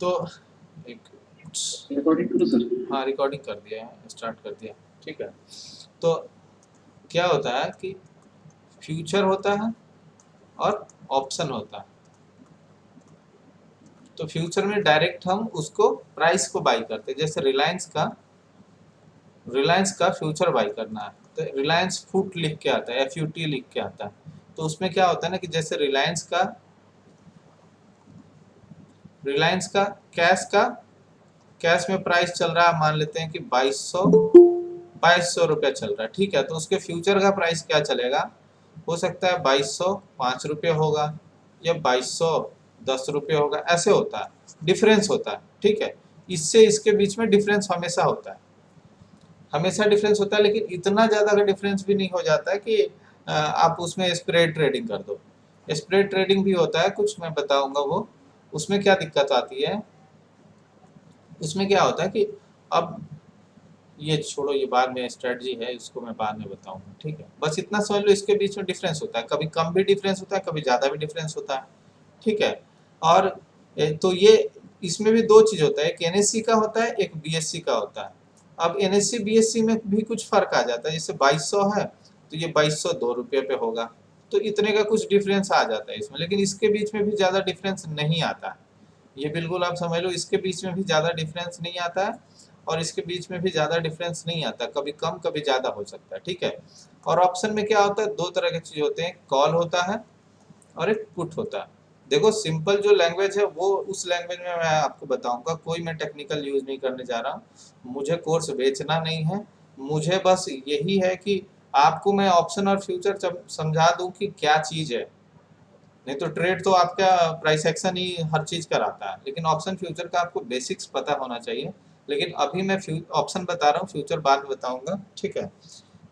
तो एक रिकॉर्डिंग करो सर। हाँ रिकॉर्डिंग कर दिया है, स्टार्ट कर दिया, ठीक है। तो क्या होता है कि फ्यूचर होता है और ऑप्शन होता है। तो फ्यूचर में डायरेक्ट हम उसको प्राइस को बाई करते हैं, जैसे रिलायंस का फ्यूचर बाई करना है तो रिलायंस फूट लिख के आता है, FUT लिख के आता है। तो उसमें क्या होता है ना कि जैसे रिलायंस का कैश में प्राइस चल रहा है, मान लेते हैं कि 2200 रुपया चल रहा है, ठीक है। तो उसके फ्यूचर का प्राइस क्या चलेगा, हो सकता है 2205 रुपये होगा या 2210 रुपये होगा, ऐसे होता है, डिफरेंस होता है, ठीक है। इससे इसके बीच में डिफरेंस हमेशा होता है, हमेशा डिफरेंस होता है, लेकिन इतना ज़्यादा का डिफरेंस भी नहीं हो जाता है कि आप उसमें स्प्रेड ट्रेडिंग कर दो। स्प्रेड ट्रेडिंग भी होता है कुछ, मैं बताऊंगा वो। उसमें क्या दिक्कत आती है, उसमें क्या होता है कि अब ये छोड़ो, ये बाद में स्ट्रेटजी है, इसको मैं बाद में बताऊंगा, ठीक है। बस इतना समझ लो, इसके बीच में डिफरेंस होता है, कभी कम भी डिफरेंस होता है, कभी ज़्यादा भी डिफरेंस होता है, ठीक है। और तो ये इसमें भी दो चीज़ होता है, एक NSE का होता है, एक BSE का होता है। अब NSE BSE में भी कुछ फर्क आ जाता है, जैसे 2200 है तो ये 2202 रुपये पे होगा, तो इतने का कुछ डिफरेंस आ जाता है इसमें, लेकिन इसके बीच में भी ज़्यादा डिफरेंस नहीं आता है। ये बिल्कुल आप समझ लो, इसके बीच में भी ज़्यादा डिफरेंस नहीं आता है और इसके बीच में भी ज़्यादा डिफरेंस नहीं आता, कभी कम कभी ज़्यादा हो सकता है, ठीक है। और ऑप्शन में क्या होता है, दो तरह की चीज़ होते हैं, कॉल होता है और एक पुट होता है। देखो सिंपल जो लैंग्वेज है वो उस लैंग्वेज में मैं आपको बताऊंगा, कोई मैं टेक्निकल यूज नहीं करने जा रहा हूँ, मुझे कोर्स बेचना नहीं है, मुझे बस यही है कि आपको मैं ऑप्शन और फ्यूचर समझा दूं कि क्या चीज़ है। नहीं तो ट्रेड तो आपका प्राइस एक्शन ही हर चीज कराता है, लेकिन ऑप्शन फ्यूचर का आपको बेसिक्स पता होना चाहिए। लेकिन अभी मैं ऑप्शन बता रहा हूँ, फ्यूचर बाद में बताऊंगा, ठीक है।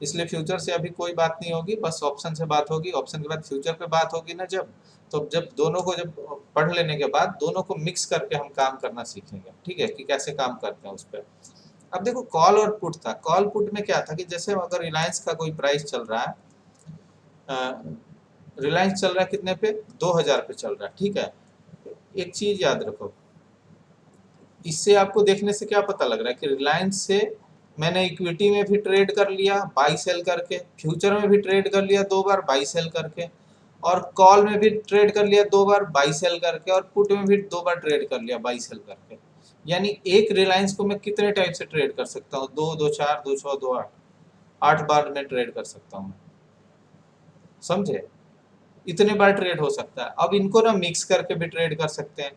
इसलिए फ्यूचर से अभी कोई बात नहीं होगी, बस ऑप्शन से बात होगी, ऑप्शन के बाद फ्यूचर पे बात होगी ना जब, तो जब दोनों को जब पढ़ लेने के बाद दोनों को मिक्स करके हम काम करना सीखेंगे, ठीक है, कि कैसे काम करते हैं उस पर। अब देखो कॉल और पुट था, कॉल पुट में क्या था कि जैसे अगर रिलायंस का कोई प्राइस चल रहा है, रिलायंस चल रहा है कितने पे, 2000 पे चल रहा है, ठीक है। एक चीज याद रखो, इससे आपको देखने से क्या पता लग रहा है कि रिलायंस से मैंने इक्विटी में भी ट्रेड कर लिया बाई सेल करके, फ्यूचर में भी ट्रेड कर लिया 2 बार बाई सेल करके, और कॉल में भी ट्रेड कर लिया 2 बार बाई सेल करके, और पुट में भी 2 बार ट्रेड कर लिया बाई सेल करके। यानी एक रिलायंस को मैं कितने टाइप से ट्रेड कर सकता हूँ, 2, 2, 4, 2, 6, 2, 8, 8 बार में ट्रेड कर सकता हूँ, समझे। इतने बार ट्रेड हो सकता है। अब इनको ना मिक्स करके भी ट्रेड कर सकते हैं,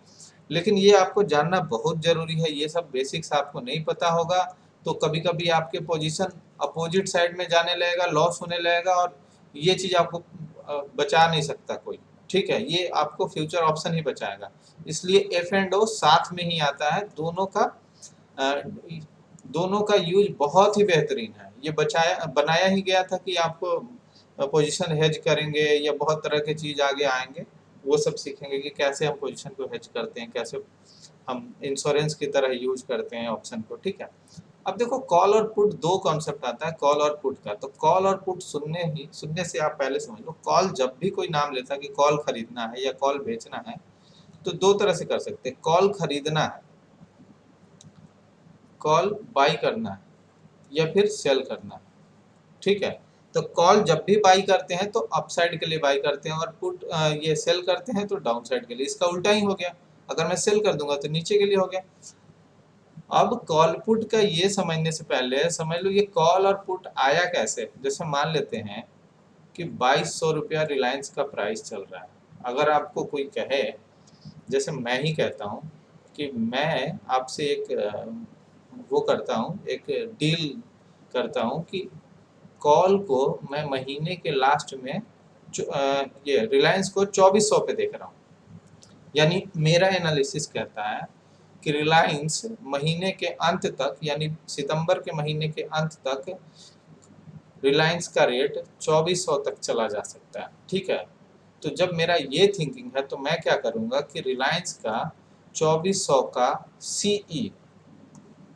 लेकिन ये आपको जानना बहुत जरूरी है, ये सब बेसिक्स आपको नहीं पता होगा तो कभी कभी आपके पोजीशन अपोजिट साइड में जाने लगेगा, लॉस होने लगेगा, और ये चीज आपको बचा नहीं सकता कोई, ठीक है। ये आपको फ्यूचर ऑप्शन ही बचाएगा, इसलिए F&O साथ में ही आता है, अ, दोनों का यूज बहुत ही बेहतरीन है। ये बनाया ही गया था कि आपको पोजीशन हेज करेंगे, या बहुत तरह के चीज आगे आएंगे, वो सब सीखेंगे कि कैसे हम पोजीशन को हेज करते हैं, कैसे हम इंश्योरेंस की तरह यूज करते हैं ऑप्शन को, ठीक है। अब देखो कॉल और पुट दो कॉन्सेप्ट आता है, कॉल और पुट का। तो कॉल और पुट सुनने से आप पहले समझ लो, कॉल जब भी कोई नाम लेता है कि कॉल खरीदना है या कॉल बेचना है, तो दो तरह से कर सकते हैं। कॉल खरीदना है, कॉल बाई करना है, या फिर सेल करना है, ठीक है। तो कॉल जब भी बाई करते हैं तो अप साइड के लिए बाई करते हैं, और पुट ये सेल करते हैं तो डाउन साइड के लिए। इसका उल्टा ही हो गया, अगर मैं सेल कर दूंगा तो नीचे के लिए हो गया। अब कॉल पुट का ये समझने से पहले समझ लो ये कॉल और पुट आया कैसे। जैसे मान लेते हैं कि 2200 रुपया रिलायंस का प्राइस चल रहा है, अगर आपको कोई कहे, जैसे मैं ही कहता हूँ कि मैं आपसे एक वो करता हूँ, एक डील करता हूँ कि कॉल को मैं महीने के लास्ट में ये रिलायंस को 2400 पे देख रहा हूँ। यानी मेरा एनालिसिस कहता है कि रिलायंस महीने के अंत तक, यानी सितंबर के महीने के अंत तक रिलायंस का रेट 2400 तक चला जा सकता है, ठीक है। तो जब मेरा ये थिंकिंग है तो मैं क्या करूँगा कि रिलायंस का 2400 का सीई,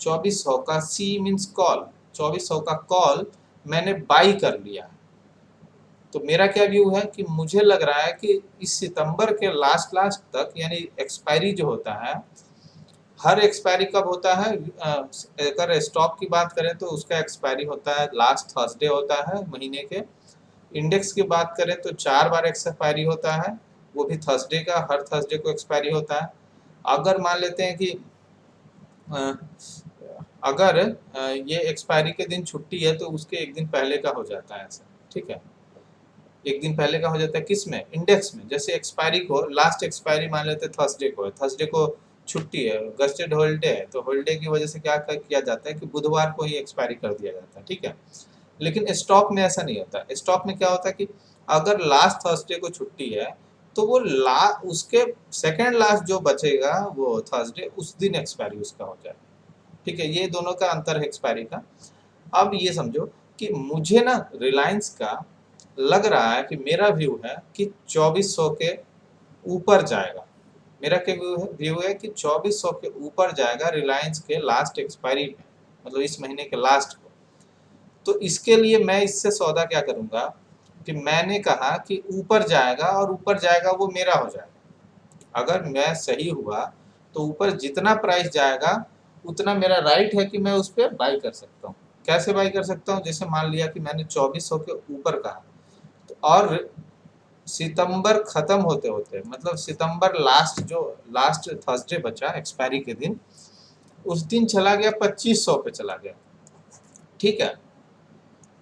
2400 का सी मीन्स कॉल, 2400 का कॉल मैंने बाई कर लिया। तो मेरा क्या व्यू है कि मुझे लग रहा है कि इस सितंबर के लास्ट तक, यानी एक्सपायरी जो होता है हर एक्सपायरी कब होता है? अगर स्टॉक की बात करें तो उसका एक्सपायरी होता है लास्ट थर्सडे होता है महीने के। इंडेक्स की बात करें तो 4 बार एक्सपायरी होता है, वो भी थर्सडे का, हर थर्सडे को एक्सपायरी होता है। अगर मान लेते हैं कि अ, अगर ये एक्सपायरी के दिन छुट्टी है तो उसके एक दिन पहले का हो जाता है ऐसा, ठीक है। एक दिन पहले का हो जाता है किस में? इंडेक्स में। जैसे एक्सपायरी को, लास्ट एक्सपायरी मान लेते हैं थर्सडे को है, थर्सडे को छुट्टी है, गस्टेड हॉलीडे है, तो हॉलीडे की वजह से क्या किया जाता है कि बुधवार को ही एक्सपायरी कर दिया जाता है, ठीक है। लेकिन स्टॉक में ऐसा नहीं होता। स्टॉक में क्या होता है कि अगर लास्ट थर्सडे को छुट्टी है तो वो उसके सेकेंड लास्ट जो बचेगा वो थर्सडे, उस दिन एक्सपायरी उसका हो जाएगा, ठीक है। ये दोनों का अंतर है एक्सपायरी का। अब ये समझो कि मुझे ना रिलायंस का लग रहा है कि मेरा व्यू है कि 2400 के ऊपर जाएगा। मेरा क्या व्यू है कि 2400 के ऊपर जाएगा रिलायंस के लास्ट एक्सपायरी में, मतलब इस महीने के लास्ट को। तो इसके लिए मैं इससे सौदा क्या करूंगा कि मैंने कहा कि ऊपर जाएगा, और ऊपर जाएगा वो मेरा हो जाएगा। अगर मैं सही हुआ तो ऊपर जितना प्राइस जाएगा उतना मेरा राइट है कि मैं उस पर बाई कर सकता हूँ। कैसे बाई कर सकता हूँ? जैसे मान लिया कि मैंने 2400 के ऊपर कहा, तो और सितंबर खत्म होते होते, मतलब सितंबर लास्ट थर्सडे बचा एक्सपायरी के दिन, उस दिन चला गया 2500 पे चला गया, ठीक है।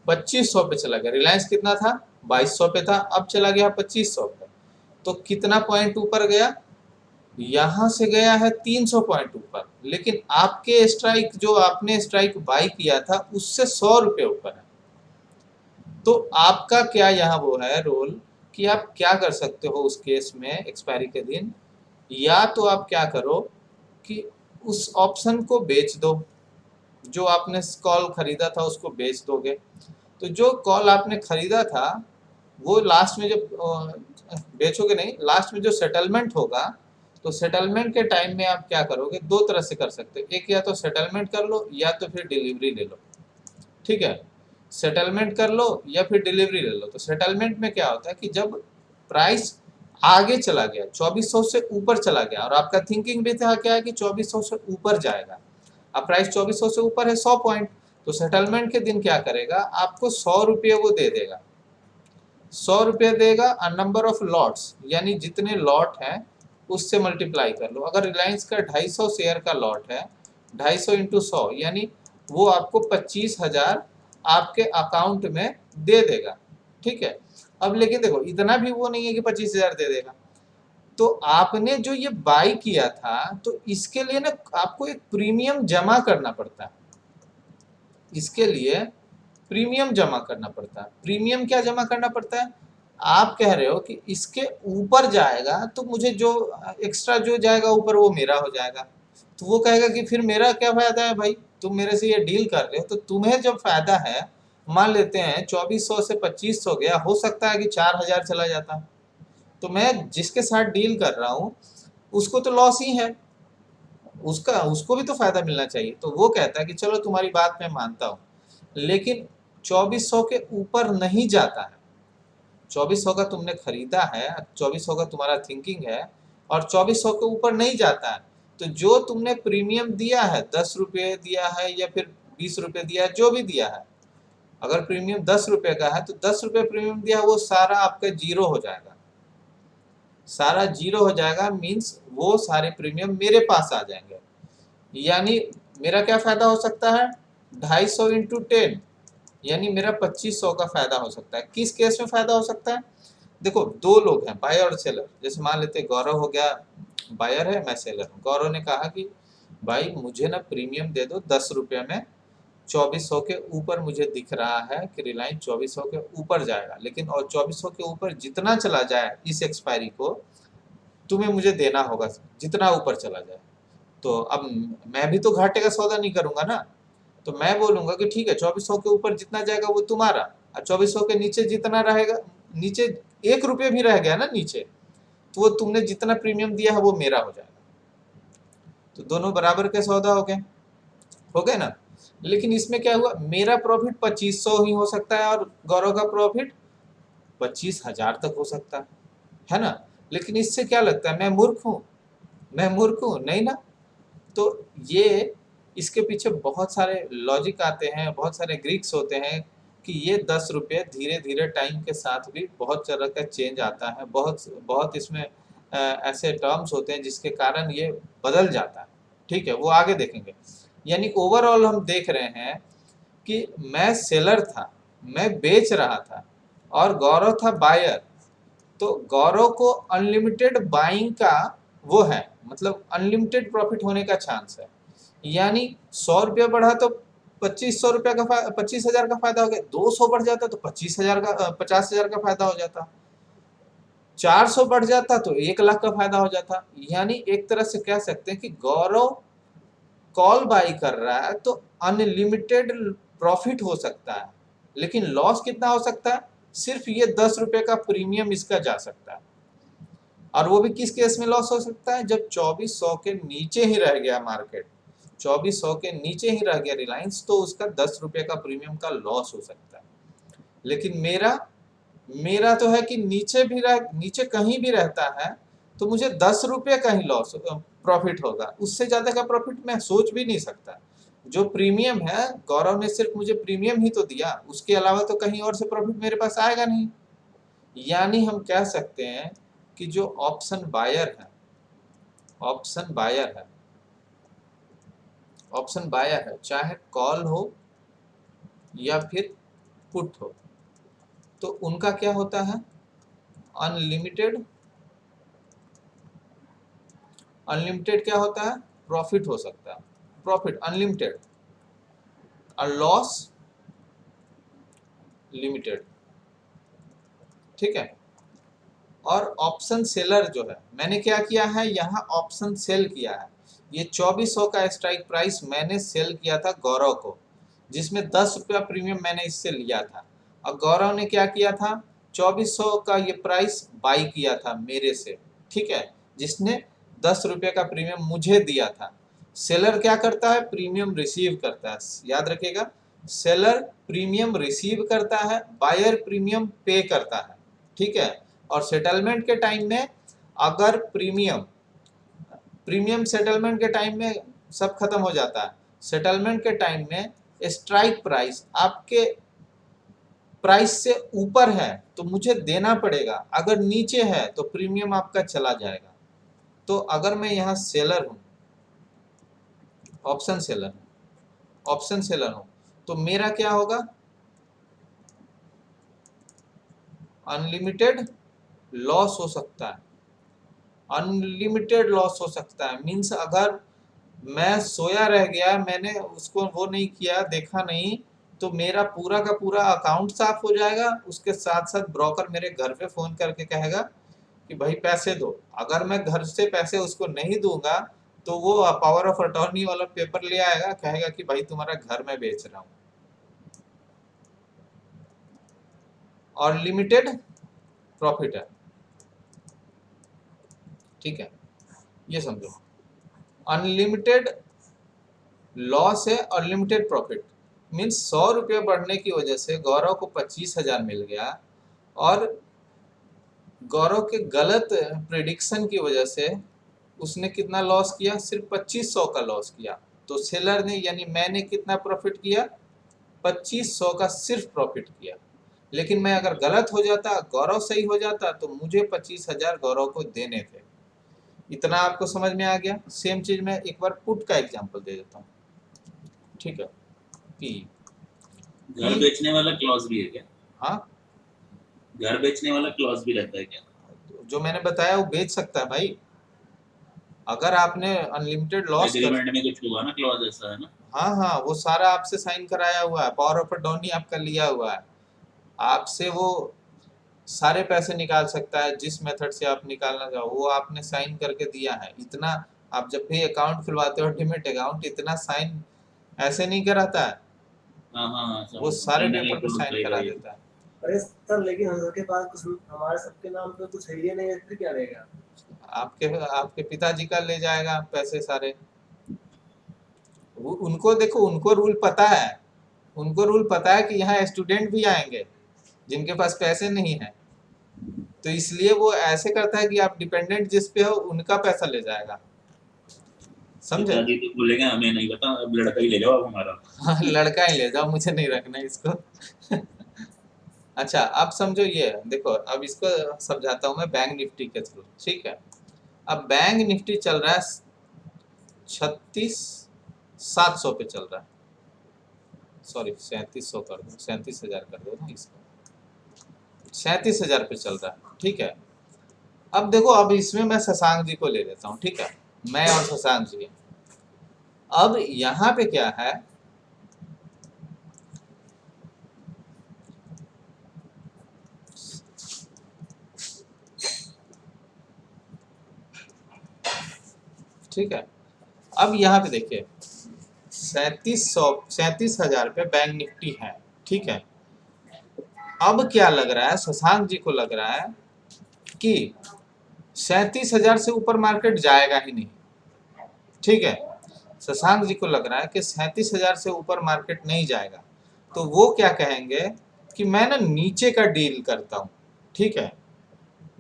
2500 पे चला गया। रिलायंस कितना था? 2200 पे था, अब चला गया 2500 पे। तो कितना पॉइंट ऊपर गया? यहां से गया है 300 पॉइंट ऊपर। लेकिन आपके स्ट्राइक, जो आपने स्ट्राइक बाई किया था, उससे 100 रुपये ऊपर है। तो आपका क्या यहाँ वो है रोल कि आप क्या कर सकते हो उस केस में एक्सपायरी के दिन? या तो आप क्या करो कि उस ऑप्शन को बेच दो, जो आपने कॉल खरीदा था उसको बेच दोगे। तो जो कॉल आपने खरीदा था वो लास्ट में जब बेचोगे नहीं, लास्ट में जो सेटलमेंट होगा, तो सेटलमेंट के टाइम में आप क्या करोगे? दो तरह से कर सकते हो, एक या तो सेटलमेंट कर लो या तो फिर डिलीवरी ले लो, ठीक है। सेटलमेंट कर लो या फिर डिलीवरी ले लो। तो सेटलमेंट में क्या होता है कि जब प्राइस आगे चला गया, 2400 से ऊपर चला गया, और आपका थिंकिंग भी था क्या है कि 2400 से ऊपर जाएगा, अब प्राइस 2400 से ऊपर है 100 पॉइंट, तो सेटलमेंट के दिन क्या करेगा? आपको 100 रुपये वो दे देगा, 100 रुपये देगा, नंबर ऑफ लॉट्स, यानी जितने लॉट हैं उससे मल्टीप्लाई कर लो। अगर रिलायंस का 250 शेयर का लॉट है, 250 इंटू 100, यानी वो आपको 25,000 आपके अकाउंट में दे देगा, ठीक है। अब लेकिन देखो, इतना भी वो नहीं है कि 25,000 दे देगा। तो आपने जो ये बाई किया था, तो इसके लिए ना आपको एक प्रीमियम जमा करना पड़ता है। इसके लिए प्रीमियम जमा करना पड़ता है। प्रीमियम क्या जमा करना पड़ता है? आप कह रहे हो कि इसके ऊपर जाएगा तो मुझे जो एक्स्ट्रा जो जाएगा ऊपर वो मेरा हो जाएगा। तो वो कहेगा कि फिर मेरा क्या फायदा है भाई, तुम मेरे से ये डील कर रहे हो, तो तुम्हें जब फायदा है, मान लेते हैं 2400 से 2500 गया, हो सकता है कि 4000 चला जाता, तो मैं जिसके साथ डील कर रहा हूँ उसको तो लॉस ही है, उसको भी तो फायदा मिलना चाहिए। तो वो कहता है कि चलो तुम्हारी बात मैं मानता हूँ, लेकिन 2400 के ऊपर नहीं जाता है। 2400 का तुमने खरीदा है, 2400 का तुम्हारा थिंकिंग है, और 2400 के ऊपर नहीं जाता है। तो जो तुमने प्रीमियम दिया है, 10 रुपये दिया है या फिर 20 रुपये दिया है, जो भी दिया है, अगर प्रीमियम 10 रुपये का है तो 10 रुपये प्रीमियम दिया, वो सारा आपका जीरो हो जाएगा। सारा जीरो हो जाएगा मीन्स वो सारे प्रीमियम मेरे पास आ जाएंगे। यानी मेरा क्या फायदा हो सकता है? 250 इंटू 10, यानी मेरा 2500 का फायदा हो सकता है। किस केस में फायदा हो सकता है? देखो, दो लोग हैं, बायर और सेलर। जैसे मान लेते हैं गौरव हो गया, बायर है, मैं सेलर हूँ। गौरव ने कहा कि भाई मुझे ना प्रीमियम दे दो 10 रुपये में, 2400 के ऊपर मुझे दिख रहा है कि रिलायंस 2400 के ऊपर जाएगा, लेकिन और 2400 के ऊपर जितना चला जाए इस एक्सपायरी को तुम्हें मुझे देना होगा, जितना ऊपर चला जाए। तो अब मैं भी तो घाटे का सौदा नहीं करूंगा ना। तो मैं बोलूंगा कि ठीक है, 2400 के ऊपर जितना जाएगा वो तुम्हारा, और 2400 के नीचे जितना रहेगा, नीचे 1 रुपये भी रह गया ना नीचे, तो वो तुमने जितना प्रीमियम दिया है वो मेरा हो जाएगा। तो दोनों बराबर के सौदा हो गए ना। लेकिन इसमें क्या हुआ, मेरा प्रॉफिट 2500 ही हो सकता है और गौरव का प्रॉफिट 25,000 तक हो सकता है ना। लेकिन इससे क्या लगता है मैं मूर्ख हूँ? मैं मूर्ख हूँ नहीं ना। तो ये इसके पीछे बहुत सारे लॉजिक आते हैं, बहुत सारे ग्रीक्स होते हैं कि ये 10 रुपये धीरे धीरे टाइम के साथ भी बहुत तरह का चेंज आता है, बहुत बहुत इसमें ऐसे टर्म्स होते हैं जिसके कारण ये बदल जाता है। ठीक है, वो आगे देखेंगे। यानी ओवरऑल हम देख रहे हैं कि मैं सेलर था, मैं बेच रहा था और गौरव था बायर। तो गौरव को अनलिमिटेड बाइंग का वो है, मतलब अनलिमिटेड प्रॉफिट होने का चांस है। यानी 100 रुपया बढ़ा तो 2500 रुपया का 25,000 का फायदा हो गया, 200 बढ़ जाता तो 25,000 का 50,000 का फायदा हो जाता, 400 बढ़ जाता तो 1 लाख का फायदा हो जाता। यानी एक तरह से कह सकते हैं कि गौरव कॉल बाई कर रहा है तो अनलिमिटेड प्रॉफिट हो सकता है, लेकिन लॉस कितना हो सकता है? सिर्फ ये 10 रुपये का प्रीमियम इसका जा सकता है। और वो भी किस केस में लॉस हो सकता है? जब 2400 के नीचे ही रह गया मार्केट, 2400 के नीचे ही रह गया रिलायंस, तो उसका 10 रुपये का प्रीमियम का लॉस हो सकता है। लेकिन मेरा मेरा तो है कि नीचे कहीं भी रहता है तो मुझे 10 रुपये का ही लॉस प्रॉफिट होगा, उससे ज़्यादा का प्रॉफिट मैं सोच भी नहीं सकता। जो प्रीमियम है, गौरव ने सिर्फ मुझे प्रीमियम ही तो दिया, उसके अलावा तो कहीं और से प्रॉफिट मेरे पास आएगा नहीं। यानी हम कह सकते हैं कि जो ऑप्शन बायर है, ऑप्शन बायर है, ऑप्शन बायर है, चाहे कॉल हो या फिर पुट हो, तो उनका क्या होता है? अनलिमिटेड अनलिमिटेड क्या होता है? प्रॉफिट हो सकता है, प्रॉफिट अनलिमिटेड, और लॉस लिमिटेड। ठीक है। और ऑप्शन सेलर जो है, मैंने क्या किया है, यहाँ ऑप्शन सेल किया है। ये 2400 का स्ट्राइक प्राइस मैंने सेल किया था गौरव को, जिसमें 10 रुपया प्रीमियम मैंने इससे लिया था। और गौरव ने क्या किया था? 2400 का ये प्राइस बाई किया था मेरे से, ठीक है, जिसने 10 रुपये का प्रीमियम मुझे दिया था। सेलर क्या करता है? प्रीमियम रिसीव करता है, याद रखिएगा, सेलर प्रीमियम रिसीव करता है, बायर प्रीमियम पे करता है। ठीक है। और सेटलमेंट के टाइम में अगर प्रीमियम सेटलमेंट के टाइम में सब खत्म हो जाता है, सेटलमेंट के टाइम में स्ट्राइक प्राइस आपके प्राइस से ऊपर है तो मुझे देना पड़ेगा, अगर नीचे है तो प्रीमियम आपका चला जाएगा। तो अगर मैं यहाँ सेलर हूँ, ऑप्शन सेलर हूँ, तो मेरा क्या होगा? अनलिमिटेड लॉस हो सकता है, अनलिमिटेड लॉस हो सकता है। मीन्स अगर मैं सोया रह गया, मैंने उसको वो नहीं किया, देखा नहीं, तो मेरा पूरा का पूरा अकाउंट साफ हो जाएगा। उसके साथ साथ ब्रोकर मेरे घर पे फोन करके कहेगा कि भाई पैसे दो। अगर मैं घर से पैसे उसको नहीं दूंगा तो वो पावर ऑफ अटॉर्नी वाला पेपर ले आएगा, कहेगा कि भाई तुम्हारा घर मैं बेच रहा हूँ। और लिमिटेड प्रॉफिट है, ठीक है, ये समझो। अनलिमिटेड लॉस है, अनलिमिटेड प्रॉफिट। मीन्स 100 रुपये बढ़ने की वजह से गौरव को 25,000 मिल गया, और गौरव के गलत प्रिडिक्शन की वजह से उसने कितना लॉस किया? सिर्फ 2500 का लॉस किया। तो सेलर ने, यानी मैंने कितना प्रॉफिट किया? 2500 का सिर्फ प्रॉफिट किया। लेकिन मैं अगर गलत हो जाता, गौरव सही हो जाता, तो मुझे 25,000 गौरव को देने थे। इतना आपको समझ में आ गया? सेम चीज मैं एक बार पुट का एग्जांपल दे देता हूँ। ठीक है, कि घर बेचने वाला क्लॉज भी है क्या? हाँ, घर बेचने वाला क्लॉज भी रहता है क्या? जो मैंने बताया वो बेच सकता है भाई। अगर आपने अनलिमिटेड लॉस कर, एग्रीमेंट में कुछ होगा ना क्लॉज, ऐसा है ना? हाँ हाँ, वो सारा आपसे साइन कराया हुआ है, पावर ऑफ अटॉर्नी आपका लिया हुआ है, आपसे वो सारे पैसे निकाल सकता है, जिस मेथड से आप निकालना चाहो वो आपने साइन करके दिया है। इतना आप जब भी अकाउंट खुलवाते हो, डीमैट अकाउंट, इतना साइन ऐसे नहीं कराता है, हाँ हाँ, वो सारे इंटरनल पेपर पे अकाउंट साइन रहेगा करा ये। देता है। अरे सर, लेकिन हम लोग के पास कुछ, हमारे सबके नाम पे कुछ है ही नहीं है, फिर क्या रहेगा? आपके आपके पिताजी का ले जाएगा पैसे सारे। उनको देखो, उनको रूल पता है, उनको रूल पता है कि यहाँ स्टूडेंट भी आएंगे जिनके पास पैसे नहीं है, तो इसलिए वो ऐसे करता है कि आप डिपेंडेंट जिस पे हो उनका पैसा ले जाएगा। समझे? पिताजी तो बोलेंगे हमें नहीं पता, अब लड़का ही ले जाओ अब हमारा। हाँ, लड़का ही ले जाओ, मुझे नहीं रखना है इसको। अच्छा, अब समझो ये देखो, अब इसको समझाता हूँ मैं बैंक निफ्टी के थ्रू, ठीक है। अब बैंक निफ्टी चल रहा है 36,700 पे चल रहा है, सॉरी 3700 कर दो, 37,000 कर दो ना इसको, 37,000 पे चल रहा है, ठीक है। अब देखो, अब इसमें मैं शशांक जी को ले लेता हूँ, ठीक है, मैं और शशांक जी। अब यहाँ पे क्या है, ठीक है। अब यहाँ पे देखिए 37,000 पे बैंक निफ्टी है, ठीक है। अब क्या लग रहा है, शशांक जी को लग रहा है कि 37,000 से ऊपर मार्केट जाएगा ही नहीं, ठीक है। शशांक जी को लग रहा है कि 37,000 से ऊपर मार्केट नहीं जाएगा, तो वो क्या कहेंगे कि मैं ना नीचे का डील करता हूँ, ठीक है।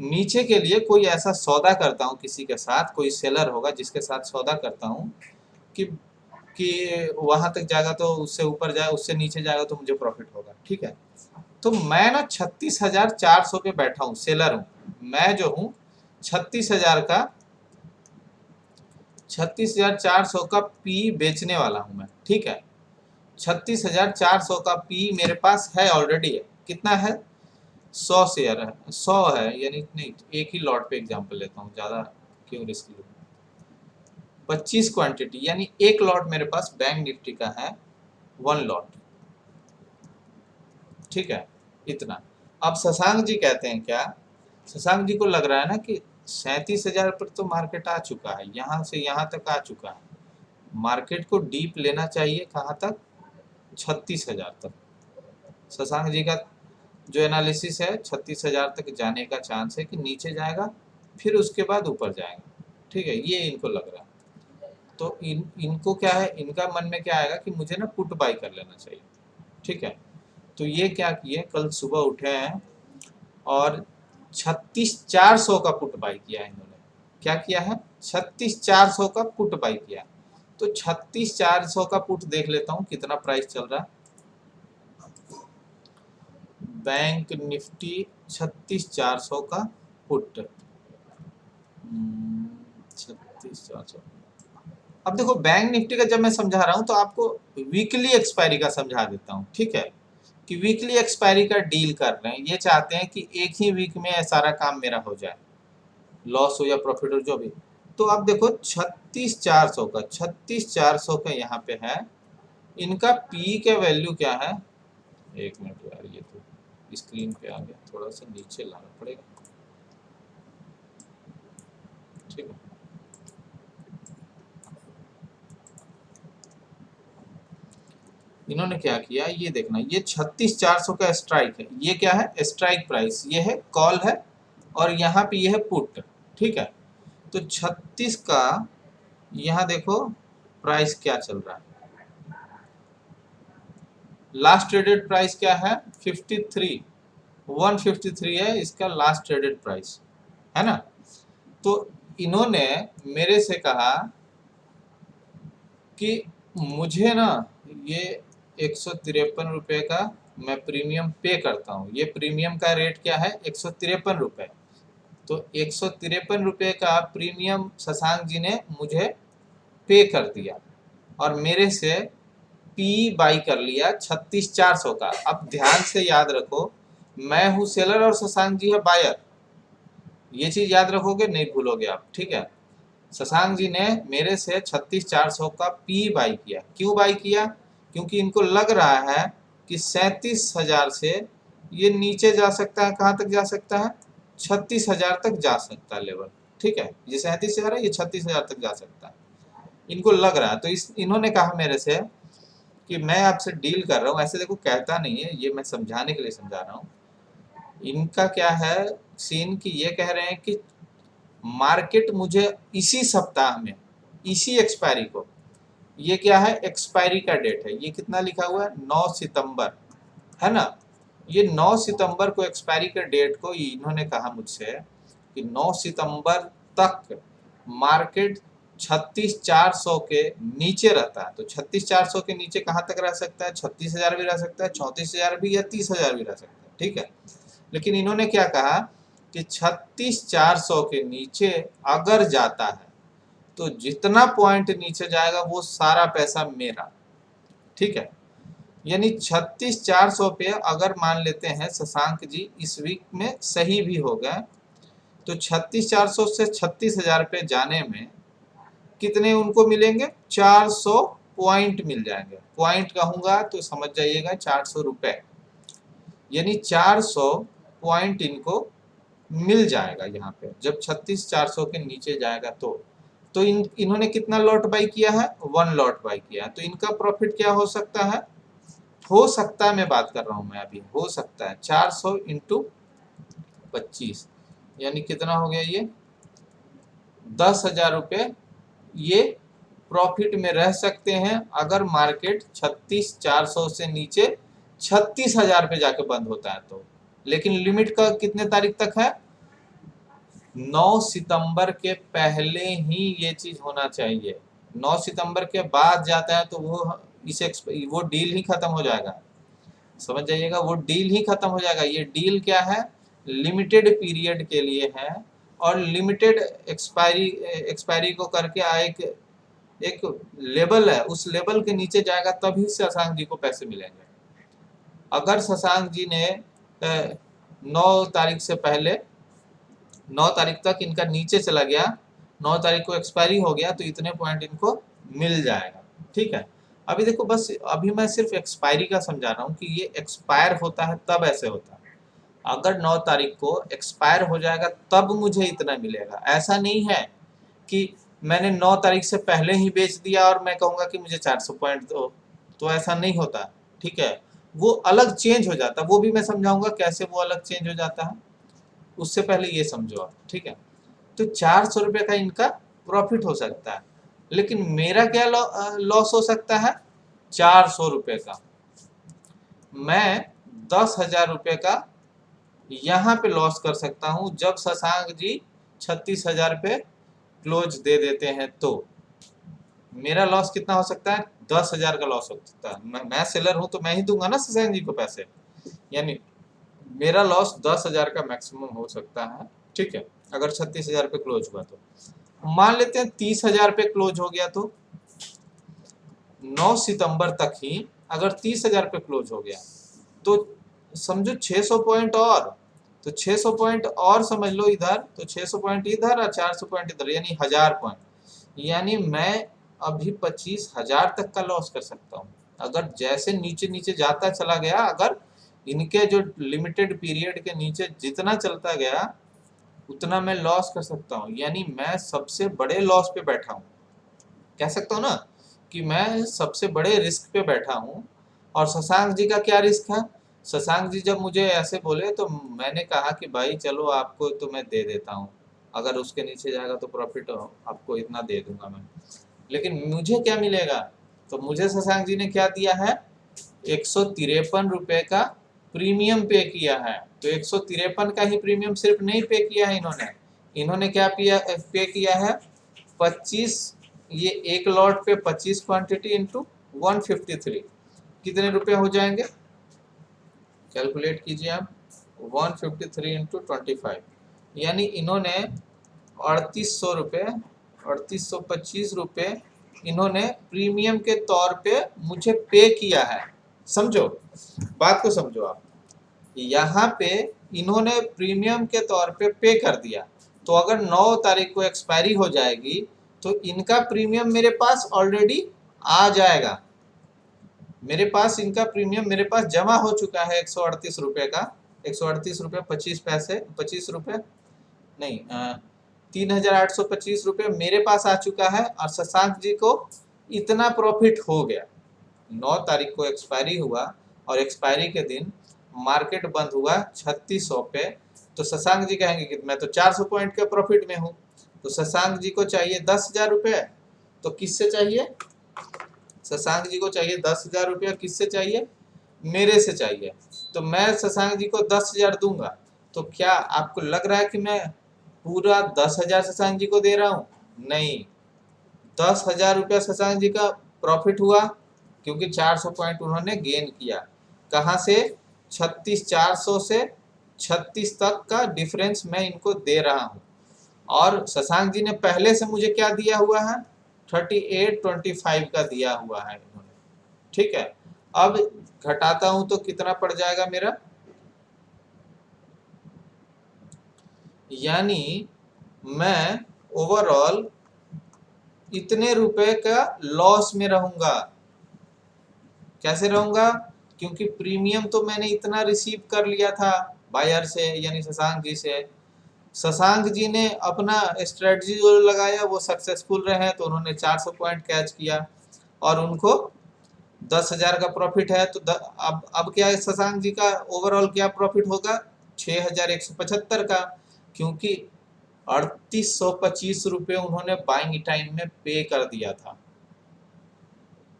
नीचे के लिए कोई ऐसा सौदा करता हूँ किसी के साथ, कोई सेलर होगा जिसके साथ सौदा करता हूँ कि वहां तक जाएगा तो उससे ऊपर जाए, उससे नीचे जाएगा तो मुझे प्रॉफिट होगा, ठीक है। तो मैं ना 36,400 पे बैठा हूँ, सेलर हूँ मैं जो हूँ, 36,400 का पी बेचने वाला हूँ मैं, ठीक है। 36,400 का पी मेरे पास है ऑलरेडी है, कितना है, 100 शेयर है, 100 है, यानी नहीं, एक ही लॉट पे एग्जांपल लेता हूँ, ज़्यादा क्यों रिस्क लूँ। 25 क्वांटिटी, यानी एक लॉट मेरे पास बैंक निफ्टी का है, 1 लॉट, ठीक है, इतना। अब शशांक जी कहते हैं क्या, शशांक जी को लग रहा है ना कि 37,000 पर तो मार्केट आ चुका है, यहाँ से यहाँ तक आ चुका है, मार्केट को डीप लेना चाहिए कहाँ तक, 36,000 तक। शशांक जी का जो एनालिसिस है 36,000 तक जाने का चांस है कि नीचे जाएगा, फिर उसके बाद ऊपर जाएगा, ठीक है, ये इनको लग रहा है। तो इनको क्या है, इनका मन में क्या आएगा कि मुझे ना पुट बाई कर लेना चाहिए, ठीक है। तो ये क्या किए, कल सुबह उठे हैं और 36,400 का पुट बाई किया है इन्होंने। क्या किया है, 36,400 का पुट बाई किया। तो 36,400 का पुट देख लेता हूँ कितना प्राइस चल रहा है। बैंक निफ्टी 36,400 का पुट, 36,400। अब देखो बैंक निफ्टी का जब मैं समझा रहा हूँ तो आपको वीकली एक्सपायरी का समझा देता हूँ, ठीक है, कि वीकली एक्सपायरी का डील कर रहे हैं, ये चाहते हैं कि एक ही वीक में सारा काम मेरा हो जाए, लॉस हो या प्रॉफिट हो जो भी। तो अब देखो 36,400 का यहाँ पे है, इनका पी का वैल्यू क्या है, एक मिनट यार, ये तो स्क्रीन पे आ गया, थोड़ा सा नीचे लाना पड़ेगा, ठीक है। इन्होंने क्या किया, ये देखना, ये 36,400 का स्ट्राइक है, ये क्या है, स्ट्राइक प्राइस, ये है कॉल है, और यहाँ पे ये है पुट, ठीक है। तो 36 का यहाँ देखो प्राइस क्या चल रहा है, लास्ट ट्रेडेड प्राइस क्या है, 153 है इसका लास्ट ट्रेडेड प्राइस, है ना। तो इन्होंने मेरे से कहा कि मुझे ना ये 153 रुपये का मैं प्रीमियम पे करता हूँ, ये प्रीमियम का रेट क्या है, 153 रुपये। तो 153 रुपये का प्रीमियम शशांक जी ने मुझे पे कर दिया और मेरे से पी बाई कर लिया 36,400 का। अब ध्यान से याद रखो, मैं हूँ सेलर और शशांक जी है बायर, ये चीज याद रखोगे, नहीं भूलोगे आप, ठीक है। शशांक जी ने मेरे से 36,400 का पी बाई किया, क्यों बाई किया, क्योंकि इनको लग रहा है कि 37,000 से ये नीचे जा सकता है, कहाँ तक जा सकता है, 36,000 तक जा सकता है लेवल, ठीक है। ये 37,000 है, ये 36,000 तक जा सकता है, इनको लग रहा है। तो इन्होंने कहा मेरे से कि मैं आपसे डील कर रहा हूँ, ऐसे देखो कहता नहीं है, ये मैं समझाने के लिए समझा रहा हूँ। इनका क्या है सीन कि ये कह रहे हैं कि मार्केट मुझे इसी सप्ताह में, इसी एक्सपायरी को, ये क्या है, एक्सपायरी का डेट है, ये कितना लिखा हुआ है, 9 सितंबर, है ना। ये 9 सितंबर को एक्सपायरी के डेट को इन्होंने कहा मुझसे कि 9 सितंबर तक मार्केट 36,400 के नीचे रहता है, तो 36,400 के नीचे कहाँ तक रह सकता है? 36,000 भी रह सकता है, 34,000 भी, या 30,000 भी रह सकता है, ठीक है। लेकिन इन्होंने क्या कहा कि 36,400 के नीचे अगर जाता है तो जितना पॉइंट नीचे जाएगा वो सारा पैसा मेरा, ठीक है। यानी 36,400 पे अगर मान लेते हैं शशांक जी इस वीक में सही भी हो गए, तो 36,400 से 36,000 पे जाने में कितने उनको मिलेंगे? 400 पॉइंट मिल जाएंगे। पॉइंट कहूँगा तो समझ जाइएगा 400 रुपए, यानी 400 पॉइंट इनको मिल जाएगा यहाँ पे जब 36,400 के नीचे जाएगा तो इन्होंने कितना लॉट बाई किया है? 1 लॉट बाई किया है। तो इनका प्रॉफिट क्या हो सकता है? हो सकता है, मैं बात कर रहा हूँ मैं अभी, हो सकता है 400 इंटू 25 यानी कितना हो गया? ये 10,000 रुपये ये प्रॉफिट में रह सकते हैं अगर मार्केट 36,400 से नीचे 36,000 पे जाके बंद होता है तो। लेकिन लिमिट का कितने तारीख तक है? 9 सितंबर के पहले ही ये चीज होना चाहिए। 9 सितंबर के बाद जाता है तो वो डील ही खत्म हो जाएगा, समझ जाइएगा, वो डील ही खत्म हो जाएगा। ये डील क्या है? लिमिटेड पीरियड के लिए है और लिमिटेड एक्सपायरी को करके एक लेवल है, उस लेवल के नीचे जाएगा तभी शशांक जी को पैसे मिलेंगे। अगर शशांक जी ने 9 तारीख से पहले 9 तारीख तक इनका नीचे चला गया, 9 तारीख को एक्सपायरी हो गया तो इतने पॉइंट इनको मिल जाएगा, ठीक है। अभी देखो, बस अभी मैं सिर्फ एक्सपायरी का समझा रहा हूँ कि ये एक्सपायर होता है तब ऐसे होता है। अगर 9 तारीख को एक्सपायर हो जाएगा तब मुझे इतना मिलेगा। ऐसा नहीं है कि मैंने 9 तारीख से पहले ही बेच दिया और मैं कहूँगा कि मुझे 400 पॉइंट दो, तो ऐसा नहीं होता, ठीक है। वो अलग चेंज हो जाता है, वो भी मैं समझाऊंगा कैसे वो अलग चेंज हो जाता है। उससे पहले ये समझो आप, ठीक है। तो 400 रुपये का इनका प्रॉफिट हो सकता है, लेकिन मेरा क्या लॉस हो सकता है? 400 रुपये का। मैं 10,000 रुपये का यहाँ पे लॉस कर सकता हूँ जब शशांक जी 36,000 पे क्लोज दे देते हैं तो मेरा लॉस कितना हो सकता है? 10,000 का लॉस हो सकता है। मैं सेलर हूँ तो मैं ही दूंगा ना शशांक जी को पैसे, यानी मेरा लॉस 10,000 का मैक्सिमम हो सकता है, ठीक है। अगर 36,000 पे क्लोज हुआ तो मान लेते हैं 30,000 पे क्लोज हो गया तो 9 सितंबर तक ही अगर 30,000 पे क्लोज हो गया तो समझो 600 पॉइंट और, तो 600 पॉइंट और समझ लो इधर, तो 600 पॉइंट इधर और 400 पॉइंट इधर, यानी 1000 पॉइंट, यानी मैं अभी 25,000 तक का लॉस कर सकता हूँ। अगर जैसे नीचे नीचे जाता चला गया, अगर इनके जो लिमिटेड पीरियड के नीचे जितना चलता गया उतना मैं लॉस कर सकता हूँ, यानी मैं सबसे बड़े लॉस पे बैठा हूँ। कह सकता हूँ ना कि मैं सबसे बड़े रिस्क पे बैठा हूँ। और शशांक जी का क्या रिस्क है? शशांक जी जब मुझे ऐसे बोले तो मैंने कहा कि भाई चलो आपको तो मैं दे देता हूँ, अगर उसके नीचे जाएगा तो प्रॉफिट आपको इतना दे दूंगा मैं, लेकिन मुझे क्या मिलेगा? तो मुझे शशांक जी ने क्या दिया है? 153 रुपये का प्रीमियम पे किया है। तो 153 का ही प्रीमियम सिर्फ नहीं पे किया है इन्होंने क्या पे किया है? 25, ये एक लॉट पे 25 क्वांटिटी इंटू 153 कितने रुपए हो जाएंगे? कैलकुलेट कीजिए आप, 153 इंटू 25 यानी इन्होंने 3800 रुपये 3825 रुपये इन्होंने प्रीमियम के तौर पे मुझे पे किया है। समझो, बात को समझो आप, यहाँ पे इन्होंने प्रीमियम के तौर पे कर दिया, तो अगर 9 तारीख को एक्सपायरी हो जाएगी तो इनका प्रीमियम मेरे पास ऑलरेडी आ जाएगा। मेरे पास इनका प्रीमियम मेरे पास जमा हो चुका है 138 रुपये का, 138 रुपये 25 पैसे, 25 रुपये नहीं, 3,825 रुपये मेरे पास आ चुका है और शशांक जी को इतना प्रॉफिट हो गया। 9 तारीख को एक्सपायरी हुआ और एक्सपायरी के दिन मार्केट बंद हुआ 3600 पे, तो शशांक जी कहेंगे कि मैं तो 400 पॉइंट के प्रॉफिट में हूँ, तो शशांक जी को चाहिए 10,000 रुपये। तो किससे चाहिए? शशांक जी को चाहिए 10,000 रुपया। किससे चाहिए? मेरे से चाहिए। तो मैं शशांक जी को 10,000 दूंगा, तो क्या आपको लग रहा है कि मैं पूरा 10,000 शशांक जी को दे रहा हूँ? नहीं, 10,000 रुपया शशांक जी का प्रॉफिट हुआ, क्योंकि 400 पॉइंट उन्होंने गेन किया। कहाँ से? 36,400 से 36 तक का डिफरेंस मैं इनको दे रहा हूँ। और शशांक जी ने पहले से मुझे क्या दिया हुआ है? 38.25 का दिया हुआ है इन्होंने, ठीक है। अब घटाता हूं तो कितना पड़ जाएगा मेरा? यानी मैं ओवरऑल इतने रुपए का लॉस में रहूंगा। कैसे रहूंगा? क्योंकि प्रीमियम तो मैंने इतना रिसीव कर लिया था बायर से, यानी शशांक जी से। शशांक जी ने अपना स्ट्रेटजी जो लगाया वो सक्सेसफुल रहे, तो उन्होंने 400 पॉइंट कैच किया और उनको 10,000 का प्रॉफिट है। तो अब क्या है, शशांक जी का ओवरऑल क्या प्रॉफिट होगा? 6,175 का, क्योंकि 3,825 रुपये उन्होंने बाइंग टाइम में पे कर दिया था।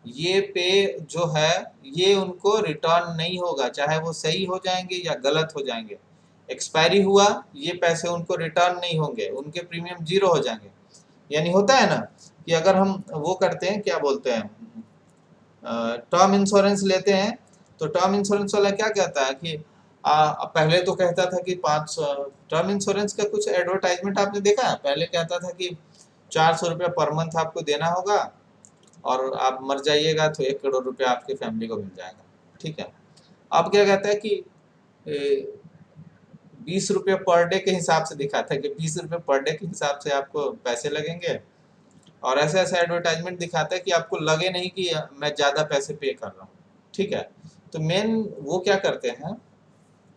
ये पे जो है ये उनको रिटर्न नहीं होगा, चाहे वो सही हो जाएंगे या गलत हो जाएंगे। एक्सपायरी हुआ, ये पैसे उनको रिटर्न नहीं होंगे, उनके प्रीमियम 0 हो जाएंगे। यानी होता है ना कि अगर हम वो करते हैं, क्या बोलते हैं, टर्म इंश्योरेंस लेते हैं, तो टर्म इंश्योरेंस वाला क्या कहता है कि पहले तो कहता था कि 500 टर्म इंश्योरेंस का कुछ एडवर्टाइजमेंट आपने देखा है? पहले कहता था कि 400 रुपया पर मंथ आपको देना होगा और आप मर जाइएगा तो 1 करोड़ रुपया आपकी फैमिली को मिल जाएगा, ठीक है। अब क्या कहता है कि 20 रुपये पर डे के हिसाब से दिखाता है कि 20 रुपये पर डे के हिसाब से आपको पैसे लगेंगे, और ऐसे ऐसे एडवर्टाइजमेंट दिखाता है कि आपको लगे नहीं कि मैं ज़्यादा पैसे पे कर रहा हूँ, ठीक है। तो मेन वो क्या करते हैं,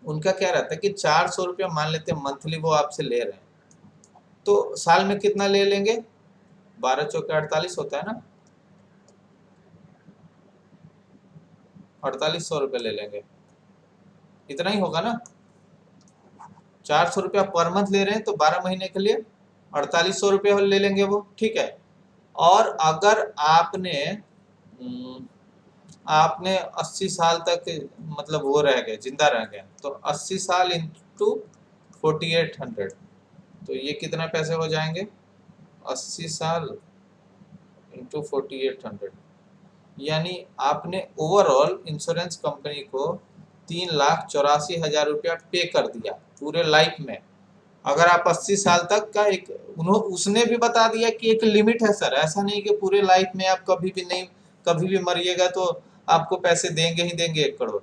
उनका क्या रहता है कि 400 रुपया मान लेते हैं मंथली वो आपसे ले रहे हैं, तो साल में कितना ले लेंगे? 12 चौके 48 होता है ना, 4800 रुपये ले लेंगे, इतना ही होगा ना। 400 रुपया पर मंथ ले रहे हैं तो 12 महीने के लिए 4800 रुपये ले लेंगे वो, ठीक है। और अगर आपने 80 साल तक मतलब वो रह गए, जिंदा रह गए, तो 80 साल इंटू 4800, तो ये कितना पैसे हो जाएंगे? 80 साल इंटू 4800, यानी आपने ओवरऑल इंश्योरेंस कंपनी को 3,84,000 रुपया पे कर दिया पूरे लाइफ में। अगर आप 80 साल तक का उसने भी बता दिया कि एक लिमिट है सर, ऐसा नहीं कि पूरे लाइफ में आप कभी भी मरिएगा तो आपको पैसे देंगे ही देंगे 1 करोड़।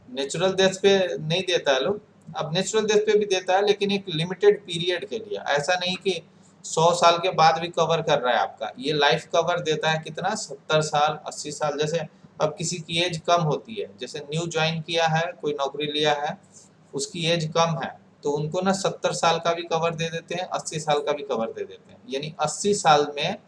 नेचुरल डेथ पे नहीं देता है लोग, अब नेचुरल डेथ पे भी देता है लेकिन एक लिमिटेड पीरियड के लिए, ऐसा नहीं कि 100 साल के बाद भी कवर कर रहा है आपका। ये लाइफ कवर देता है कितना? 70 साल 80 साल। जैसे अब किसी की एज कम होती है, जैसे न्यू ज्वाइन किया है, कोई नौकरी लिया है, उसकी एज कम है, तो उनको ना 70 साल का भी कवर दे देते हैं, 80 साल का भी कवर दे देते हैं। यानी 80 साल में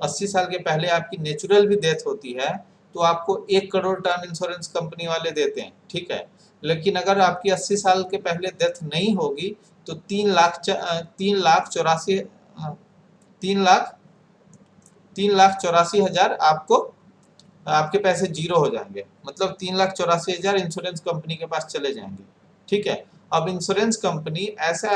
80 साल के पहले आपकी नेचुरल भी डेथ होती है तो आपको 1 करोड़ टर्म इंश्योरेंस कंपनी वाले देते हैं, ठीक है। लेकिन अगर आपकी 80 साल के पहले डेथ नहीं होगी तो 3,84,000 आपको आपके पैसे 0 हो जाएंगे, मतलब 3,84,000 इंश्योरेंस कंपनी के पास चले जाएंगे, ठीक है। अब इंश्योरेंस कंपनी ऐसा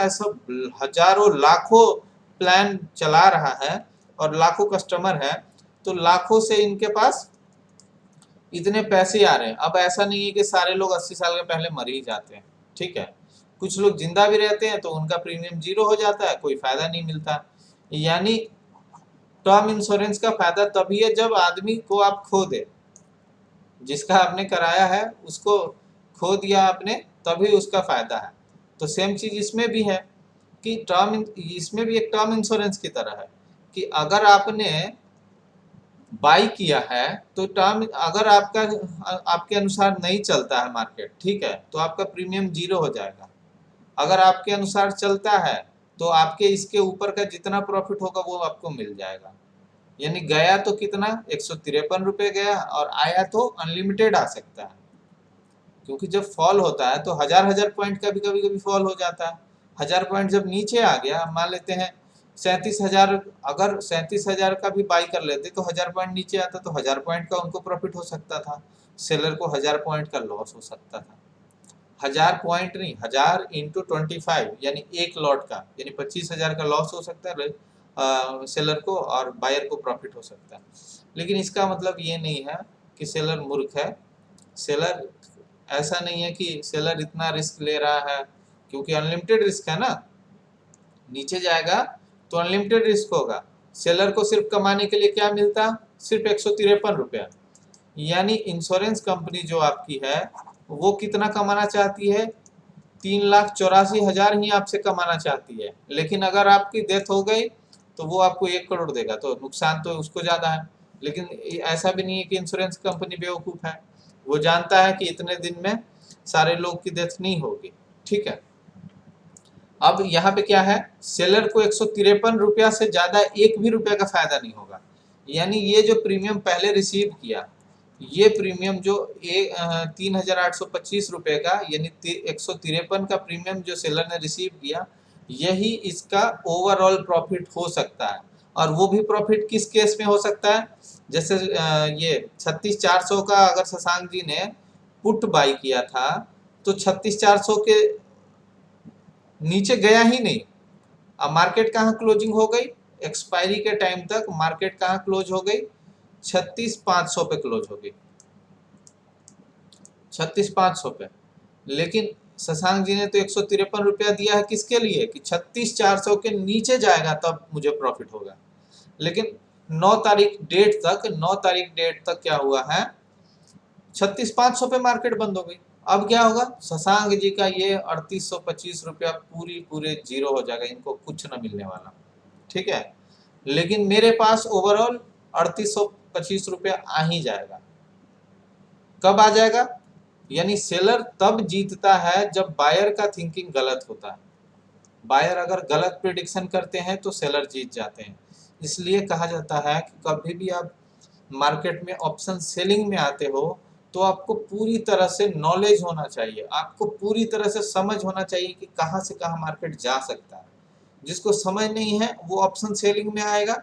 हजारों लाखों प्लान चला रहा है और लाखों कस्टमर है, तो लाखों से इनके पास इतने पैसे आ रहे हैं। अब ऐसा नहीं है कि सारे लोग 80 साल के पहले मर ही जाते हैं, ठीक है। कुछ लोग जिंदा भी रहते हैं तो उनका प्रीमियम 0 हो जाता है, कोई फायदा नहीं मिलता। यानी टर्म इंश्योरेंस का फायदा तभी है जब आदमी को आप खो दे, जिसका आपने कराया है उसको खो दिया आपने, तभी उसका फायदा है। तो सेम चीज इसमें भी है कि इसमें भी एक टर्म इंश्योरेंस की तरह है कि अगर आपने बाई किया है तो टर्म अगर आपके अनुसार नहीं चलता है मार्केट, ठीक है, तो आपका प्रीमियम 0 हो जाएगा। अगर आपके अनुसार चलता है तो आपके इसके ऊपर का जितना प्रॉफिट होगा वो आपको मिल जाएगा। यानी गया तो कितना? 153 रुपये गया, और आया तो अनलिमिटेड आ सकता है, क्योंकि जब फॉल होता है तो हजार पॉइंट का भी कभी कभी फॉल हो जाता है। 1000 पॉइंट जब नीचे आ गया, मान लेते हैं 37,000, अगर 37,000 का भी बाई कर लेते तो 1000 पॉइंट नीचे आता तो 1000 पॉइंट का उनको प्रॉफिट हो सकता था, सेलर को 1000 पॉइंट का लॉस हो सकता था। 1000 पॉइंट नहीं, 1000 इंटू 25 यानी एक लॉट का, यानी 25,000 का लॉस हो सकता है, सेलर को और बायर को प्रॉफिट हो सकता है। लेकिन इसका मतलब ये नहीं है कि सेलर मूर्ख है। सेलर ऐसा नहीं है कि सेलर इतना रिस्क ले रहा है, क्योंकि अनलिमिटेड रिस्क है ना, नीचे जाएगा तो अनलिमिटेड रिस्क होगा। सेलर को सिर्फ कमाने के लिए क्या मिलता, सिर्फ 153 रुपया। यानी इंश्योरेंस कंपनी जो आपकी है वो कितना कमाना चाहती है, 3,84,000 ही आपसे कमाना चाहती है। लेकिन अगर आपकी डेथ हो गई तो वो आपको 1 करोड़ देगा, तो नुकसान तो उसको ज़्यादा है। लेकिन ऐसा भी नहीं है कि इंश्योरेंस कंपनी बेवकूफ़ है, वो जानता है कि इतने दिन में सारे लोग की डेथ नहीं होगी। ठीक है, अब यहाँ पे क्या है, सेलर को 153 रुपया से ज़्यादा 1 भी रुपया का फायदा नहीं होगा। यानी ये जो प्रीमियम पहले रिसीव किया, ये प्रीमियम जो 3,825 रुपये का, यानी 153 का प्रीमियम जो सेलर ने रिसीव किया, यही इसका ओवरऑल प्रॉफिट हो सकता है। और वो भी प्रॉफिट किस केस में हो सकता है, जैसे ये 36,400 का अगर शशांक जी ने पुट बाई किया था तो 36,400 के नीचे गया ही नहीं। अब मार्केट कहाँ क्लोजिंग हो गई, एक्सपायरी के टाइम तक मार्केट कहाँ क्लोज हो गई, 36,500 पे क्लोज हो गई, 36,500 पे। लेकिन शशांक जी ने तो 153 रुपया दिया है, किसके लिए, कि 36,400 के नीचे जाएगा तब मुझे प्रॉफिट होगा। लेकिन 9 तारीख डेट तक क्या हुआ है, 36,500 पे मार्केट बंद हो गई। अब क्या होगा, शशांक जी का ये 3,825 रुपया पूरे जीरो हो जाएगा, इनको कुछ न मिलने वाला। ठीक है, लेकिन मेरे पास ओवरऑल 3,825 रुपया आ ही जाएगा। कब आ जाएगा, यानी सेलर तब जीतता है जब बायर का थिंकिंग गलत होता है। बायर अगर गलत प्रेडिक्शन करते हैं तो सेलर जीत जाते हैं। इसलिए कहा जाता है कि कभी भी आप मार्केट में ऑप्शन सेलिंग में आते हो तो आपको पूरी तरह से नॉलेज होना चाहिए, आपको पूरी तरह से समझ होना चाहिए कि कहाँ से कहाँ मार्केट जा सकता है। जिसको समझ नहीं है वो ऑप्शन सेलिंग में आएगा,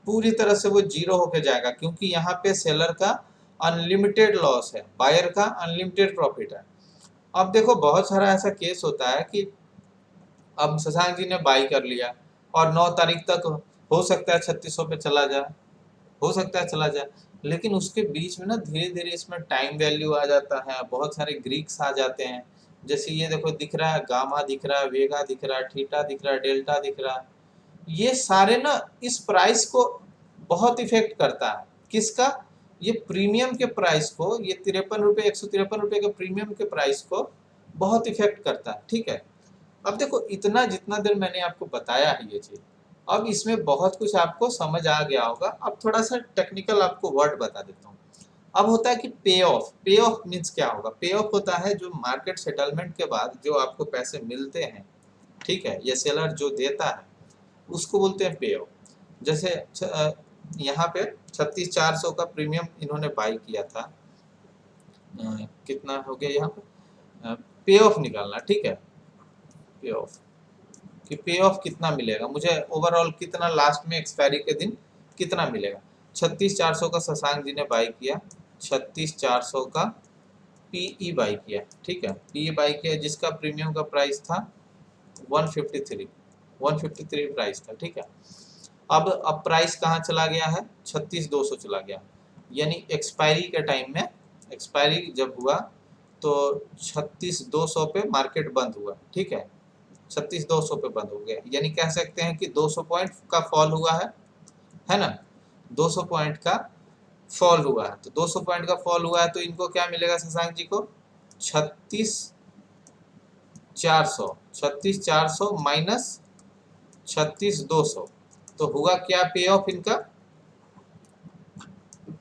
पूरी तरह से वो जीरो होके जाएगा, क्योंकि यहाँ पे सेलर का अनलिमिटेड लॉस है, बायर का अनलिमिटेड प्रॉफिट है। अब देखो बहुत सारा ऐसा केस होता है कि अब शशांक जी ने बाई कर लिया और 9 तारीख तक हो सकता है 3600 पे चला जाए, हो सकता है चला जाए, लेकिन उसके बीच में ना धीरे धीरे इसमें टाइम वैल्यू आ जाता है, बहुत सारे ग्रीक्स आ जाते हैं। जैसे ये देखो दिख रहा है, गामा दिख रहा है, वेगा दिख रहा है, थीटा दिख रहा है, डेल्टा दिख रहा है, ये सारे ना इस प्राइस को बहुत इफेक्ट करता है। किसका, ये प्रीमियम के प्राइस को, ये 53 रुपये 153 रुपये के प्रीमियम के प्राइस को बहुत इफेक्ट करता है। ठीक है, अब देखो इतना जितना देर मैंने आपको बताया है ये चीज, अब इसमें बहुत कुछ आपको समझ आ गया होगा। अब थोड़ा सा टेक्निकल आपको वर्ड बता देता हूँ। अब होता है कि पे ऑफ मीन्स क्या होगा, पे ऑफ होता है जो मार्केट सेटलमेंट के बाद जो आपको पैसे मिलते हैं, ठीक है, ये सेलर जो देता है उसको बोलते हैं पे ऑफ। जैसे यहाँ पे 36,400 का प्रीमियम इन्होंने बाई किया था, कितना हो गया यहाँ पे, पे ऑफ निकालना। ठीक है, पे ऑफ कि पे ऑफ कितना मिलेगा मुझे, ओवरऑल कितना लास्ट में एक्सपायरी के दिन कितना मिलेगा। 36,400 का शशांक जी ने बाई किया, 36,400 का पीई बाई किया। ठीक है, पीई बाई किया जिसका प्रीमियम का प्राइस था 153 प्राइस था। ठीक है, अब प्राइस कहाँ चला गया है, 36,200 चला गया। यानी एक्सपायरी के टाइम में, एक्सपायरी जब हुआ तो 36,200 पे मार्केट बंद हुआ। ठीक है, 36,200 पे बंद हो गया, यानी कह सकते हैं कि 200 पॉइंट का फॉल हुआ है ना, 200 पॉइंट का फॉल हुआ है। तो 200 पॉइंट का फॉल हुआ है तो इनको क्या मिलेगा शशांक जी को, 36,400 माइनस 36,200, तो हुआ क्या पे ऑफ इनका,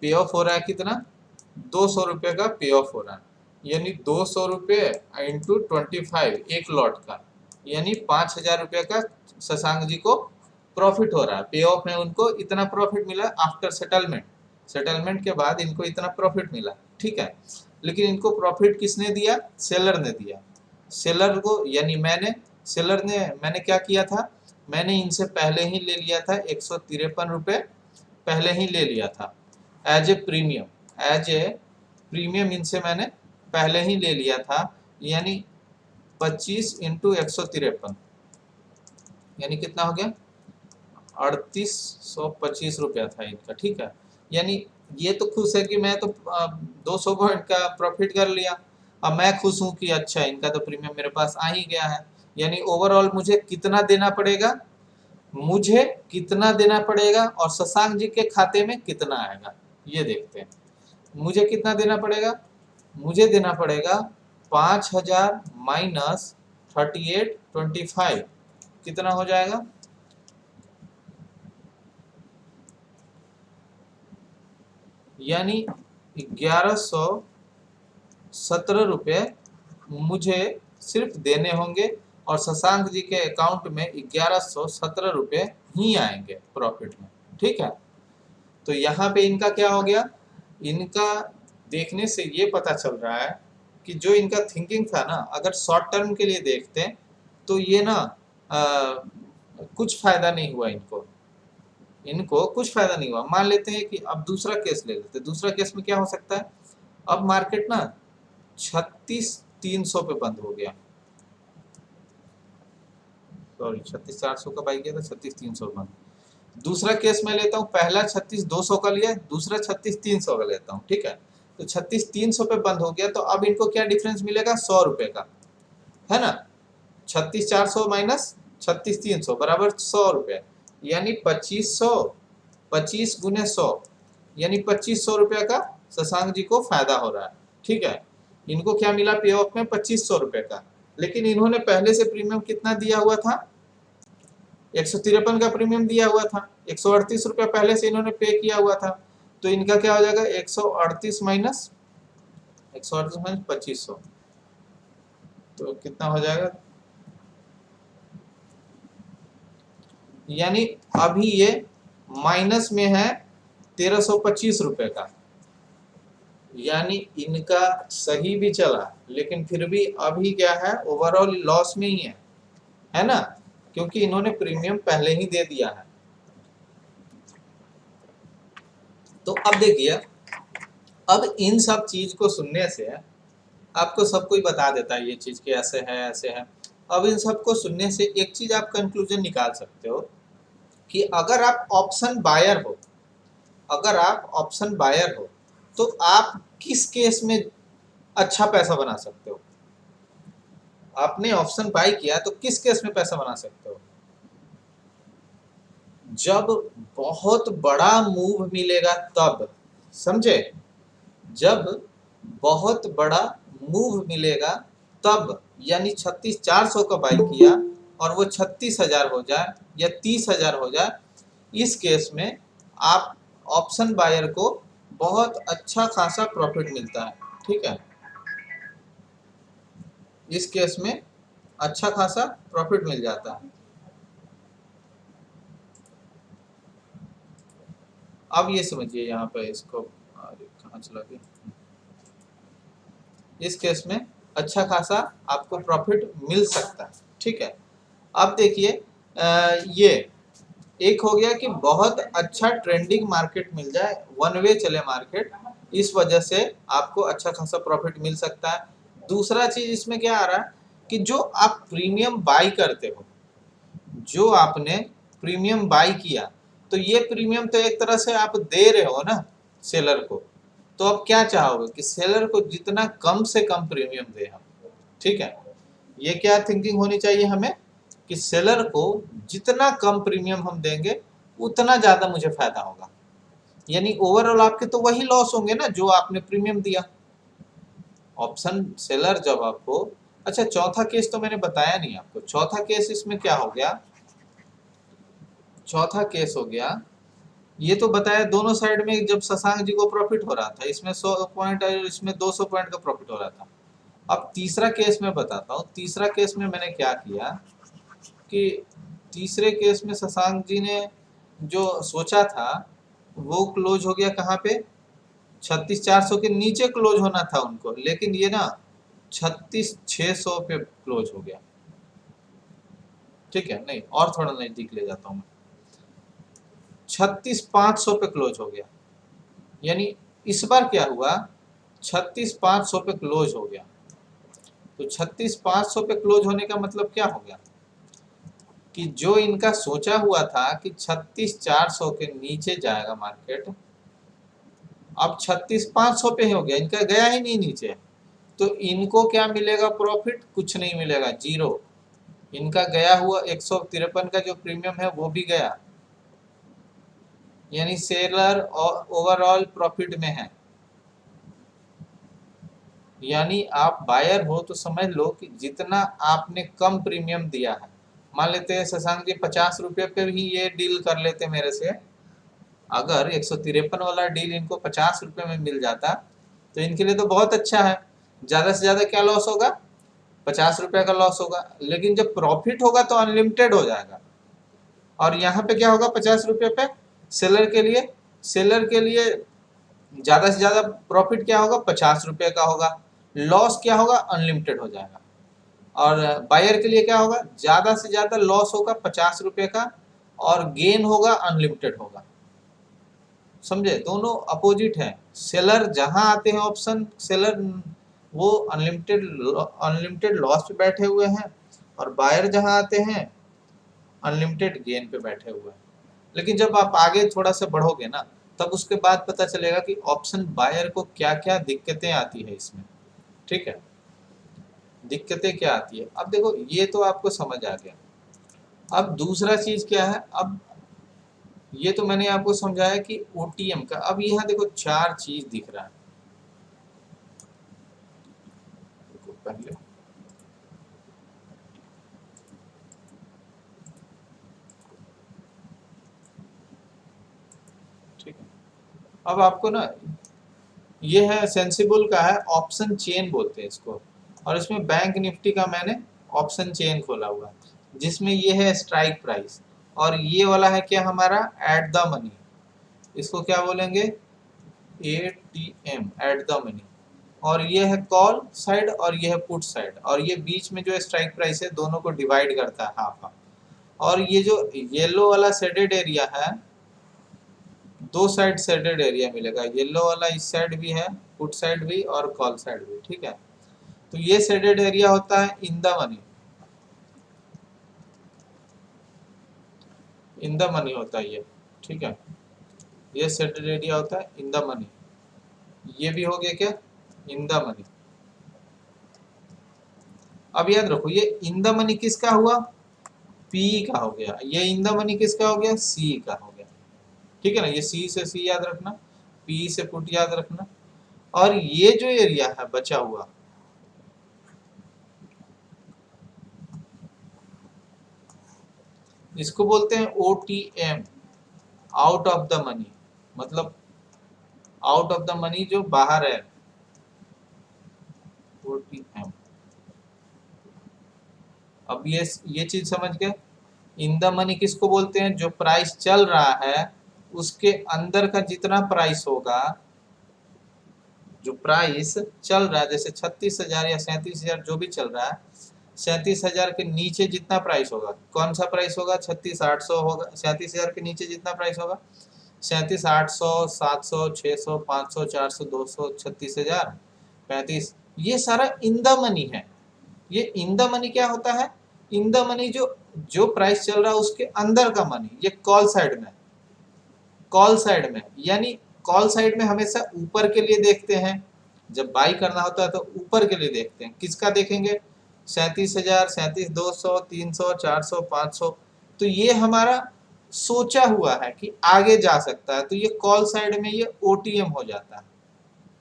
पे ऑफ हो रहा है कितना, 200 रुपये का पे ऑफ हो रहा है। यानी 200 रुपये इंटू 25 एक लॉट का, यानी 5,000 रुपये का शशांक जी को प्रॉफिट हो रहा है। पे ऑफ में उनको इतना प्रॉफिट मिला आफ्टर सेटलमेंट के बाद इनको इतना प्रॉफिट मिला। ठीक है, लेकिन इनको प्रॉफिट किसने दिया, सेलर ने दिया। सेलर को यानी मैंने क्या किया था, मैंने इनसे पहले ही ले लिया था 153 रुपये पहले ही ले लिया था एज ए प्रीमियम इनसे मैंने पहले ही ले लिया था। यानी 25 इंटू 153 यानी कितना हो गया, 3825 रुपया था इनका, ठीक है। यानी ये तो खुश है कि मैं तो 200 पॉइंट का प्रॉफिट कर लिया। अब मैं खुश हूँ कि अच्छा इनका तो प्रीमियम मेरे पास आ ही गया है। यानी ओवरऑल मुझे कितना देना पड़ेगा, मुझे कितना देना पड़ेगा और शशांक जी के खाते में कितना आएगा, ये देखते हैं। मुझे कितना देना पड़ेगा, मुझे देना पड़ेगा 5000 माइनस 3825 कितना हो जाएगा, यानी 1117 रुपये मुझे सिर्फ देने होंगे और शशांक जी के अकाउंट में 1117 रुपये ही आएंगे प्रॉफिट में, ठीक है। तो यहाँ पे इनका क्या हो गया, इनका देखने से ये पता चल रहा है कि जो इनका थिंकिंग था ना, अगर शॉर्ट टर्म के लिए देखते हैं तो ये ना कुछ फायदा नहीं हुआ इनको कुछ फायदा नहीं हुआ। मान लेते हैं कि अब दूसरा केस ले लेते हैं। दूसरा केस में क्या हो सकता है, अब मार्केट ना 36,300 पे बंद हो गया, सॉरी 36,400 का बाई किया था, 36,300 बंद। दूसरा केस मैं लेता हूँ, पहला 36,200 का लिया, दूसरा 36,300 का लेता हूँ, ठीक है। तो 36,300 पे बंद हो गया, तो अब इनको क्या डिफरेंस मिलेगा, 100 रुपए का, है ना। 36,400 माइनस 36,300 बराबर 100 रुपये, यानी 25 गुने 100 यानी 2500 रुपये का शशांक जी को फायदा हो रहा है, ठीक है। इनको क्या मिला पे ऑफ में, 2500 रुपये का। लेकिन इन्होंने पहले से प्रीमियम कितना दिया हुआ था, 153 का प्रीमियम दिया हुआ था, 138 रुपया पहले से इन्होंने पे किया हुआ था। तो इनका क्या हो जाएगा, 138 माइनस 2500, तो कितना हो जाएगा, यानी अभी ये माइनस में है 1325 रुपए का। यानी इनका सही भी चला लेकिन फिर भी अभी क्या है, ओवरऑल लॉस में ही है ना, क्योंकि इन्होंने प्रीमियम पहले ही दे दिया है। तो अब देखिए, अब इन सब चीज को सुनने से आपको सब कोई बता देता है ये चीज कि ऐसे है ऐसे है। अब इन सब को सुनने से एक चीज आप कंक्लूजन निकाल सकते हो कि अगर आप ऑप्शन बायर हो, अगर आप ऑप्शन बायर हो तो आप किस केस में अच्छा पैसा बना सकते हो। आपने ऑप्शन बाय किया तो किस केस में पैसा बना सकते हो, जब बहुत बड़ा मूव मिलेगा तब, समझे, जब बहुत बड़ा मूव मिलेगा तब। यानी 36,400 का बाय किया और वो 36,000 हो जाए या 30,000 हो जाए, इस केस में आप ऑप्शन बायर को बहुत अच्छा खासा प्रॉफिट मिलता है, ठीक है। इस केस में अच्छा खासा प्रॉफिट मिल जाता है। अब ये समझिए यहाँ पे इसको, कहाँ चला गया, इस केस में अच्छा खासा आपको प्रॉफिट मिल सकता है, ठीक है। अब देखिए ये एक हो गया कि बहुत अच्छा ट्रेंडिंग मार्केट मिल जाए, वन वे चले मार्केट, इस वजह से आपको अच्छा खासा प्रॉफिट मिल सकता है। दूसरा चीज इसमें क्या आ रहा है कि जो आप प्रीमियम बाई करते हो, जो आपने प्रीमियम बाई किया, तो ये प्रीमियम तो एक तरह से आप दे रहे हो ना सेलर को। तो अब क्या चाहोगे कि सेलर को जितना कम से कम प्रीमियम दे हम, ठीक है। ये क्या थिंकिंग होनी चाहिए हमें कि सेलर को जितना कम प्रीमियम हम देंगे उतना ज्यादा मुझे फायदा होगा। यानी ओवरऑल आपके तो वही लॉस होंगे ना जो आपने प्रीमियम दिया। ऑप्शन सेलर जब आपको, अच्छा चौथा केस तो मैंने बताया नहीं आपको। चौथा केस इसमें क्या हो गया, चौथा केस हो गया, ये तो बताया दोनों साइड में जब शशांक जी को प्रॉफिट हो रहा था, इसमें 100 पॉइंट और इसमें 200 पॉइंट का प्रॉफिट हो रहा था। अब तीसरा केस में बताता हूँ। तीसरा केस में मैंने क्या किया कि तीसरे केस में शशांक जी ने जो सोचा था वो क्लोज हो गया कहाँ पे, 36,400 के नीचे क्लोज होना था उनको, लेकिन ये ना 36,600 पे क्लोज हो गया, ठीक है। नहीं और थोड़ा नजदीक ले जाता हूँ मैं, 36,500 पे क्लोज हो गया। यानी इस बार क्या हुआ, 36,500 पे क्लोज हो गया। तो 36,500 पे क्लोज होने का मतलब क्या हो गया, कि जो इनका सोचा हुआ था कि 36,400 के नीचे जाएगा मार्केट, अब 36,500 पे हो गया, इनका गया ही नहीं नीचे, तो इनको क्या मिलेगा प्रॉफिट? कुछ नहीं मिलेगा, जीरो। इनका गया हुआ 153 का जो प्रीमियम है वो भी गया, यानी सेलर ओवरऑल प्रॉफिट में है। यानी आप बायर हो तो समझ लो कि जितना आपने कम प्रीमियम दिया है, मान लेते हैं शशांक जी 50 रुपये पे भी ये डील कर लेते मेरे से, अगर 153 वाला डील इनको 50 रुपये में मिल जाता तो इनके लिए तो बहुत अच्छा है। ज़्यादा से ज़्यादा क्या लॉस होगा? 50 रुपये का लॉस होगा, लेकिन जब प्रॉफिट होगा तो अनलिमिटेड हो जाएगा। और यहाँ पे क्या होगा 50 रुपये पे सेलर के लिए ज़्यादा से ज़्यादा प्रॉफिट क्या होगा? 50 रुपये का होगा, लॉस क्या होगा? अनलिमिटेड हो जाएगा। और बायर के लिए क्या होगा? ज़्यादा से ज़्यादा लॉस होगा 50 रुपये का और गेन होगा अनलिमिटेड होगा। समझे? दोनों अपोजिट है। सेलर जहां आते हैं ऑप्शन सेलर वो अनलिमिटेड लॉस पे बैठे हुए हैं, और बायर जहां आते हैं अनलिमिटेड गेन पे बैठे हुए हैं। लेकिन जब आप आगे थोड़ा सा बढ़ोगे ना, तब उसके बाद पता चलेगा कि ऑप्शन बायर को क्या क्या दिक्कतें आती है इसमें। ठीक है, दिक्कतें क्या आती है। अब देखो ये तो आपको समझ आ गया। अब दूसरा चीज क्या है, अब ये तो मैंने आपको समझाया कि ओटीएम का। अब यहाँ देखो 4 चीज दिख रहा है। देखो पहले ठीक है, अब आपको ना ये है सेंसिबल का है, ऑप्शन चेन बोलते हैं इसको, और इसमें बैंक निफ्टी का मैंने ऑप्शन चेन खोला हुआ है, जिसमें ये है स्ट्राइक प्राइस, और ये वाला है क्या हमारा एट द मनी, इसको क्या बोलेंगे? ATM, at the money. और ये है कॉल साइड और ये है पुट साइड, और ये बीच में जो स्ट्राइक प्राइस है दोनों को डिवाइड करता है हाफ हाफ। और ये जो येलो वाला शेडेड एरिया है, दो साइड शेडेड एरिया मिलेगा, येलो वाला इस साइड भी है, पुट साइड भी और कॉल साइड भी। ठीक है, तो ये शेडेड एरिया होता है in the money, in the money होता है ये। ठीक है, ये शेडेड एरिया होता है इन द मनी। ये भी हो गया क्या? In the money. अब याद रखो ये इन द मनी किसका हुआ? पी का हो गया। ये इन द मनी किसका हो गया? सी का हो गया। ठीक है ना, ये सी से सी याद रखना, पी से पुट याद रखना। और ये जो एरिया है बचा हुआ, इसको बोलते हैं OTM, out of the money, मतलब आउट ऑफ द मनी जो बाहर है, ओटीएम। अब ये चीज समझ गए। इन द मनी किसको बोलते हैं? जो प्राइस चल रहा है उसके अंदर का जितना प्राइस होगा, जो प्राइस चल रहा है, जैसे 36,000 या 37,000 जो भी चल रहा है, 37,000 के नीचे जितना प्राइस होगा, कौन सा प्राइस होगा? 36,800 होगा। 37,000 के नीचे जितना प्राइस होगा, 37,800, 700, 600, 500, 400, 200, 36,000, 35, ये सारा इन द मनी है। ये इन द मनी क्या होता है? इन द मनी जो प्राइस चल रहा है उसके अंदर का मनी, ये कॉल साइड में, कॉल साइड में, यानी कॉल साइड में हमेशा ऊपर के लिए देखते हैं। जब बाई करना होता है तो ऊपर के लिए देखते हैं। किसका देखेंगे? 37,000, 37,200, 300, 400, 500। तो ये हमारा सोचा हुआ है कि आगे जा सकता है, तो ये कॉल साइड में ये ओटीएम हो जाता है।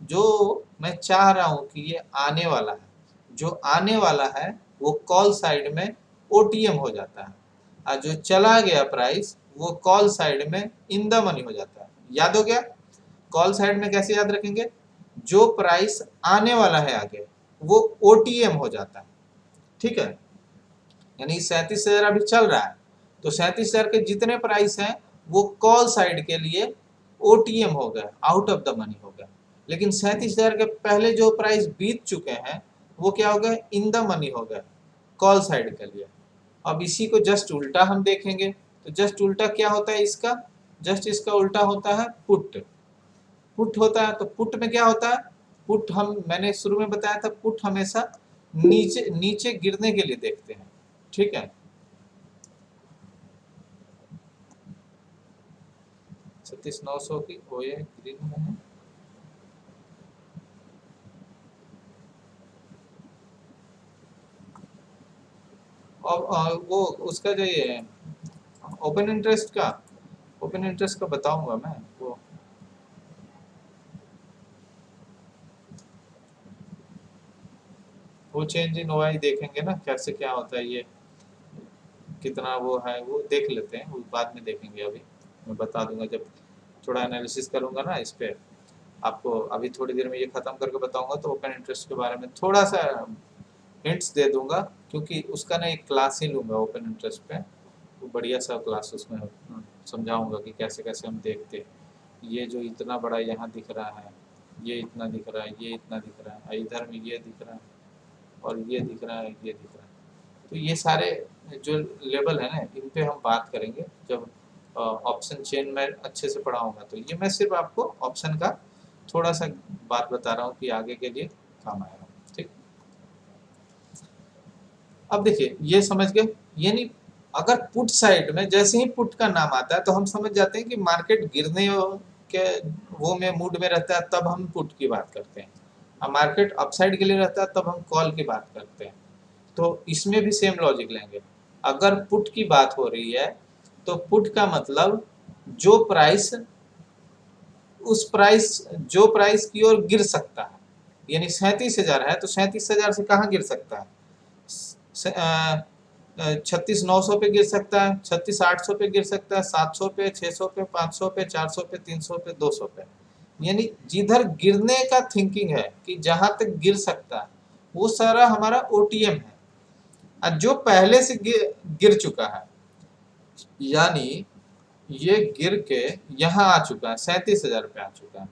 जो मैं चाह रहा हूं कि ये आने वाला है, जो आने वाला है वो कॉल साइड में ओटीएम हो जाता है, और जो चला गया प्राइस वो कॉल साइड में इन द मनी हो जाता है। याद हो गया? कॉल साइड में कैसे याद रखेंगे? जो प्राइस आने वाला है आगे वो ओटीएम हो जाता है। ठीक है, यानी 37,000 अभी चल रहा है, तो 37,000 के जितने प्राइस हैं वो कॉल साइड के लिए ओटीएम हो गए, आउट ऑफ द मनी हो गए। लेकिन 37,000 के पहले जो प्राइस बीत चुके हैं वो क्या हो गए? इन द मनी हो गए, कॉल साइड के लिए। अब इसी को जस्ट उल्टा हम देखेंगे, तो जस्ट उल्टा क्या होता है इसका? जस्ट इसका उल्टा होता है पुट। पुट होता है, तो पुट में क्या होता है? पुट मैंने शुरू में बताया था, पुट हमेशा नीचे नीचे गिरने के लिए देखते हैं। ठीक है, 36,900 की वो ये ग्रीन में है। और वो उसका जो ये ओपन इंटरेस्ट का बताऊंगा मैं वो चेंज इन ओआई देखेंगे ना कैसे क्या होता है, ये कितना वो है वो देख लेते हैं, वो बाद में देखेंगे। अभी मैं बता दूंगा जब थोड़ा एनालिसिस करूंगा ना इस पे आपको। अभी थोड़ी देर में ये ख़त्म करके बताऊंगा तो ओपन इंटरेस्ट के बारे में थोड़ा सा हिंट्स दे दूंगा, क्योंकि उसका ना एक क्लास ही लूँगा ओपन इंटरेस्ट पे। वो बढ़िया सा क्लास उसमें समझाऊंगा कि कैसे कैसे हम देखते हैं। ये जो इतना बड़ा यहाँ दिख रहा है, ये इतना दिख रहा है, ये इतना दिख रहा है, इधर में ये दिख रहा है, और ये दिख रहा है, ये दिख रहा है। तो ये सारे जो लेवल है ना, इन पे हम बात करेंगे जब ऑप्शन चेन में अच्छे से पढ़ाऊंगा। तो ये मैं सिर्फ आपको ऑप्शन का थोड़ा सा बात बता रहा हूँ कि आगे के लिए काम आएगा। ठीक, अब देखिए ये समझ गए, यानी अगर पुट साइड में जैसे ही पुट का नाम आता है तो हम समझ जाते हैं कि मार्केट गिरने के वो में मूड में रहता है, तब हम पुट की बात करते हैं। अब मार्केट अपसाइड के लिए रहता है तब हम कॉल की बात करते हैं। तो इसमें भी सेम लॉजिक लेंगे। अगर पुट की बात हो रही है तो पुट का मतलब जो प्राइस जो प्राइस की ओर गिर सकता है, यानी 37,000 है तो 37,000 से कहाँ गिर सकता है, 36,900 पे गिर सकता है, 36,800 पे गिर सकता है, 700 पे, 600 पे, 500 पे, 400 पे, 300 पे, 200 पे। यानी जिधर गिरने का थिंकिंग है कि जहां तक गिर सकता है वो सारा हमारा ओटीएम है। और जो पहले से गिर चुका है, यानी ये गिर के यहाँ आ चुका है, 37,000 पे आ चुका है।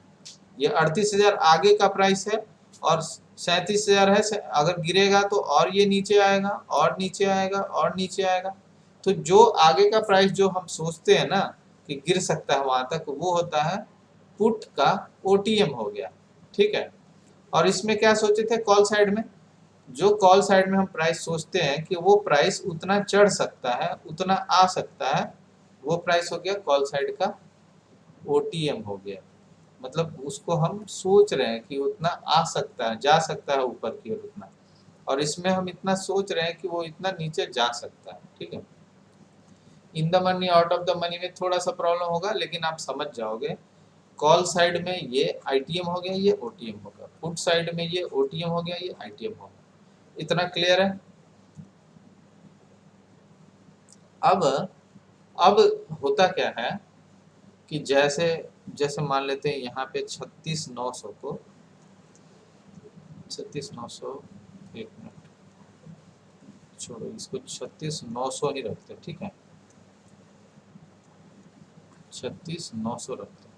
ये 38,000 आगे का प्राइस है और 37,000 है। अगर गिरेगा तो और ये नीचे आएगा और नीचे आएगा और नीचे आएगा। तो जो आगे का प्राइस जो हम सोचते हैं ना कि गिर सकता है वहां तक, वो होता है पुट का ओटीएम हो गया। ठीक है, और इसमें क्या सोचे थे कॉल साइड में, जो कॉल साइड में हम प्राइस सोचते हैं कि वो प्राइस उतना चढ़ सकता है, उतना आ सकता है, वो प्राइस हो गया कॉल साइड का ओटीएम हो गया। मतलब उसको हम सोच रहे हैं कि उतना आ सकता है, जा सकता है ऊपर की ओर उतना, और इसमें हम इतना सोच रहे हैं कि वो इतना नीचे जा सकता है। ठीक है, in the money out of the money में थोड़ा सा प्रॉब्लम होगा, लेकिन आप समझ जाओगे। कॉल साइड में ये आईटीएम हो गया, ये ओटीएम हो गया, पुट साइड में ये ओटीएम हो गया, ये आईटीएम हो गया। इतना क्लियर है। अब होता क्या है कि जैसे जैसे मान लेते हैं यहाँ पे 36,900 को 36,900, एक मिनट छोड़ो इसको, 36,900 ही रखते, ठीक है, 36,900 रखते।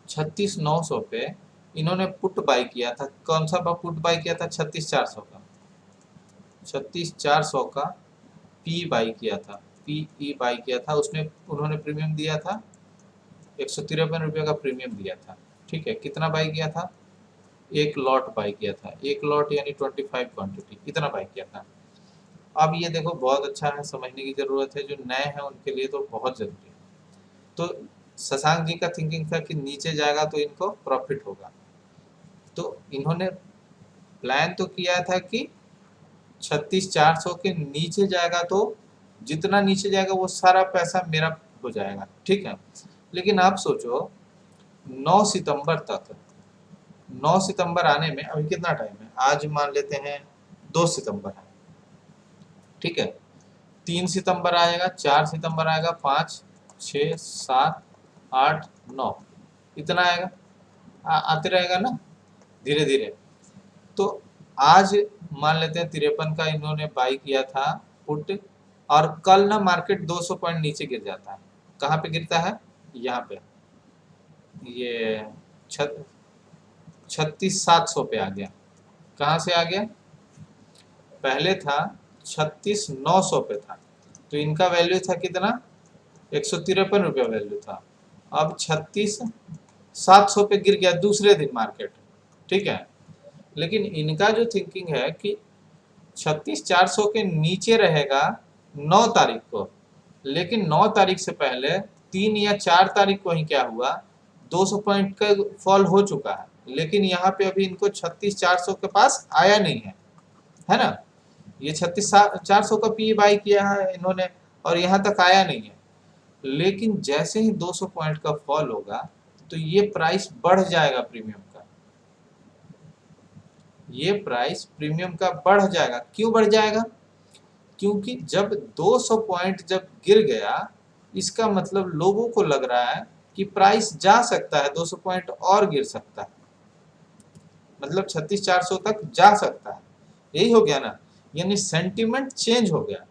36,900 पे इन्होंने पुट बाई किया था। कौन सा पुट बाई किया था? 36,400 का, 36,400 का पी बाई किया था, पी बाई किया था। उसने उन्होंने प्रीमियम दिया था 153 रुपये का प्रीमियम दिया था। ठीक है, कितना बाई किया था? एक लॉट बाई किया था, एक लॉट यानी 25 क्वांटिटी, इतना बाई किया था। अब ये देखो बहुत अच्छा है, समझने की जरूरत है, जो नए हैं उनके लिए तो बहुत जरूरी है। तो शशांक जी का थिंकिंग था कि नीचे जाएगा तो इनको प्रॉफिट होगा, तो इन्होंने प्लान तो किया था कि 36,400 के नीचे जाएगा तो जितना नीचे जाएगा वो सारा पैसा मेरा हो जाएगा। ठीक है, लेकिन आप सोचो 9 सितंबर तक, 9 सितंबर आने में अभी कितना टाइम है? आज मान लेते हैं 2 सितंबर है, ठीक है, 3 सितंबर आएगा, 4 सितंबर आएगा, 5, 6, 7, 8, 9, इतना आएगा, आते रहेगा ना धीरे धीरे। तो आज मान लेते हैं 53 का इन्होंने बाई किया था पुट, और कल ना मार्केट 200 पॉइंट नीचे गिर जाता है। कहाँ पे गिरता है? यहाँ पे, ये 36,700 पे आ गया। कहाँ से आ गया? पहले था 36,900 पे था, तो इनका वैल्यू था कितना? 153 रुपया वैल्यू था। अब 36,700 पे गिर गया दूसरे दिन मार्केट। ठीक है, लेकिन इनका जो थिंकिंग है कि 36,400 के नीचे रहेगा 9 तारीख को, लेकिन 9 तारीख से पहले 3 या 4 तारीख को ही क्या हुआ, 200 पॉइंट का फॉल हो चुका है, लेकिन यहाँ पे अभी इनको 36,400 के पास आया नहीं है ना। ये 36,400 का पी बाई किया है इन्होंने और यहाँ तक आया नहीं है, लेकिन जैसे ही 200 पॉइंट का फॉल होगा तो ये प्राइस बढ़ जाएगा प्रीमियम का, ये प्राइस प्रीमियम का बढ़ जाएगा। क्यों बढ़ जाएगा? क्योंकि जब 200 पॉइंट जब गिर गया, इसका मतलब लोगों को लग रहा है कि प्राइस जा सकता है, 200 पॉइंट और गिर सकता है, मतलब 36,400 तक जा सकता है। यही हो गया ना, यानी सेंटिमेंट चेंज हो गया।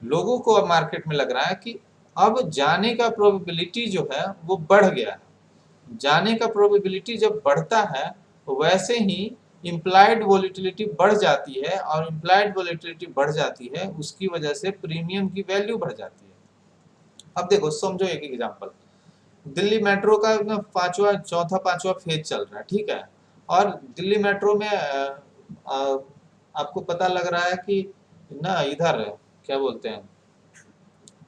लोगों को अब मार्केट में लग रहा है कि अब जाने का प्रोबेबिलिटी जो है वो बढ़ गया है। जाने का प्रोबेबिलिटी जब बढ़ता है वैसे ही इम्प्लाइड वोलेटिलिटी बढ़ जाती है, और इम्प्लाइड वोलेटिलिटी बढ़ जाती है उसकी वजह से प्रीमियम की वैल्यू बढ़ जाती है। अब देखो समझो एक एग्जांपल, दिल्ली मेट्रो का ना चौथा पांचवा फेज चल रहा है, ठीक है, और दिल्ली मेट्रो में आपको पता लग रहा है कि ना इधर क्या बोलते हैं,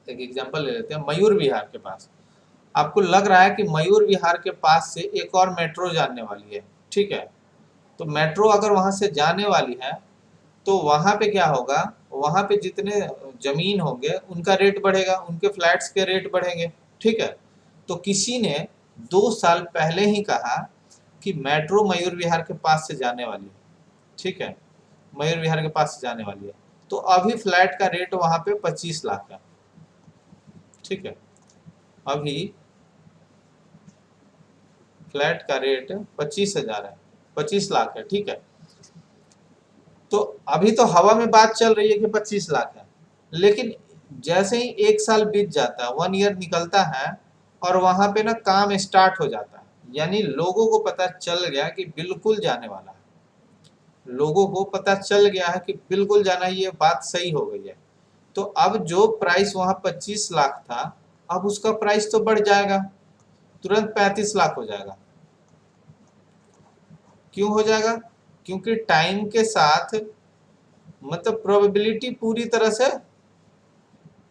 एक एग्जांपल ले लेते हैं, मयूर विहार के पास आपको लग रहा है कि मयूर विहार के पास से एक और मेट्रो जाने वाली है, ठीक है। तो मेट्रो अगर वहां से जाने वाली है तो वहां पे क्या होगा, वहां पे जितने जमीन होंगे उनका रेट बढ़ेगा, उनके फ्लैट्स के रेट बढ़ेंगे, ठीक है। तो किसी ने 2 साल पहले ही कहा कि मेट्रो मयूर विहार के पास से जाने वाली है, ठीक है, मयूर विहार के पास से जाने वाली है, तो अभी फ्लैट का रेट वहां पे 25 लाख है, ठीक है, अभी फ्लैट का रेट 25,000 है, 25 लाख है, ठीक है। तो अभी तो हवा में बात चल रही है कि 25 लाख है, लेकिन जैसे ही 1 साल बीत जाता है, 1 ईयर निकलता है और वहां पे ना काम स्टार्ट हो जाता है, यानी लोगों को पता चल गया कि बिल्कुल जाने वाला है, लोगों को पता चल गया है कि बिल्कुल जाना, ये बात सही हो गई है। तो अब जो प्राइस वहां 25 लाख था, अब उसका प्राइस तो बढ़ जाएगा, तुरंत 35 लाख हो जाएगा। क्यों हो जाएगा? क्योंकि टाइम के साथ मतलब प्रोबेबिलिटी पूरी तरह से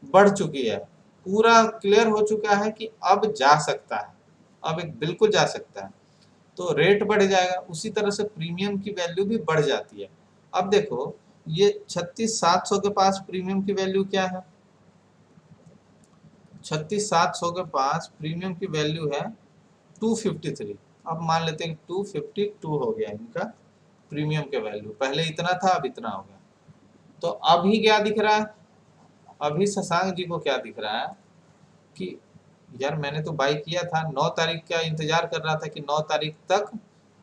बढ़ चुकी है, पूरा क्लियर हो चुका है कि अब जा सकता है, अब एक बिल्कुल जा सकता है, तो रेट बढ़ जाएगा। उसी तरह से प्रीमियम की वैल्यू भी बढ़ जाती है। अब देखो ये 36,700 के पास प्रीमियम की वैल्यू क्या है, 36,700 के पास प्रीमियम की वैल्यू है 253। अब मान लेते हैं 252 हो गया इनका प्रीमियम के वैल्यू, पहले इतना था अब इतना हो गया। तो अभी क्या दिख रहा है, अभी शशांक जी को क्या दिख रहा है कि यार मैंने तो बाई किया था, 9 तारीख का इंतजार कर रहा था कि 9 तारीख तक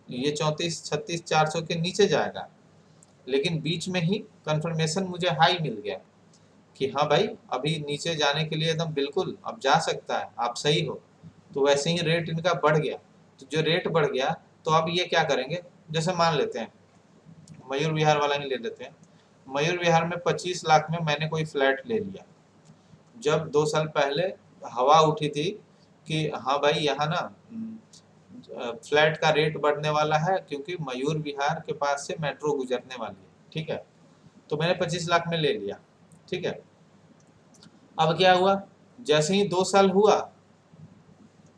ये 36,400 के नीचे जाएगा, लेकिन बीच में ही कंफर्मेशन मुझे हाई मिल गया कि हाँ भाई अभी नीचे जाने के लिए एकदम बिल्कुल अब जा सकता है, आप सही हो। तो वैसे ही रेट इनका बढ़ गया, तो जो रेट बढ़ गया तो अब ये क्या करेंगे, जैसे मान लेते हैं मयूर विहार वाला ही ले लेते हैं, मयूर विहार में 25 लाख में मैंने कोई फ्लैट ले लिया, जब 2 साल पहले हवा उठी थी कि हाँ भाई यहाँ ना फ्लैट का रेट बढ़ने वाला है क्योंकि मयूर विहार के पास से मेट्रो गुजरने वाली है, ठीक है, तो मैंने 25 लाख में ले लिया, ठीक है। अब क्या हुआ, जैसे ही 2 साल हुआ,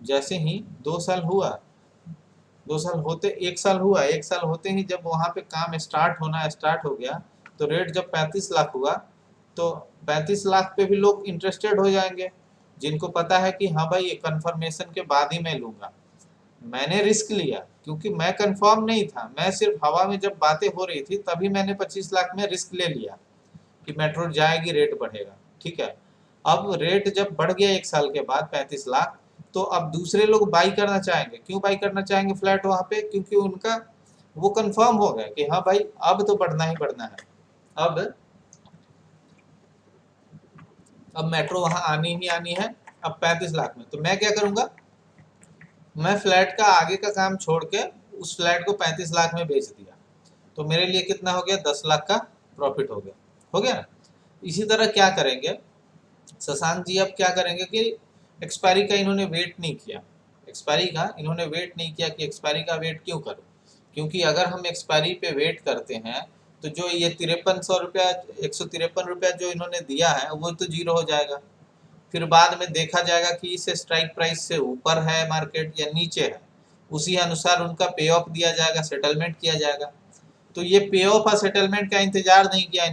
जैसे ही 2 साल हुआ, 2 साल होते 1 साल हुआ, 1 साल होते ही जब वहां पे काम स्टार्ट होना स्टार्ट हो गया, तो रेट जब 35 लाख हुआ तो 35 लाख पे भी लोग इंटरेस्टेड हो जाएंगे, जिनको पता है कि हाँ भाई ये कंफर्मेशन के बाद ही मैं लूंगा। मैंने रिस्क लिया क्योंकि मैं कंफर्म नहीं था, मैं सिर्फ हवा में जब बातें हो रही थी तभी मैंने 25 लाख में रिस्क ले लिया कि मेट्रो जाएगी, रेट बढ़ेगा, ठीक है। अब रेट जब बढ़ गया 1 साल के बाद 35 लाख, तो अब दूसरे लोग बाई करना चाहेंगे। क्यों बाई करना चाहेंगे फ्लैट वहां पे? क्योंकि उनका वो कंफर्म हो गया कि हाँ भाई अब तो बढ़ना ही बढ़ना है, अब मेट्रो वहां आनी ही आनी है, अब 35 लाख में। तो मैं क्या करूंगा, मैं फ्लैट का आगे का काम छोड़ के उस फ्लैट को 35 लाख में बेच दिया, तो मेरे लिए कितना हो गया, 10 लाख का प्रॉफिट हो गया ना। इसी तरह क्या करेंगे शशांक जी, अब क्या करेंगे कि एक्सपायरी का इन्होंने वेट नहीं किया, एक्सपायरी का इन्होंने वेट नहीं किया कि एक्सपायरी का वेट क्यों करो, क्योंकि अगर हम एक्सपायरी पे वेट करते हैं तो जो ये 5300 रुपया 153 रुपया जो इन्होंने दिया है वो तो जीरो हो जाएगा, फिर बाद में देखा जाएगा कि इस स्ट्राइक प्राइस से ऊपर है मार्केट या नीचे है, उसी अनुसार उनका पे ऑफ दिया जाएगा, सेटलमेंट किया जाएगा। तो ये पे ऑफ और सेटलमेंट का इंतजार नहीं किया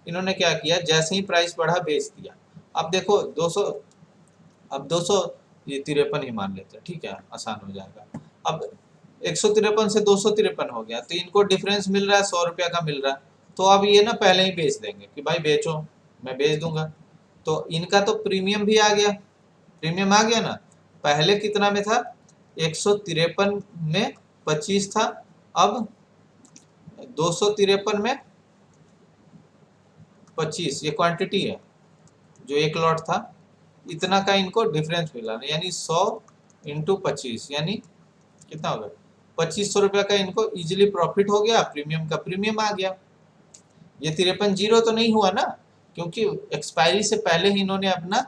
इन्होंने क्या किया, जैसे ही प्राइस बढ़ा बेच दिया। अब देखो 200, अब 200 ये 53 ही मान लेते हैं, ठीक है, आसान हो जाएगा। अब 153 से 253 हो गया, तो इनको डिफरेंस मिल रहा है 100 रुपया का मिल रहा है, तो अब ये ना पहले ही बेच देंगे कि भाई बेचो, मैं बेच दूंगा। तो इनका तो प्रीमियम भी आ गया, प्रीमियम आ गया ना। पहले कितना में था, 153 में 25 था, अब 253 में 25, ये क्वांटिटी है जो एक लॉट था, इतना का इनको डिफरेंस मिला, यानी 100 इंटू 25 यानी कितना हो गया, 2500 रुपया का इनको इजीली प्रॉफिट हो गया, प्रीमियम का प्रीमियम आ गया। ये 53 जीरो तो नहीं हुआ ना, क्योंकि एक्सपायरी से पहले ही इन्होंने अपना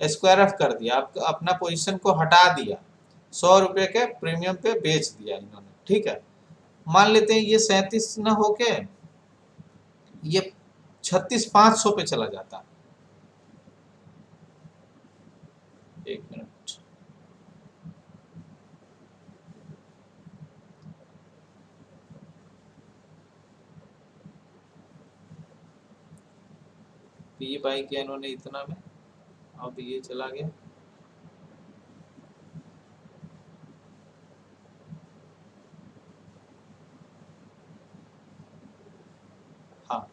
स्क्वायर ऑफ कर दिया, अपना पोजीशन को हटा दिया, 100 रुपये के प्रीमियम पे बेच दिया इन्होंने, ठीक है। मान लेते हैं ये 37 न होके ये 36,500 पे चला जाता। एक मिनट, ये बाई किया इन्होंने इतना में, अब ये चला गया, हाँ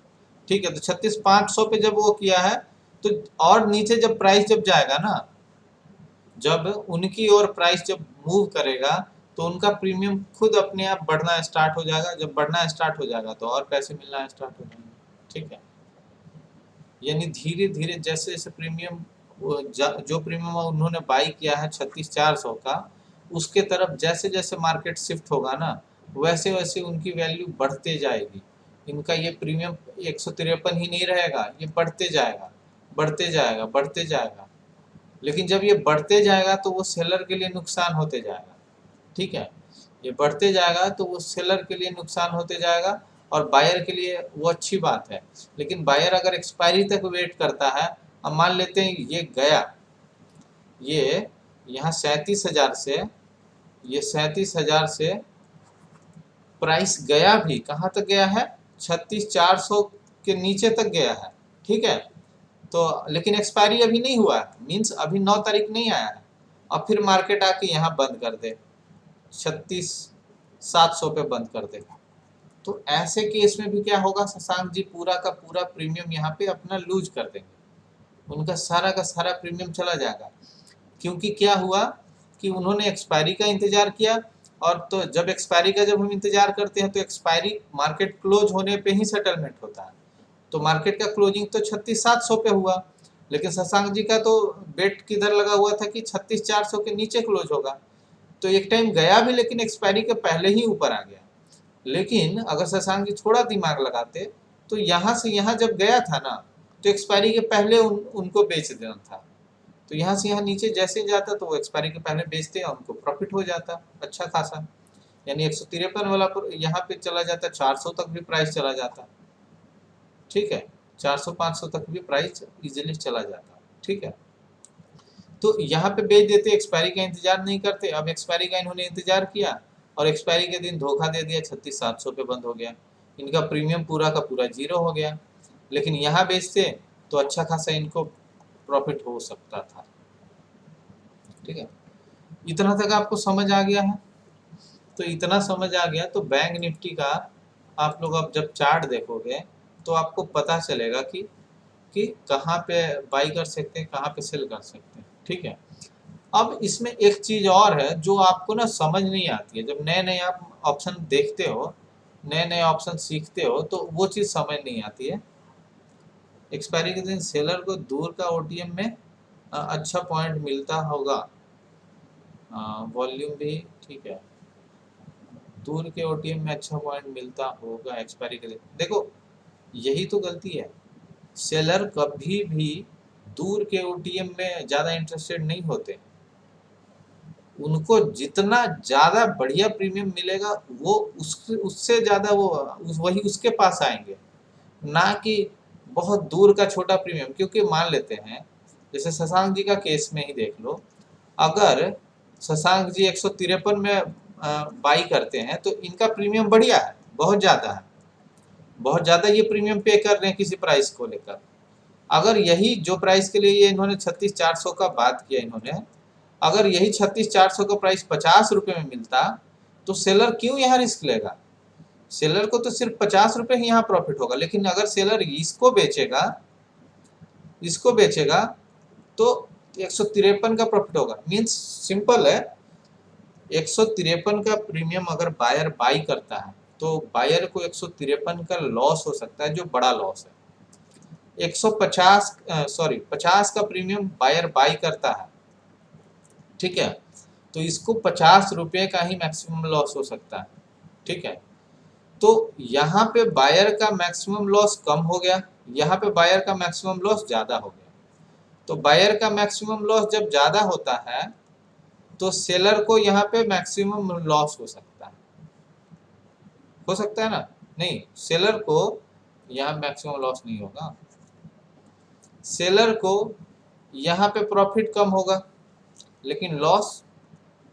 ठीक है। तो 36,500 पे जब वो किया है, तो और नीचे जब प्राइस जब जाएगा ना, जब उनकी और प्राइस जब मूव करेगा तो उनका प्रीमियम खुद अपने आप बढ़ना स्टार्ट हो जाएगा। जब बढ़ना स्टार्ट हो जाएगा तो और पैसे मिलना स्टार्ट हो जाएंगे, ठीक है। यानी धीरे धीरे जैसे जैसे प्रीमियम, जो प्रीमियम उन्होंने बाई किया है 36,400 का, उसके तरफ जैसे जैसे मार्केट शिफ्ट होगा ना, वैसे वैसे उनकी वैल्यू बढ़ते जाएगी। इनका ये प्रीमियम 153 ही नहीं रहेगा, ये बढ़ते जाएगा बढ़ते जाएगा बढ़ते जाएगा। लेकिन जब ये बढ़ते जाएगा तो वो सेलर के लिए नुकसान होते जाएगा, ठीक है। ये बढ़ते जाएगा तो वो सेलर के लिए नुकसान होते जाएगा, और बायर के लिए वो अच्छी बात है। लेकिन बायर अगर एक्सपायरी तक वेट करता है, अब मान लेते हैं ये गया, ये यहाँ 37,000 से, ये 37,000 से प्राइस गया भी कहाँ तक गया है, 36,400 के नीचे तक गया है, ठीक है। तो लेकिन एक्सपायरी अभी नहीं हुआ है, मीन्स अभी 9 तारीख नहीं आया है। अब फिर मार्केट आके यहाँ बंद कर दे, 36,700 पे बंद कर दे, तो ऐसे केस में भी क्या होगा, शशांक जी पूरा का पूरा प्रीमियम यहाँ पे अपना लूज कर देंगे, उनका सारा का सारा प्रीमियम चला जाएगा। क्योंकि क्या हुआ कि उन्होंने एक्सपायरी का इंतजार किया, और तो जब एक्सपायरी का जब हम इंतजार करते हैं तो एक्सपायरी मार्केट क्लोज होने पे ही सेटलमेंट होता है। तो मार्केट का क्लोजिंग तो 36,700 पे हुआ, लेकिन शशांक जी का तो बेट किधर लगा हुआ था कि 36,400 के नीचे क्लोज होगा। तो एक टाइम गया भी, लेकिन एक्सपायरी के पहले ही ऊपर आ गया। लेकिन अगर शशांक जी थोड़ा दिमाग लगाते तो यहाँ से यहाँ जब गया था ना, तो एक्सपायरी के पहले उनको बेच देना था। तो यहाँ से यहाँ नीचे जैसे ही जाता तो वो एक्सपायरी के पहले बेचते और उनको प्रॉफिट हो जाता अच्छा खासा। यानी 153 वाला यहाँ पे चला जाता, 400 तक भी प्राइस चला जाता, ठीक है, 400-500 तक भी प्राइस इजीली चला जाता, ठीक है। तो यहाँ पे बेच देते, एक्सपायरी का इंतजार नहीं करते। अब एक्सपायरी का इन्होंने इंतजार किया और एक्सपायरी के दिन धोखा दे दिया, 36,700 पे बंद हो गया, इनका प्रीमियम पूरा का पूरा जीरो हो गया। लेकिन यहाँ बेचते तो अच्छा खासा इनको प्रॉफिट हो सकता था, ठीक है। इतना तक आपको समझ आ गया है? तो इतना समझ आ गया तो बैंक निफ्टी का आप लोग अब जब चार्ट देखोगे तो आपको पता चलेगा कि कहाँ पे बाई कर सकते हैं, कहाँ पे सेल कर सकते हैं, ठीक है। अब इसमें एक चीज और है जो आपको ना समझ नहीं आती है, जब नए नए आप ऑप्शन देखते हो, नए नए ऑप्शन सीखते हो, तो वो चीज समझ नहीं आती है। एक्सपायरी के दिन सेलर को दूर का ओटीएम में अच्छा पॉइंट मिलता होगा, वॉल्यूम भी ठीक है, दूर के ओटीएम में अच्छा पॉइंट मिलता होगा एक्सपायरी के दिन। देखो यही तो गलती है, सेलर कभी भी दूर के ओटीएम में ज़्यादा इंटरेस्टेड नहीं होते। उनको जितना ज़्यादा बढ़िया प्रीमियम मिलेगा वो उससे ज़्यादा वो वही उसके पास आएंगे, ना कि बहुत दूर का छोटा प्रीमियम। क्योंकि मान लेते हैं जैसे शशांक जी का केस में ही देख लो, अगर शशांक जी 153 में बाई करते हैं तो इनका प्रीमियम बढ़िया है, बहुत ज़्यादा है, बहुत ज़्यादा ये प्रीमियम पे कर रहे हैं किसी प्राइस को लेकर। अगर यही जो प्राइस के लिए ये इन्होंने 36,400 का बात किया इन्होंने, अगर यही 36,400 का प्राइस 50 रुपये में मिलता तो सेलर क्यों यहाँ रिस्क लेगा? सेलर को तो सिर्फ 50 रुपये ही यहाँ प्रॉफिट होगा, लेकिन अगर सेलर इसको बेचेगा तो 153 का प्रॉफिट होगा। मीन्स सिंपल है, 153 का प्रीमियम अगर बायर बाई करता है तो बायर को 153 का लॉस हो सकता है, जो बड़ा लॉस है। 50 का प्रीमियम बायर बाई करता है, ठीक है, तो इसको 50 रुपये का ही मैक्सिमम लॉस हो सकता है, ठीक है। तो यहाँ पे बायर का मैक्सिमम लॉस कम हो गया, यहाँ पे बायर का मैक्सिमम लॉस ज़्यादा हो गया। तो बायर का मैक्सिमम लॉस जब ज़्यादा होता है तो सेलर को यहाँ पे मैक्सिमम लॉस हो सकता है ना? नहीं, सेलर को यहाँ मैक्सिमम लॉस नहीं होगा, सेलर को यहाँ पे प्रॉफिट कम होगा लेकिन लॉस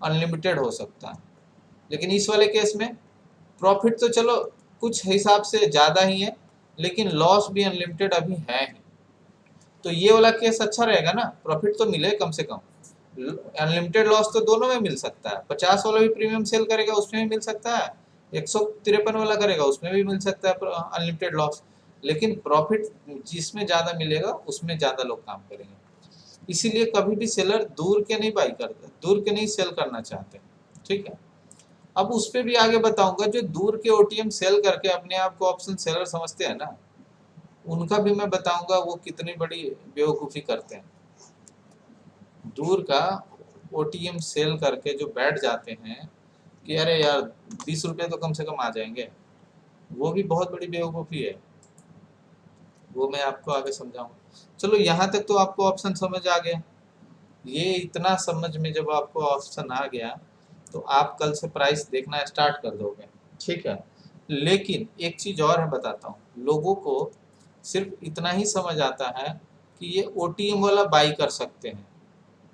अनलिमिटेड हो सकता है। लेकिन इस वाले केस में प्रॉफिट तो चलो कुछ हिसाब से ज़्यादा ही है, लेकिन लॉस भी अनलिमिटेड अभी है ही। तो ये वाला केस अच्छा रहेगा ना, प्रॉफिट तो मिले कम से कम, अनलिमिटेड लॉस तो दोनों में मिल सकता है। 50 वाला भी प्रीमियम सेल करेगा उसमें भी मिल सकता है, 153 वाला करेगा उसमें भी मिल सकता है अनलिमिटेड लॉस, लेकिन प्रॉफिट जिसमें ज़्यादा मिलेगा उसमें ज़्यादा लोग काम करेंगे। इसीलिए कभी भी सेलर दूर के नहीं बाई करते, दूर के नहीं सेल करना चाहते, ठीक है। अब उस पर भी आगे बताऊंगा, जो दूर के ओटीएम सेल करके अपने आप को ऑप्शन सेलर समझते हैं ना, उनका भी मैं बताऊंगा वो कितनी बड़ी बेवकूफ़ी करते हैं। दूर का ओटीएम सेल करके जो बैठ जाते हैं कि अरे यार 20 रुपये तो कम से कम आ जाएंगे, वो भी बहुत बड़ी बेवकूफ़ी है, वो मैं आपको आगे समझाऊंगा। चलो यहाँ तक तो आपको ऑप्शन समझ आ गया। ये इतना समझ में जब आपको ऑप्शन आ गया तो आप कल से प्राइस देखना स्टार्ट कर दोगे, ठीक है। लेकिन एक चीज़ और है बताता हूँ, लोगों को सिर्फ इतना ही समझ आता है कि ये ओटीएम वाला बाई कर सकते हैं,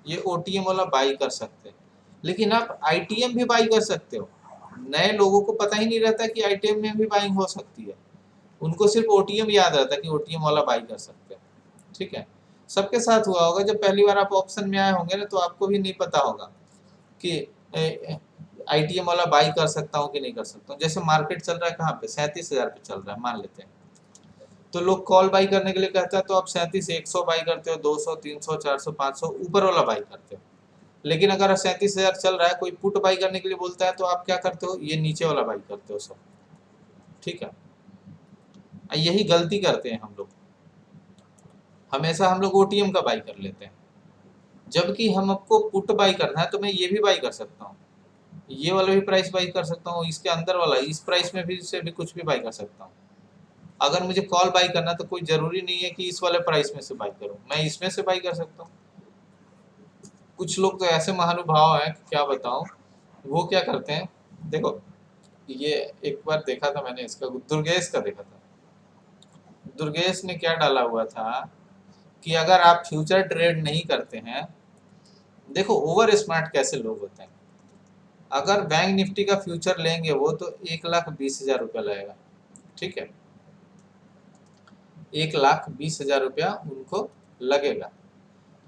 ये ओटीएम वाला बाई कर सकते हैं, लेकिन आप आईटीएम भी बाई कर सकते हो। नए लोगों को पता ही नहीं रहता कि आईटीएम में भी बाइंग हो सकती है, उनको सिर्फ ओटीएम याद रहता है कि ओटीएम वाला बाई कर सकते हैं, ठीक है। सबके साथ हुआ होगा, जब पहली बार आप ऑप्शन में आए होंगे ना तो आपको भी नहीं पता होगा कि आईटीएम वाला बाई कर सकता हूँ कि नहीं कर सकता हूँ। जैसे मार्केट चल रहा है कहाँ पे, 37,000 पे चल रहा है मान लेते हैं, तो लोग कॉल बाई करने के लिए कहता है तो आप 37 100 बाई करते हो, 200 300 400 500 ऊपर वाला बाई करते हो। लेकिन अगर 37,000 चल रहा है, कोई पुट बाई करने के लिए बोलता है तो आप क्या करते हो, ये नीचे वाला बाई करते हो सब, ठीक है। यही गलती करते हैं हम लोग, हमेशा हम लोग ओटीएम का बाई कर लेते हैं, जबकि हमको पुट बाई करना है तो मैं ये भी बाई कर सकता हूँ, ये वाला भी प्राइस बाई कर सकता हूँ, इसके अंदर वाला इस प्राइस में भी से भी कुछ भी बाई कर सकता हूँ। अगर मुझे कॉल बाई करना तो कोई ज़रूरी नहीं है कि इस वाले प्राइस में से बाई करूँ, मैं इसमें से बाई कर सकता हूँ। कुछ लोग तो ऐसे महानुभाव हैं, क्या बताऊँ, वो क्या करते हैं, देखो ये एक बार देखा था मैंने, इसका दुर्गेश का देखा था। दुर्गेश ने क्या डाला हुआ था कि अगर आप फ्यूचर ट्रेड नहीं करते हैं, देखो ओवर स्मार्ट कैसे लोग होते हैं, अगर बैंक निफ्टी का फ्यूचर लेंगे वो तो 1,20,000 रुपया लगेगा, ठीक है, 1,20,000 रुपया उनको लगेगा।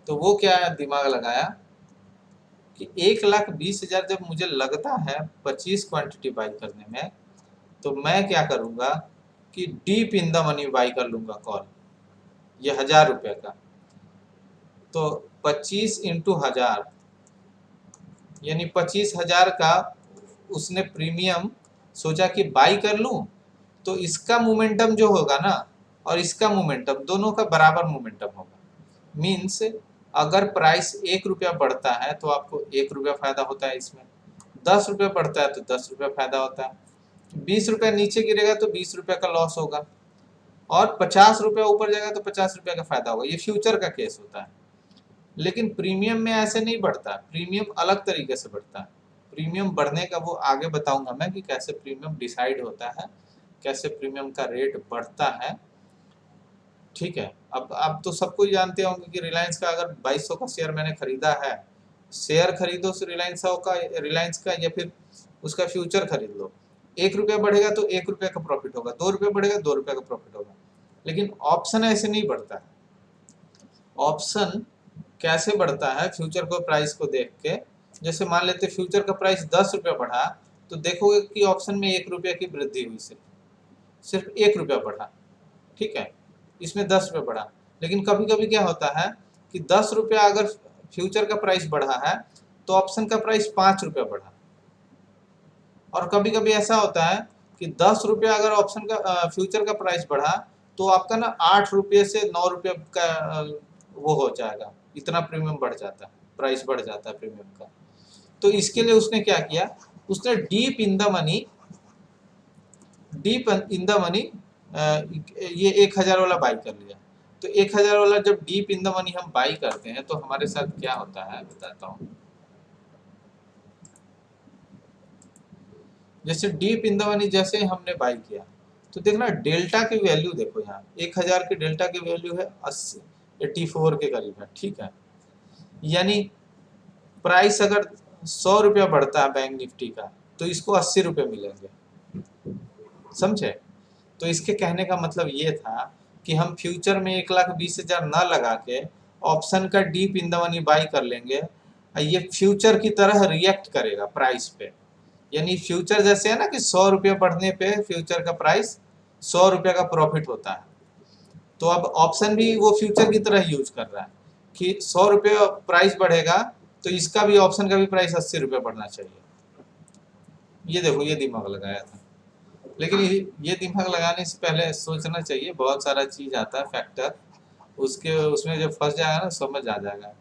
तो वो क्या दिमाग लगाया कि 1,20,000 जब मुझे लगता है 25 क्वांटिटी बाई करने में, तो मैं क्या करूँगा कि deep in the money by कर लूँगा कॉल, ये 1,000 रुपये का, तो 25 इंटू 1,000 यानी 25,000 का उसने प्रीमियम सोचा कि बाई कर लूँ, तो इसका मोमेंटम जो होगा ना और इसका मोमेंटम दोनों का बराबर मोमेंटम होगा। मीन्स अगर प्राइस 1 रुपया बढ़ता है तो आपको 1 रुपया फ़ायदा होता है इसमें, 10 रुपया बढ़ता है तो 10 रुपया फ़ायदा होता है, 20 रुपया नीचे गिरेगा तो 20 रुपया का लॉस होगा, और 50 रुपया ऊपर जाएगा तो 50 रुपया का फ़ायदा होगा। ये फ्यूचर का केस होता है। लेकिन प्रीमियम में ऐसे नहीं बढ़ता, प्रीमियम अलग तरीके से बढ़ता है। प्रीमियम बढ़ने का वो आगे बताऊंगा मैं कि कैसे प्रीमियम डिसाइड होता है, कैसे प्रीमियम का रेट बढ़ता है, ठीक है। अब तो सबको ही जानते होंगे कि रिलायंस का अगर 2200 का शेयर मैंने खरीदा है, शेयर खरीदो रिलायंस का या फिर उसका फ्यूचर खरीद लो, 1 रुपया बढ़ेगा तो 1 रुपया का प्रॉफिट होगा, 2 रुपये बढ़ेगा 2 रुपये का प्रॉफिट होगा। लेकिन ऑप्शन ऐसे नहीं बढ़ता है। ऑप्शन कैसे बढ़ता है? फ्यूचर को प्राइस को देख के, जैसे मान लेते फ्यूचर का प्राइस 10 रुपया बढ़ा तो देखोगे कि ऑप्शन में 1 रुपया की वृद्धि हुई, सिर्फ 1 रुपया बढ़ा, ठीक है, इसमें 10 रुपये बढ़ा। लेकिन कभी कभी क्या होता है कि 10 रुपया अगर फ्यूचर का प्राइस बढ़ा है तो ऑप्शन का प्राइस 5 रुपया बढ़ा। और कभी कभी ऐसा होता है कि 10 रुपया अगर ऑप्शन का फ्यूचर का प्राइस बढ़ा तो आपका ना 8 रुपये से 9 रुपये का वो हो जाएगा, इतना प्रीमियम बढ़ जाता है, प्राइस बढ़ जाता है प्रीमियम का। तो इसके लिए उसने क्या किया, उसने डीप इन द मनी ये 1000 वाला बाई कर लिया। तो 1000 वाला जब डीप इन द मनी हम बाई करते हैं तो हमारे साथ क्या होता है बताता हूँ। जैसे डीप इन द मनी जैसे हमने बाई किया तो देखना डेल्टा की वैल्यू देखो, यहाँ 1000 की डेल्टा की वैल्यू है 84 के करीब है, ठीक है। यानी प्राइस अगर 100 रुपया बढ़ता है बैंक निफ्टी का तो इसको 80 रुपये मिलेंगे, समझे। तो इसके कहने का मतलब ये था कि हम फ्यूचर में 1,20,000 ना लगा के ऑप्शन का deep in the money by कर लेंगे, ये फ्यूचर की तरह रिएक्ट करेगा प्राइस पे। यानी फ्यूचर जैसे है ना कि 100 रुपये बढ़ने पे फ्यूचर का प्राइस 100 रुपये का प्रॉफिट होता है, तो अब ऑप्शन भी वो फ्यूचर की तरह यूज कर रहा है कि 100 रुपये प्राइस बढ़ेगा तो इसका भी ऑप्शन का भी प्राइस 80 रुपये बढ़ना चाहिए। ये देखो, ये दिमाग लगाया था। लेकिन ये दिमाग लगाने से पहले सोचना चाहिए, बहुत सारा चीज आता है फैक्टर, उसमें जब फंस जाएगा ना समझ आ जाएगा।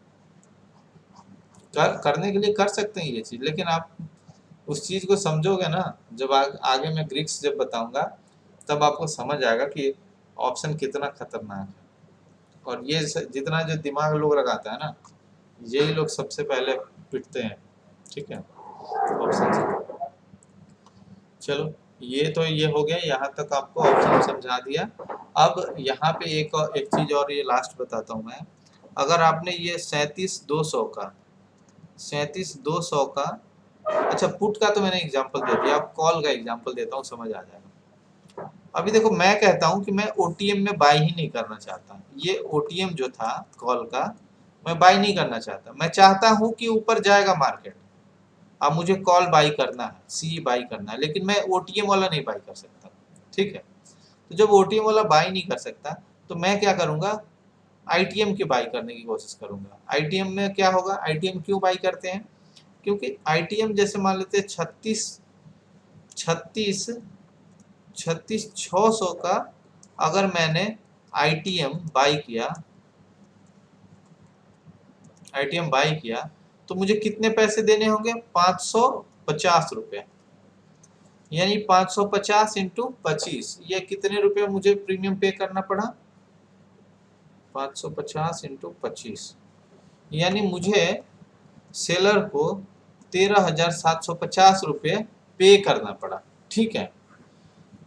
करने के लिए कर सकते हैं ये चीज, लेकिन आप उस चीज को समझोगे ना, जब आगे मैं ग्रीक्स जब बताऊंगा तब आपको समझ आएगा कि ऑप्शन कितना खतरनाक है। और ये जितना जो दिमाग लोग लगाता है ना, यही लोग सबसे पहले पिटते हैं, ठीक है, ऑप्शन से। चलो ये हो गया, यहाँ तक आपको ऑप्शन समझा दिया। अब यहाँ पे एक चीज और ये लास्ट बताता हूँ मैं। अगर आपने ये 37,200 का अच्छा पुट का तो मैंने एग्जांपल दे दिया, अब कॉल का एग्जांपल देता हूँ, समझ आ जाएगा। अभी देखो मैं कहता हूँ कि मैं ओटीएम में बाई ही नहीं करना चाहता, ये ओटीएम जो था कॉल का मैं बाई नहीं करना चाहता, मैं चाहता हूँ कि ऊपर जाएगा मार्केट। अब मुझे कॉल बाई करना है, सी बाई करना है, लेकिन मैं ओटीएम वाला नहीं बाई कर सकता, ठीक है। तो जब ओटीएम वाला बाई नहीं कर सकता तो मैं क्या करूंगा, आईटीएम की बाई करने की कोशिश करूंगा। आईटीएम में क्या होगा, आईटीएम क्यों बाई करते हैं, क्योंकि आईटीएम जैसे मान लेते 36,600 का अगर मैंने आईटीएम बाई किया तो मुझे कितने पैसे देने होंगे, 550 रुपये। यानी 550 इंटू 25, ये कितने रुपए मुझे प्रीमियम पे करना पड़ा, 550 इंटू 25, यानी मुझे सेलर को 13,750 रुपये पे करना पड़ा, ठीक है।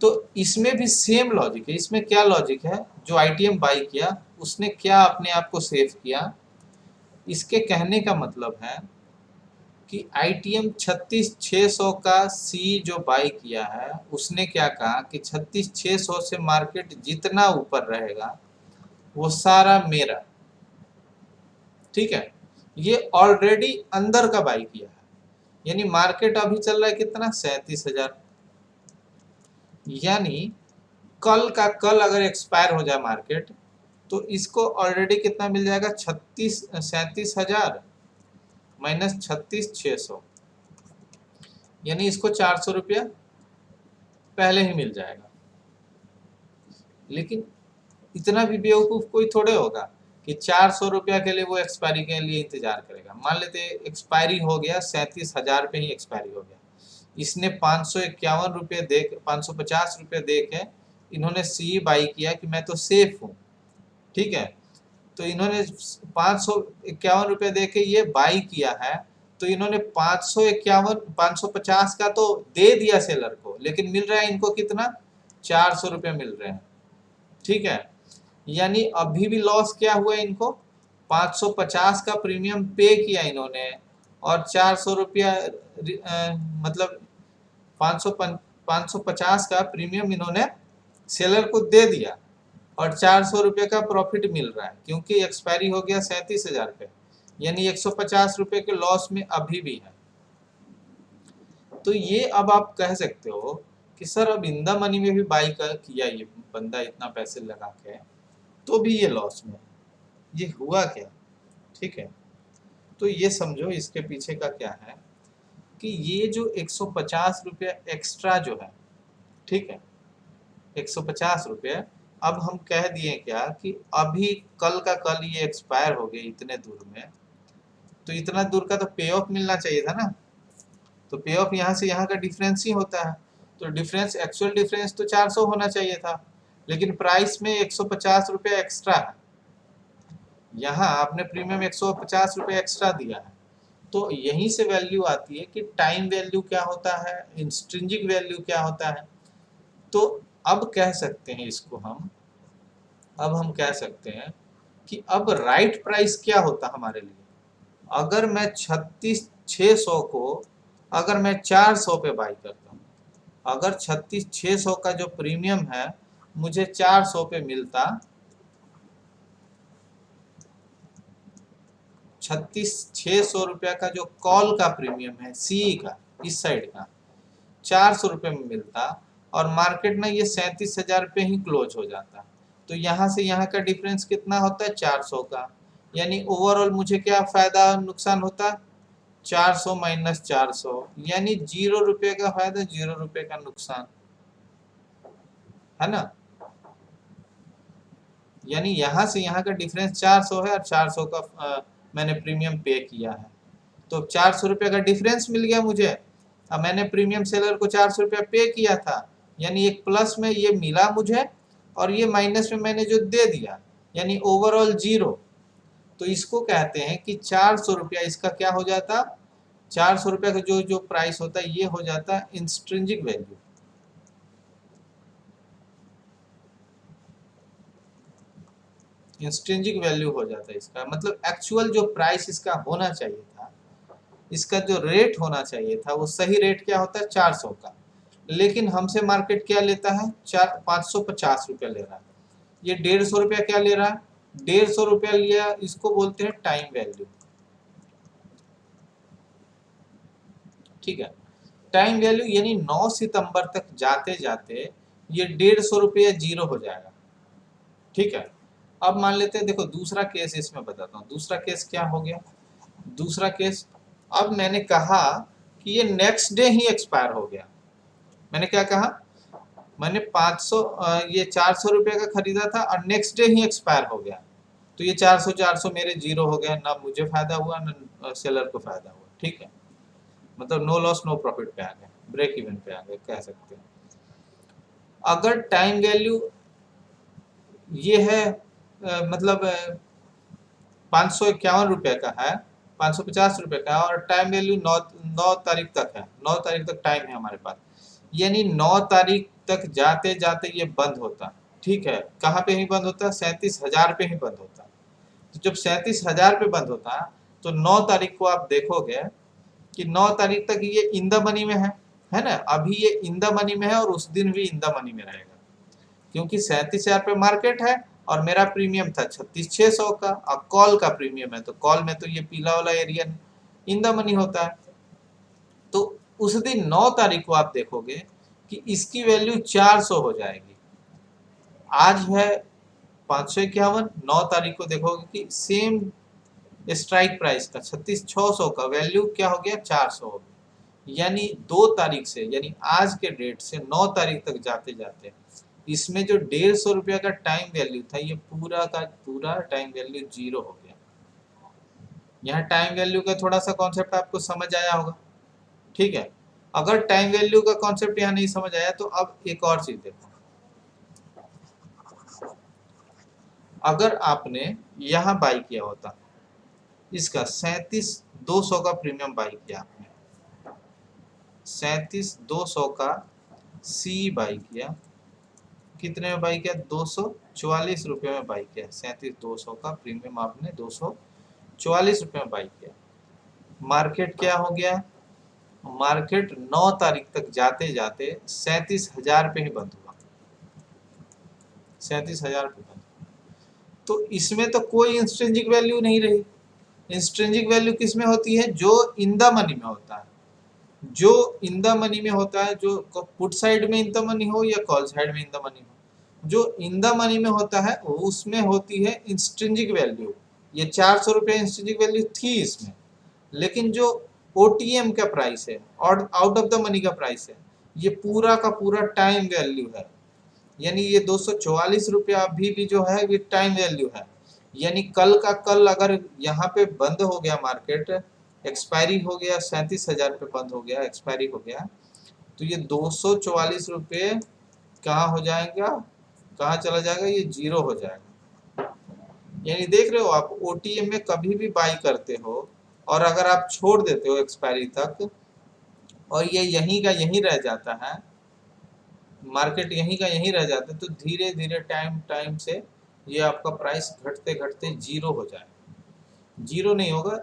तो इसमें भी सेम लॉजिक है। इसमें क्या लॉजिक है, जो आईटीएम बाई किया उसने क्या अपने आप को सेव किया। इसके कहने का मतलब है कि आईटीएम 36,600 का सी जो बाई किया है, उसने क्या कहा कि 36,600 से मार्केट जितना ऊपर रहेगा वो सारा मेरा, ठीक है। ये ऑलरेडी अंदर का बाई किया है, यानी मार्केट अभी चल रहा है कितना, 37,000। यानी कल का कल अगर एक्सपायर हो जाए मार्केट तो इसको ऑलरेडी कितना मिल जाएगा, 37,000 माइनस 36,600, यानी इसको 400 रुपया पहले ही मिल जाएगा। लेकिन इतना भी बेवकूफ कोई थोड़े होगा कि 400 रुपया के लिए वो एक्सपायरी के लिए इंतजार करेगा। मान लेते एक्सपायरी हो गया, 37,000 पे ही एक्सपायरी हो गया, इसने 551 रुपये दे, 550 रुपये दे के इन्होंने सी बाई किया कि मैं तो सेफ हूँ, ठीक है। तो इन्होंने 551 रुपये दे के ये बाई किया है, तो इन्होंने 550 का तो दे दिया सेलर को, लेकिन मिल रहा है इनको कितना, 400 रुपये मिल रहे हैं, ठीक है। यानी अभी भी लॉस क्या हुआ इनको, 550 का प्रीमियम पे किया इन्होंने और 400 रुपया मतलब 550 का प्रीमियम इन्होंने सेलर को दे दिया और 400 रुपये का प्रॉफिट मिल रहा है क्योंकि एक्सपायरी हो गया 37,000 पे, यानी 150 रुपये के लॉस में अभी भी है। तो ये अब आप कह सकते हो कि सर अब इन द मनी में भी बाई का किया ये बंदा इतना पैसे लगा के, तो भी ये लॉस में, ये हुआ क्या? ठीक है, तो ये समझो इसके पीछे का क्या है कि ये जो 150 रुपये एक्स्ट्रा जो है, ठीक है, 150 रुपये अब हम कह दिए क्या कि अभी कल का कल ये एक्सपायर हो गए इतने दूर में, तो इतना दूर का तो पे ऑफ मिलना चाहिए था ना, तो पे ऑफ यहाँ से यहाँ का डिफरेंस ही होता है, तो डिफरेंस एक्चुअल डिफरेंस तो 400 होना चाहिए था, लेकिन प्राइस में 150 रुपये एक्स्ट्रा है, यहाँ आपने प्रीमियम 150 रुपये एक्स्ट्रा दिया है। तो यहीं से वैल्यू आती है कि टाइम वैल्यू क्या होता है, इंस्ट्रिंजिक वैल्यू क्या होता है। तो अब कह सकते हैं इसको हम कह सकते हैं कि अब राइट प्राइस क्या होता हमारे लिए, अगर मैं 36,600 को अगर मैं 400 पे बाई करता हूँ, अगर 36,600 का जो प्रीमियम है मुझे 400 पे मिलता, 36,600 रुपया का जो कॉल का प्रीमियम है सी का इस साइड का 400 रुपये में मिलता और मार्केट में ये 37,000 पे ही क्लोज हो जाता, तो यहाँ से यहाँ का डिफरेंस कितना होता है 400 का, यानी ओवरऑल मुझे क्या फायदा नुकसान होता, 400 माइनस 400 यानी 0 रुपये का फायदा 0 रुपये का नुकसान, है ना। यानी यहाँ से यहाँ का डिफरेंस 400 है और 400 का मैंने प्रीमियम पे किया है, तो 400 रुपये का डिफरेंस मिल गया मुझे। अब मैंने प्रीमियम सेलर को 400 रुपया पे किया था, यानी एक प्लस में ये मिला मुझे और ये माइनस में मैंने जो दे दिया, यानी ओवरऑल 0। तो इसको कहते हैं कि 400 रुपया इसका क्या हो जाता, 400 रुपया का जो प्राइस होता है ये हो जाता इंस्ट्रिंजिक वैल्यू। इंस्ट्रिंजिक वैल्यू हो जाता है इसका, मतलब एक्चुअल जो प्राइस इसका होना चाहिए था, इसका जो रेट होना चाहिए था वो सही रेट क्या होता है 400 का, लेकिन हमसे मार्केट क्या लेता है 550 रुपया ले रहा है, ये 150 रुपया क्या ले रहा है 150 रुपया लिया, इसको बोलते हैं टाइम वैल्यू। ठीक है, टाइम वैल्यू यानी 9 सितंबर तक जाते जाते ये 150 रुपया 0 हो जाएगा। ठीक है, अब मान लेते हैं, देखो दूसरा केस इसमें बताता हूँ, दूसरा केस क्या हो गया, दूसरा केस अब मैंने कहा कि ये नेक्स्ट डे ही एक्सपायर हो गया, मैंने क्या कहा, मैंने 500 ये 400 रुपये का खरीदा था और नेक्स्ट डे ही एक्सपायर हो गया, तो ये 400 मेरे 0 हो गए, ना मुझे फायदा हुआ ना सेलर को फायदा हुआ। ठीक है, मतलब नो लॉस नो प्रॉफिट पे आ गए, ब्रेक इवन पे आ गए कह सकते हैं। अगर टाइम वैल्यू ये है मतलब 551 रुपये का है, 550 रुपये का, और टाइम वैल्यू 9 तारीख तक है, 9 तारीख तक टाइम है हमारे पास, यानी 9 तारीख तक जाते जाते ये बंद होता। ठीक है, कहाँ पे ही बंद होता, 37,000 पे ही बंद होता। तो जब 37,000 पे बंद होता तो 9 तारीख को आप देखोगे कि 9 तारीख तक ये इन द मनी में है ना, अभी ये इन द मनी में है और उस दिन भी इन द मनी में रहेगा, क्योंकि 37,000 पे मार्केट है और मेरा प्रीमियम था 36,600 का, अब कॉल का प्रीमियम है तो कॉल में तो ये पीला वाला एरिया इन द मनी होता है। तो उस दिन 9 तारीख को आप देखोगे कि इसकी वैल्यू 400 हो जाएगी, आज है 551, 9 तारीख को देखोगे कि सेम स्ट्राइक प्राइस का 36,600 का वैल्यू क्या हो गया 400 हो गया, यानी 2 तारीख से यानी आज के डेट से 9 तारीख तक जाते जाते इसमें जो 150 रुपया का टाइम वैल्यू था ये पूरा का पूरा टाइम वैल्यू 0 हो गया। यहाँ टाइम वैल्यू का थोड़ा सा कॉन्सेप्ट आपको समझ आया होगा। ठीक है, अगर टाइम वैल्यू का कॉन्सेप्ट यहाँ नहीं समझ आया तो अब एक और चीज देखो, अगर आपने यहाँ बाई किया होता इसका 37,200 का प्रीमियम बाई किया आपने, 37,200 का सी बाई किया, कितने में बाई किया? 244 रुपये में बाई किया। 37,200 का प्रीमियम आपने 244 रुपये में बाई किया। मार्केट क्या हो गया? मार्केट 9 तारीख तक जाते जाते 37,000 पे ही बंद हुआ। 37,000 पे बंद। तो इसमें तो कोई इंस्ट्रिंसिक वैल्यू नहीं रही। इंस्ट्रिंसिक वैल्यू किस में होती है? जो इन द मनी में होता है। जो इन द मनी में होता है, जो पुट साइड में इन द मनी हो या कॉल साइड में इन द मनी हो, जो इन द मनी में होता है उसमें होती है इंस्ट्रिंसिक वैल्यू। ये 400 रुपये इंस्ट्रिंसिक वैल्यू थी इसमें, लेकिन जो ओटीएम का प्राइस है और आउट ऑफ द मनी का प्राइस है, ये पूरा का पूरा टाइम वैल्यू है। यानी ये 244 रुपया अभी भी जो है ये टाइम वैल्यू है। यानी कल का कल अगर यहाँ पे बंद हो गया मार्केट, एक्सपायरी हो गया, 37,000 पे बंद हो गया, एक्सपायरी हो गया, तो ये 244 रुपये कहाँ हो जाएगा? कहाँ चला जाएगा? ये जीरो हो जाएगा। यानी देख रहे हो आप, ओटीएम में कभी भी बाई करते हो और अगर आप छोड़ देते हो एक्सपायरी तक और ये यहीं का यहीं रह जाता है, मार्केट यहीं का यहीं रह जाता है, तो धीरे धीरे टाइम से ये आपका प्राइस घटते घटते जीरो हो जाएगा। जीरो नहीं होगा,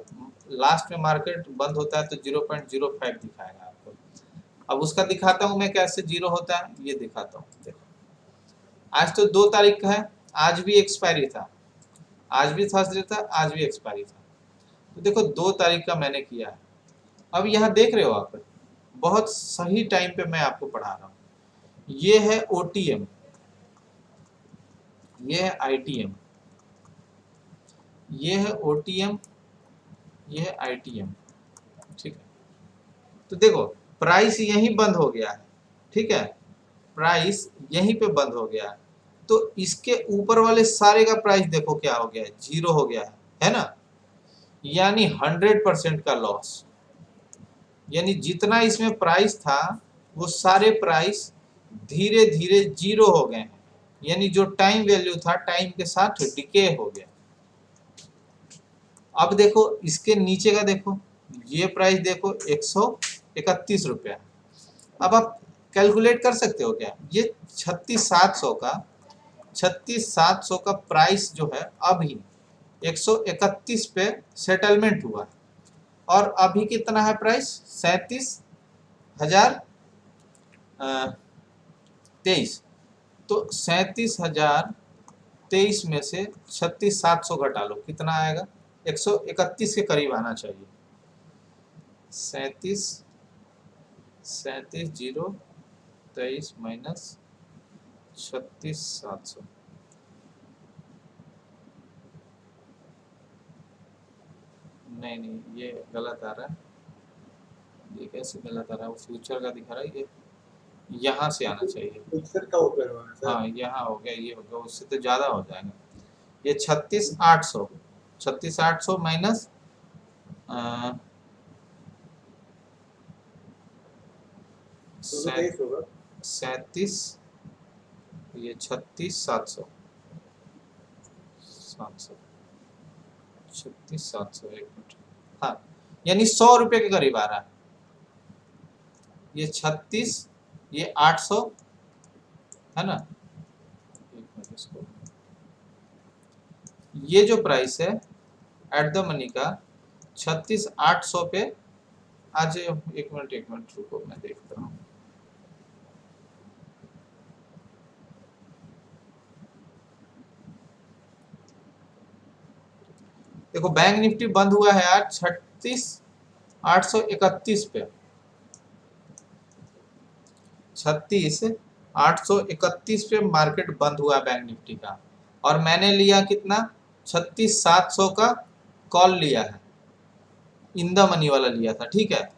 लास्ट में मार्केट बंद होता है तो 0.05 दिखाएगा आपको। अब उसका दिखाता हूँ मैं कैसे जीरो होता है, ये दिखाता हूँ। देखो आज तो 2 तारीख का है, आज भी एक्सपायरी था, आज भी थर्सडे था, आज भी एक्सपायरी था। तो देखो 2 तारीख का मैंने किया है। अब यहाँ देख रहे हो आप, बहुत सही टाइम पे मैं आपको पढ़ा रहा हूँ। ये है ओटीएम, ये है आईटीएम, ये है ओटीएम, ये है आईटीएम, ठीक है। तो देखो प्राइस यहीं बंद हो गया है, ठीक है, प्राइस यहीं पे बंद हो गया है। तो इसके ऊपर वाले सारे का प्राइस देखो क्या हो गया है? जीरो हो गया है ना? यानी 100% का लॉस। यानी जितना इसमें प्राइस था वो सारे प्राइस धीरे धीरे जीरो हो गए हैं। यानी जो टाइम वैल्यू था टाइम के साथ डिके हो गया। अब देखो इसके नीचे का देखो, ये प्राइस देखो 131 रुपया। अब आप कैलकुलेट कर सकते हो क्या? ये 36,700 का प्राइस जो है अभी 131 पे सेटलमेंट हुआ और अभी कितना है प्राइस? 37,023। तो 37,023 में से 36,700 घटा लो, कितना आएगा? 131 के करीब आना चाहिए। 37,023 माइनस 36,700, नहीं ये गलत आ रहा है। ये कैसे गलत आ रहा है? वो फ्यूचर का दिखा रहा है, ये यहाँ से आना चाहिए। फिक्सर का ऊपर हुआ है सर। हाँ यहाँ हो गया, ये हो गया, उससे तो ज़्यादा हो जाएगा। ये 36,800 माइनस 223 होगा। 37, ये 36,700, 36,700, एक मिनट, हाँ यानी 100 रुपये के करीब आ रहा है। ये 36, ये 800 है ना? एक मिनट, इसको ये जो प्राइस है एट द मनी का 36,800 पे आज, एक मिनट रुको, मैं देखता हूँ। देखो बैंक निफ्टी बंद हुआ है आज 36,831 पे, 36,831 पे मार्केट बंद हुआ बैंक निफ्टी का। और मैंने लिया कितना? 36,700 का कॉल लिया है, इन द मनी वाला लिया था, ठीक है।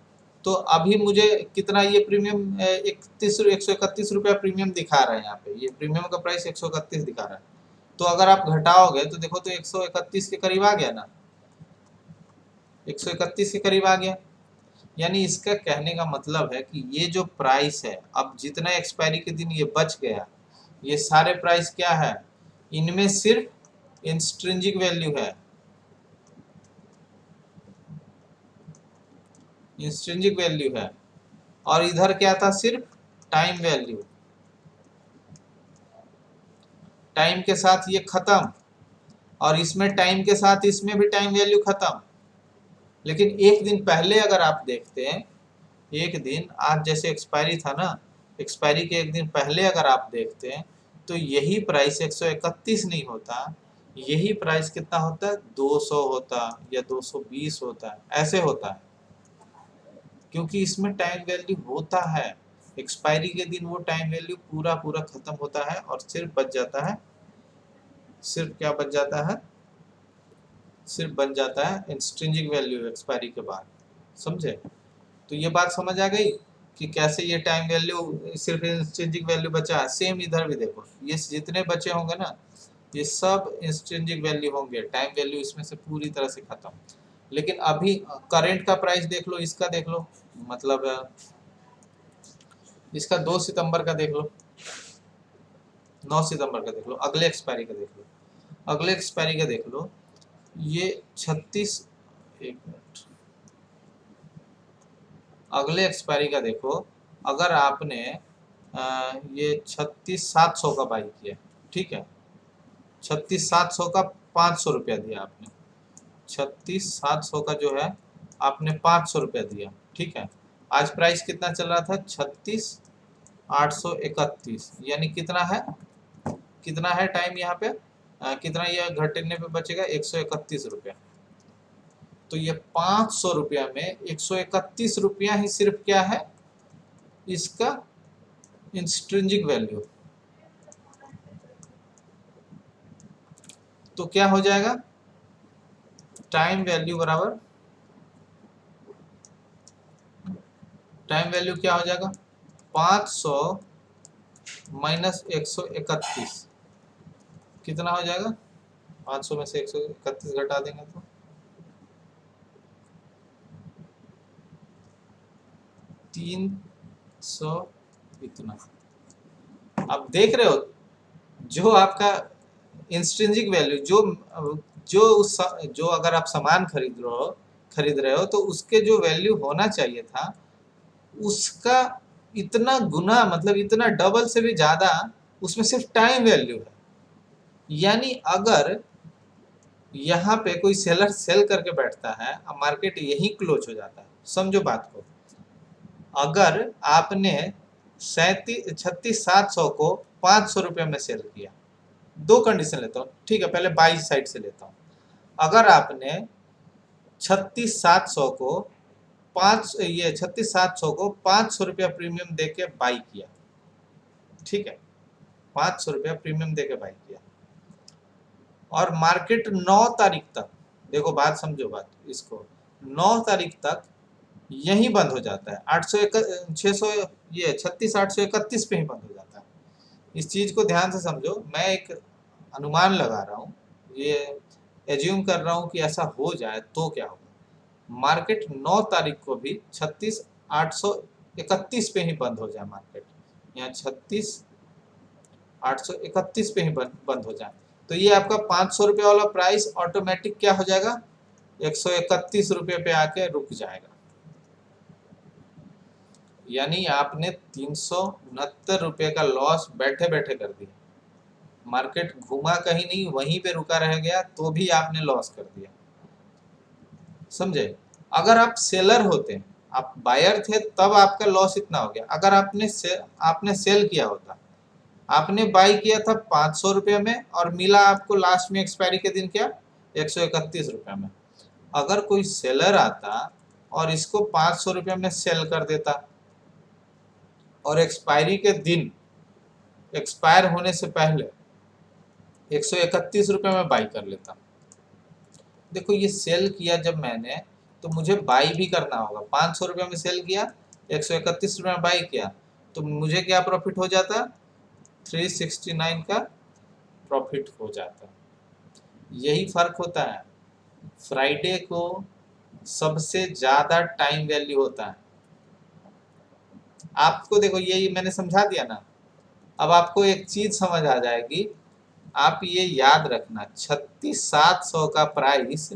तो अभी मुझे कितना ये प्रीमियम 131 रुपया प्रीमियम दिखा रहा है यहाँ पे। ये प्रीमियम का प्राइस 131 दिखा रहा है। तो अगर आप घटाओगे तो देखो तो 131 के करीब आ गया ना, 131 के करीब आ गया। यानी इसका कहने का मतलब है कि ये जो प्राइस है, अब जितना एक्सपायरी के दिन ये बच गया, ये सारे प्राइस क्या है? इनमें सिर्फ इंस्ट्रिंजिक वैल्यू है, इंस्ट्रिंजिक वैल्यू है, और इधर क्या था? सिर्फ टाइम वैल्यू। टाइम के साथ ये खत्म, और इसमें टाइम के साथ इसमें भी टाइम वैल्यू खत्म। लेकिन एक दिन पहले अगर आप देखते हैं, एक दिन आज जैसे एक्सपायरी था ना, एक्सपायरी के एक दिन पहले अगर आप देखते हैं तो यही प्राइस 131 नहीं होता, यही प्राइस कितना होता है, 200 होता या 220 होता है, ऐसे होता है। क्योंकि इसमें टाइम वैल्यू होता है, एक्सपायरी के दिन वो टाइम वैल्यू पूरा पूरा खत्म होता है और सिर्फ बच जाता है, सिर्फ क्या बच जाता है, सिर्फ बन जाता है इंस्ट्रिंजिक वैल्यू एक्सपायरी के बाद। समझे? तो ये बात समझ आ गई कि कैसे ये टाइम वैल्यू सिर्फ इंस्ट्रिंजिक वैल्यू बचा है। सेम इधर भी देखो, ये जितने बचे होंगे ना, ये सब इंस्ट्रिंजिक वैल्यू होंगे, टाइम वैल्यू इसमें से पूरी तरह से खत्म। लेकिन अभी करंट का प्राइस देख लो, इसका देख लो, मतलब इसका 2 सितंबर का देख लो, 9 सितंबर का देख लो, अगले एक्सपायरी का देख लो, अगले एक्सपायरी का देख लो, ये 36, एक मिनट, अगले एक्सपायरी का देखो, अगर आपने ये 36,700 का बाई किया, ठीक है, 36,700 का 500 रुपया दिया आपने, 36,700 का जो है आपने 500 रुपया दिया, ठीक है। आज प्राइस कितना चल रहा था, 36,831, यानी कितना है, कितना है टाइम यहाँ पे, कितना ये घटने पे बचेगा, 131 रुपया। तो ये 500 रुपया में 131 रुपया ही सिर्फ क्या है, इसका इंस्ट्रिंजिक वैल्यू। तो क्या हो जाएगा, टाइम वैल्यू बराबर, टाइम वैल्यू क्या हो जाएगा, 500 माइनस 131, कितना हो जाएगा, 500 में से 131 घटा देंगे तो 300 इतना। अब देख रहे हो, जो आपका इंस्ट्रिंजिक वैल्यू, जो अगर आप सामान खरीद रहे हो तो उसके जो वैल्यू होना चाहिए था उसका इतना गुना, मतलब इतना डबल से भी ज्यादा उसमें सिर्फ टाइम वैल्यू है। यानी अगर यहाँ पे कोई सेलर सेल करके बैठता है, अब मार्केट यही क्लोज हो जाता है। समझो बात को, अगर आपने 36,700 को 500 रुपये में सेल किया, दो कंडीशन लेता हूँ, ठीक है, पहले बाई साइड से लेता हूँ। अगर आपने 36,700 को 500 रुपया प्रीमियम देके बाई किया, ठीक है, 500 रुपया प्रीमियम देके बाई किया, और मार्केट 9 तारीख तक, देखो बात समझो, बात इसको, 9 तारीख तक यही बंद हो जाता है, 36,831 पे ही बंद हो जाता है। इस चीज को ध्यान से समझो, मैं एक अनुमान लगा रहा हूँ, ये एज्यूम कर रहा हूँ कि ऐसा हो जाए तो क्या होगा। मार्केट 9 तारीख को भी 36,831 पे ही बंद हो जाए, मार्केट यहाँ 36,831 पे ही बंद हो जाए, तो ये आपका 500 रुपये वाला प्राइस ऑटोमेटिक क्या हो जाएगा, 131 रुपये पे आके रुक जाएगा। यानी आपने 369 रुपये का लॉस बैठे बैठे कर दिया। मार्केट घुमा कहीं नहीं, वहीं पे रुका रह गया तो भी आपने लॉस कर दिया। समझे? अगर आप सेलर होते, आप बायर थे, तब आपका लॉस इतना हो गया। अगर आपने सेल किया होता, आपने बाई किया था 500 रुपये में और मिला आपको लास्ट में एक्सपायरी के दिन क्या, 131 रुपये में। अगर कोई सेलर आता और इसको 500 रुपये में सेल कर देता और एक्सपायरी के दिन, एक्सपायर होने से पहले 131 रुपये में बाई कर लेता। देखो ये सेल किया जब मैंने, तो मुझे बाई भी करना होगा। 500 रुपये में सेल किया, 131 रुपये में बाई किया, तो मुझे क्या प्रॉफिट हो जाता, 369 का प्रॉफिट हो जाता। यही फर्क होता है। फ्राइडे को सबसे ज्यादा टाइम वैल्यू होता है। आपको देखो यही मैंने समझा दिया ना, अब आपको एक चीज समझ आ जाएगी। आप ये याद रखना, 36,700 का प्राइस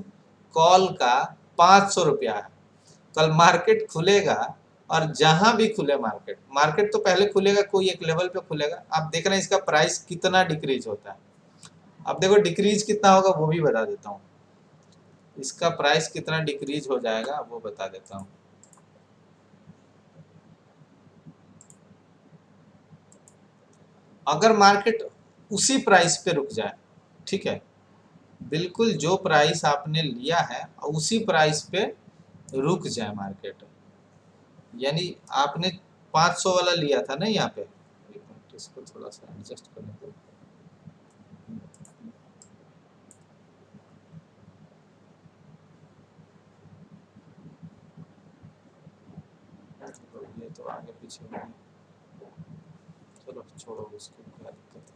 कॉल का 500 रुपया है। कल मार्केट खुलेगा और जहां भी खुले मार्केट तो पहले खुलेगा, कोई एक लेवल पे खुलेगा, आप देख रहे हैं इसका प्राइस कितना डिक्रीज होता है। अब देखो डिक्रीज कितना होगा वो भी बता देता हूँ, इसका प्राइस कितना डिक्रीज हो जाएगा वो बता देता हूँ। अगर मार्केट उसी प्राइस पे रुक जाए, ठीक है, बिल्कुल जो प्राइस आपने लिया है उसी प्राइस पे रुक जाए मार्केट, यानी आपने 500 वाला लिया था ना यहाँ पे, एक मिनट इसको थोड़ा सा एडजस्ट करने दो। ये तो आगे पीछे हो गया, चलो छोड़ो उसको, क्या दिक्कत है।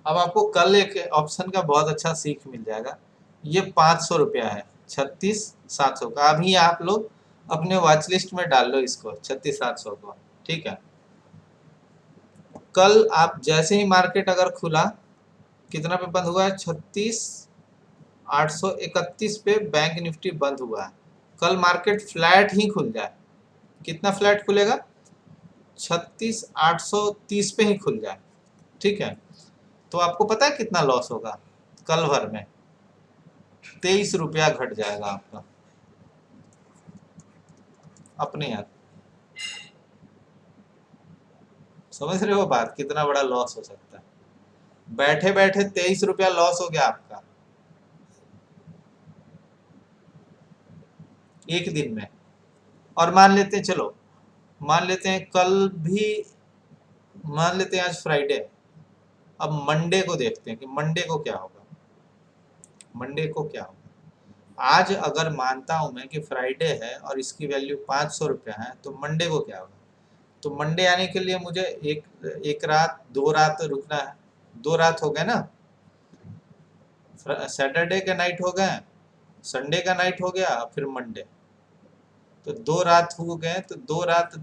अब आपको कल एक ऑप्शन का बहुत अच्छा सीख मिल जाएगा। ये 500 रुपया है, 36,700 का। अभी आप लोग अपने वॉच लिस्ट में डाल लो इसको, 36,700 को, ठीक है। कल आप जैसे ही मार्केट अगर खुला, कितना पे बंद हुआ है, 36,831 पे बैंक निफ्टी बंद हुआ है। कल मार्केट फ्लैट ही खुल जाए, कितना फ्लैट खुलेगा, 36,830 पे ही खुल जाए, ठीक है, तो आपको पता है कितना लॉस होगा कल भर में, 23 रुपया घट जाएगा आपका अपने आप। समझ रहे हो बात, कितना बड़ा लॉस हो सकता है, बैठे बैठे 23 रुपया लॉस हो गया आपका एक दिन में। और मान लेते हैं, चलो मान लेते हैं कल भी, मान लेते हैं आज फ्राइडे, अब मंडे को देखते हैं कि मंडे को क्या होगा। मंडे को क्या होगा, आज अगर मानता हूं मैं कि फ्राइडे है और इसकी वैल्यू 500 रुपया है, तो मंडे को क्या होगा। तो मंडे आने के लिए मुझे एक रात 2 रात रुकना है, 2 रात हो गए ना, सैटरडे का नाइट हो गए, संडे का नाइट हो गया, फिर मंडे, तो 2 रात हो गए, तो 2 रात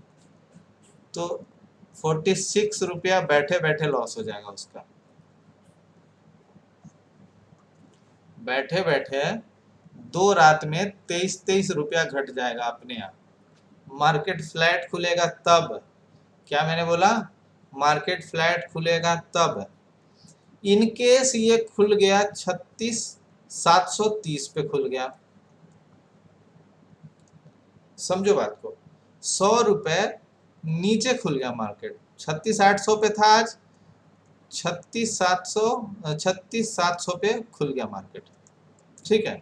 तो 46 रुपया बैठे बैठे लॉस हो जाएगा उसका, बैठे बैठे 2 रात में 23 रुपया घट जाएगा अपने आप। मार्केट फ्लैट खुलेगा तब, क्या मैंने बोला, मार्केट फ्लैट खुलेगा तब। इनकेस ये खुल गया 36,730 पे खुल गया, समझो बात को, 100 रुपए नीचे खुल गया मार्केट, 36,800 पे था आज, 36,700 पे खुल गया मार्केट, ठीक है,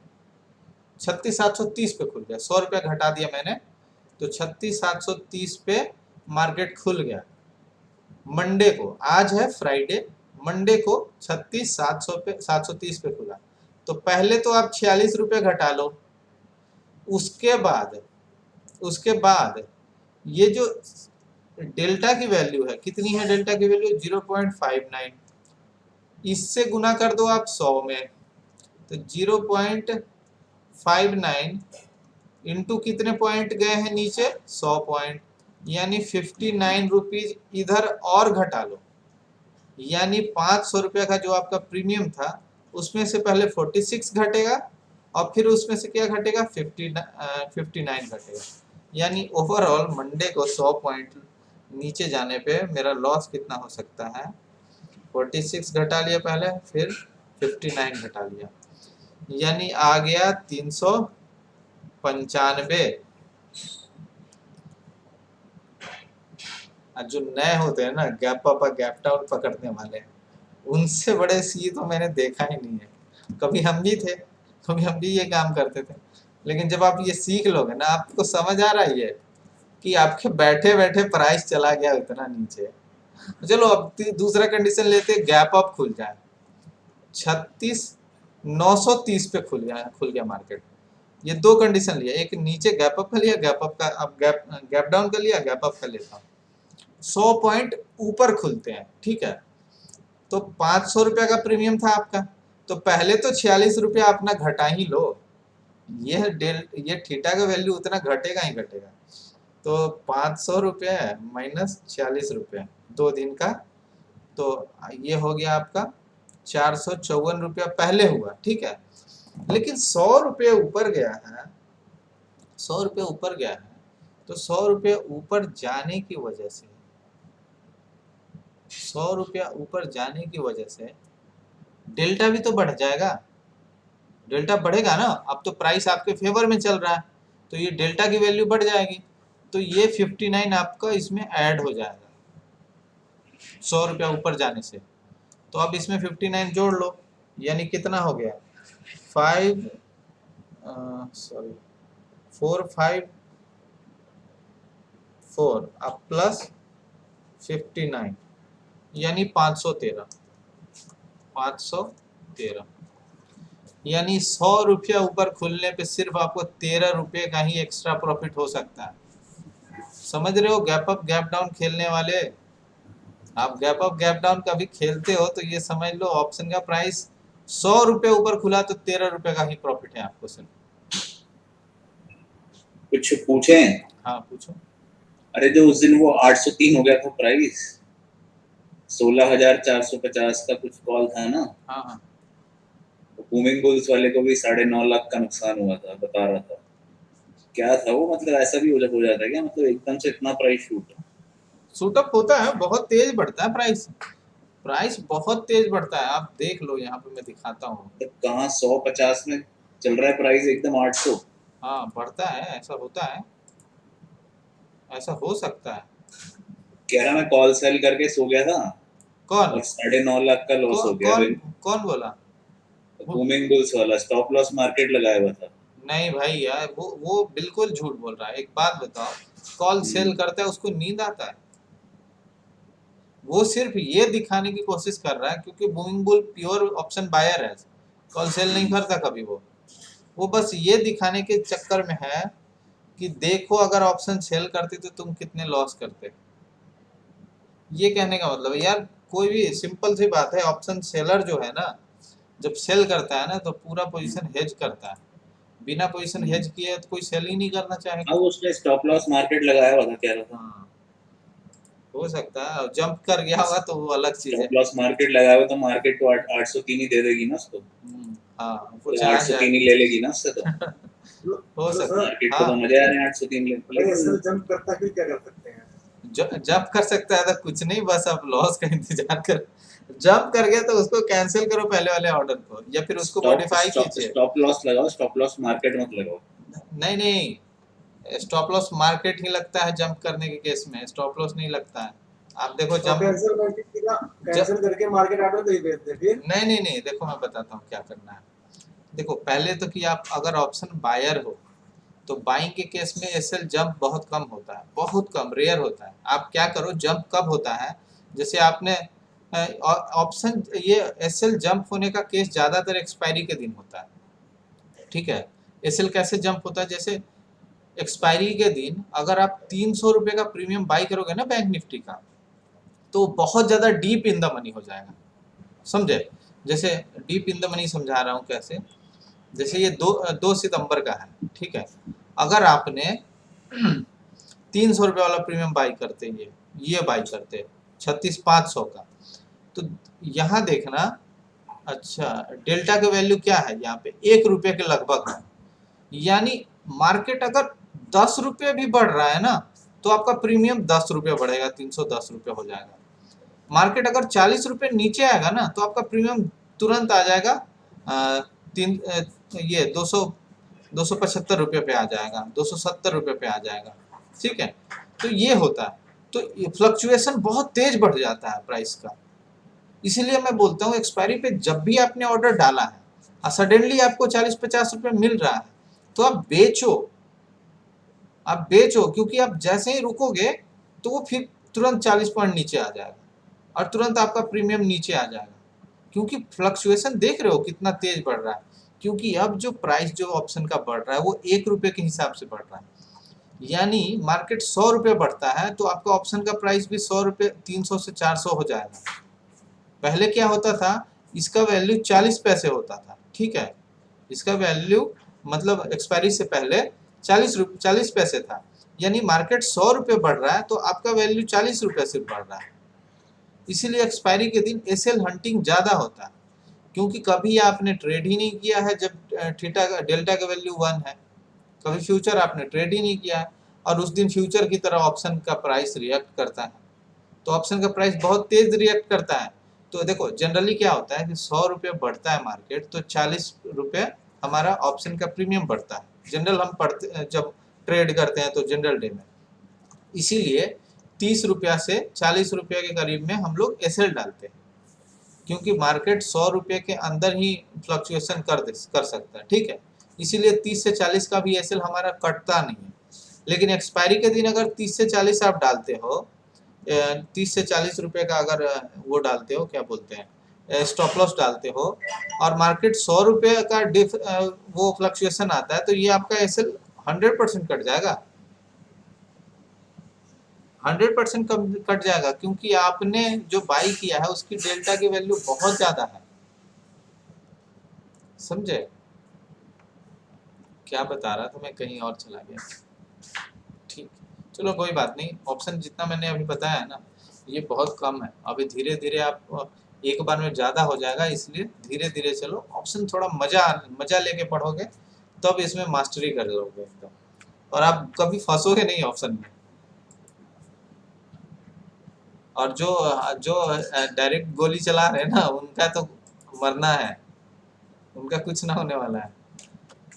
36,730 पे खुल गया, 100 रुपया घटा दिया मैंने, तो 36,730 पे मार्केट खुल गया मंडे को। आज है फ्राइडे, मंडे को 36,730 पे खुला, तो पहले तो आप 46 रुपये घटा लो, उसके बाद ये जो डेल्टा की वैल्यू है, कितनी है डेल्टा की वैल्यू, 0.59, इससे गुना कर दो आप 100 में, तो 0.59 इंटू कितने पॉइंट गए हैं नीचे, 100 पॉइंट, यानी 59 रुपीज इधर और घटा लो, यानी 500 रुपया का जो आपका प्रीमियम था उसमें से पहले 46 घटेगा और फिर उसमें से क्या घटेगा, 59 घटेगा, यानी ओवरऑल मंडे को 100 पॉइंट नीचे जाने पे मेरा लॉस कितना हो सकता है, 46 घटा लिया पहले, फिर 59 घटा लिया, यानी आ गया 395। जो नए होते हैं ना गैप अप गैप डाउन पकड़ने वाले, उनसे बड़े सी तो मैंने देखा ही नहीं है। कभी हम भी थे, कभी हम भी ये काम करते थे, लेकिन जब आप ये सीख लोगे ना, आपको समझ आ रहा है कि आपके बैठे बैठे प्राइस चला गया इतना नीचे। चलो अब दूसरा कंडीशन लेते, गैप अप खुल जाए, 36,930 पे खुल गया मार्केट। ये दो कंडीशन लिया, एक नीचे गैप अप कर लिया, गैप अप का अब गैप डाउन कर लिया, गैप अप कर लेता हूँ, 100 पॉइंट ऊपर खुलते हैं, ठीक है, तो 500 रुपया का प्रीमियम था आपका, तो पहले तो 46 रुपया अपना घटा ही लो, ये थीटा का वैल्यू उतना घटेगा ही घटेगा, तो 500 रुपया माइनस 46 रुपया 2 दिन का, तो ये हो गया आपका 454 रुपया पहले हुआ, ठीक है, लेकिन 100 रुपये ऊपर गया है, 100 रुपये ऊपर गया है, तो 100 रुपये ऊपर जाने की वजह से 100 रुपया ऊपर जाने की वजह से डेल्टा भी तो बढ़ जाएगा, डेल्टा बढ़ेगा ना। अब तो प्राइस आपके फेवर में चल रहा है तो ये डेल्टा की वैल्यू बढ़ जाएगी, तो ये 59 आपका इसमें ऐड हो जाएगा 100 रुपया ऊपर जाने से। तो अब इसमें 59 जोड़ लो, यानी कितना हो गया 5 सॉरी 454 अब प्लस 59 यानी 513 यानी 100 रुपया ऊपर खुलने पे सिर्फ आपको 13 रुपये का ही एक्स्ट्रा प्रॉफिट हो सकता है। समझ रहे हो गैप अप गैप डाउन खेलने वाले, आप गैप अप गैप डाउन कभी खेलते हो तो ये समझ लो ऑप्शन का प्राइस 100 रुपये ऊपर खुला तो 13 रुपये का ही प्रॉफिट है आपको सिर्फ। कुछ पूछे? हाँ पूछो। अरे जो उस दिन वो 803 हो गया था प्राइस, 16,450 का कुछ कॉल था ना, हाँ हाँ बूमिंग बुल्स वाले को भी 9.5 लाख का नुकसान हुआ था, बता रहा था। क्या था वो, मतलब ऐसा भी हो जाता है क्या, मतलब एकदम से इतना प्राइस शूट अप होता है, बहुत तेज बढ़ता है प्राइस, प्राइस बहुत तेज बढ़ता है। आप देख लो यहाँ पे मैं दिखाता हूँ। तो कहाँ 150 में चल रहा है प्राइस, एकदम 800। हाँ बढ़ता है, ऐसा होता है, ऐसा हो सकता है। कह रहा मैं कॉल सेल करके सो गया था कौन और 9.5 लाख का लॉस हो गया। कौन बोला? बूमिंग बुल्स वाला स्टॉप लॉस मार्केट लगाया हुआ था। नहीं भाई यार, वो बिल्कुल झूठ बोल रहा है। एक बात बताओ, कॉल सेल करता है उसको नींद आता है? वो सिर्फ ये दिखाने की कोशिश कर रहा है, क्योंकि booming bull pure option buyer है, कॉल सेल नहीं करता कभी। वो बस ये दिखाने के चक्कर में है कि देखो अगर ऑप्शन सेल करते तो तुम कितने लॉस करते। ये कहने का मतलब है यार, कोई भी सिंपल सी बात है, ऑप्शन सेलर जो है ना, जब सेल करता है ना तो पूरा पोजीशन हेज करता है। बिना पोजीशन हेज किए तो कोई सेल ही नहीं करना चाहेगा। हाँ उसने स्टॉप लॉस मार्केट लगाया हुआ था, कह रहा था। हाँ हो सकता है, जंप कर गया होगा तो वो अलग चीज है। स्टॉप लॉस मार्केट लगाया हुआ तो मार्केट को 803 ही दे देगी ना उसको, हाँ तो कुछ आ 803 ही ले लेगी ना उससे। तो हो सकता है। मार्केट को हाँ तो मजा आ रहा है 803 ले, अगर सर जंप करता फिर क्या कर सकते हैं? जंप कर सकता है तो कुछ नहीं, बस आप लॉस का इंतजार कर। जंप कर गया तो उसको कैंसिल करो पहले वाले ऑर्डर को, या फिर उसको मॉडिफाई कीजिए। स्टॉप लॉस लगाओ, स्टॉप लॉस मार्केट मत लगाओ। नहीं नहीं, स्टॉप लॉस मार्केट ही लगता है जंप करने के केस में, स्टॉप लॉस नहीं लगता है। आप देखो तो जंप कैंसिल करके मार्केट ऑर्डर दे देते फिर। नहीं, देखो मैं बताता हूँ क्या करना है। देखो पहले तो कि आप अगर ऑप्शन बायर हो तो बाइंग के केस में एसएल जंप बहुत कम होता है, बहुत कम, रेयर होता है। आप क्या करो, जंप कब होता है, जैसे आपने ऑप्शन ये एसएल जंप होने का केस ज़्यादातर एक्सपायरी के दिन होता है, ठीक है। एसएल कैसे जंप होता है, जैसे एक्सपायरी के दिन अगर आप 300 रुपये का प्रीमियम बाई करोगे ना बैंक निफ्टी का, तो बहुत ज़्यादा डीप इन द मनी हो जाएगा, समझे। जैसे डीप इन द मनी समझा रहा हूँ कैसे, जैसे ये 2 सितंबर का है, ठीक है। अगर आपने 300 रुपये वाला प्रीमियम बाई करते, ये बाई करते 36,500 का, तो यहाँ देखना, अच्छा डेल्टा का वैल्यू क्या है यहाँ पे, 1 रुपये के लगभग है। यानी मार्केट अगर 10 रुपये भी बढ़ रहा है ना तो आपका प्रीमियम 10 रुपये बढ़ेगा, 310 रुपये हो जाएगा। मार्केट अगर 40 रुपये नीचे आएगा ना तो आपका प्रीमियम तुरंत आ जाएगा ये 275 रुपये पे आ जाएगा, 270 रुपये पे आ जाएगा, ठीक है। तो ये होता है, तो फ्लक्चुएशन बहुत तेज बढ़ जाता है प्राइस का। इसीलिए मैं बोलता हूँ एक्सपायरी पे जब भी आपने ऑर्डर डाला है और सडनली आपको 40-50 रुपये मिल रहा है तो आप बेचो, क्योंकि आप जैसे ही रुकोगे तो वो फिर तुरंत 40 पॉइंट नीचे आ जाएगा और तुरंत आपका प्रीमियम नीचे आ जाएगा, क्योंकि फ्लक्चुएशन देख रहे हो कितना तेज बढ़ रहा है। क्योंकि अब जो प्राइस जो ऑप्शन का बढ़ रहा है वो 1 रुपये के हिसाब से बढ़ रहा है, यानी मार्केट 100 रुपये बढ़ता है तो आपका ऑप्शन का प्राइस भी 100 रुपये 300 से 400 हो जाएगा। पहले क्या होता था, इसका वैल्यू 40 पैसे होता था, ठीक है। इसका वैल्यू मतलब एक्सपायरी से पहले 40 पैसे था, यानी मार्केट 100 रुपये बढ़ रहा है तो आपका वैल्यू 40 रुपये से बढ़ रहा है। इसीलिए एक्सपायरी के दिन एसएल हंटिंग ज़्यादा होता है, क्योंकि कभी आपने ट्रेड ही नहीं किया है जब थीटा का डेल्टा का वैल्यू 1 है, कभी फ्यूचर आपने ट्रेड ही नहीं किया है, और उस दिन फ्यूचर की तरह ऑप्शन का प्राइस रिएक्ट करता है, तो ऑप्शन का प्राइस बहुत तेज रिएक्ट करता है। तो देखो जनरली क्या होता है कि 100 रुपये बढ़ता है मार्केट तो 40 रुपये हमारा ऑप्शन का प्रीमियम बढ़ता है। जनरल हम पढ़ते जब ट्रेड करते हैं तो जनरल डे में, इसीलिए 30 रुपया से 40 रुपये के करीब में हम लोग एसएल डालते हैं, क्योंकि मार्केट 100 रुपये के अंदर ही फ्लक्चुएशन कर सकता है, ठीक है। इसीलिए 30 से 40 का भी एसएल हमारा कटता नहीं है। लेकिन एक्सपायरी के दिन अगर 30 से 40 आप डालते हो, 30 से 40 रुपये का अगर वो डालते हो, क्या बोलते हैं, स्टॉप लॉस डालते हो, और मार्केट 100 रुपये का वो फ्लक्चुएशन आता है, तो ये आपका एसएल 100% कट जाएगा, 100% कट जाएगा, क्योंकि आपने जो बाई किया है उसकी डेल्टा की वैल्यू बहुत ज्यादा है। समझे क्या बता रहा था मैं, कहीं और चला गया। ठीक, चलो कोई बात नहीं। ऑप्शन जितना मैंने अभी बताया है ना, ये बहुत कम है। अभी धीरे धीरे आप एक बार में ज़्यादा हो जाएगा, इसलिए धीरे धीरे चलो। ऑप्शन थोड़ा मजा लेके पढ़ोगे तब इसमें मास्टरी कर लोगे एकदम, और आप कभी फंसोगे नहीं ऑप्शन में। और जो जो डायरेक्ट गोली चला रहे हैं ना, उनका तो मरना है, उनका कुछ ना होने वाला है।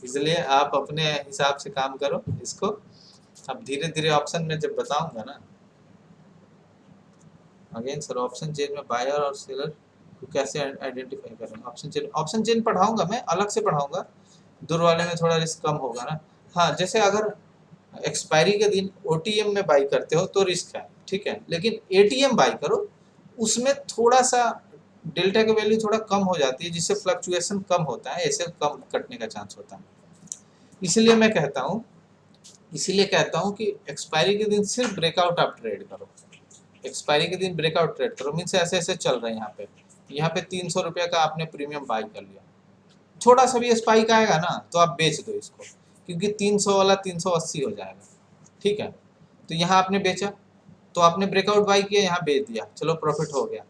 इसलिए आप अपने हिसाब से काम करो इसको। अब धीरे धीरे ऑप्शन में जब बताऊंगा ना, अगेन सर ऑप्शन चेन में बायर और सेलर को कैसे आइडेंटिफाई करें। ऑप्शन चेन पढ़ाऊंगा मैं, अलग से पढ़ाऊंगा। दूर वाले में थोड़ा रिस्क कम होगा ना। हाँ, जैसे अगर एक्सपायरी के दिन ओटीएम में बाई करते हो तो रिस्क है, ठीक है। लेकिन एटीएम बाई करो, उसमें थोड़ा सा डेल्टा की वैल्यू थोड़ा कम हो जाती है, जिससे फ्लक्चुएशन कम होता है, ऐसे कम कटने का चांस होता है। इसलिए मैं कहता हूँ, इसीलिए कहता हूँ कि एक्सपायरी के दिन सिर्फ ब्रेकआउट आप ट्रेड करो। एक्सपायरी के दिन ब्रेकआउट ट्रेड करो, मीन्स ऐसे ऐसे चल रहे हैं। यहाँ पे 300 रुपये का आपने प्रीमियम बाई कर लिया, थोड़ा सा भी स्पाइक आएगा ना तो आप बेच दो इसको, क्योंकि 300 वाला 380 हो जाएगा, ठीक है। तो यहाँ आपने बेचा तो आपने ब्रेकआउट बाई किया, यहाँ बेच दिया, चलो प्रॉफिट हो गया।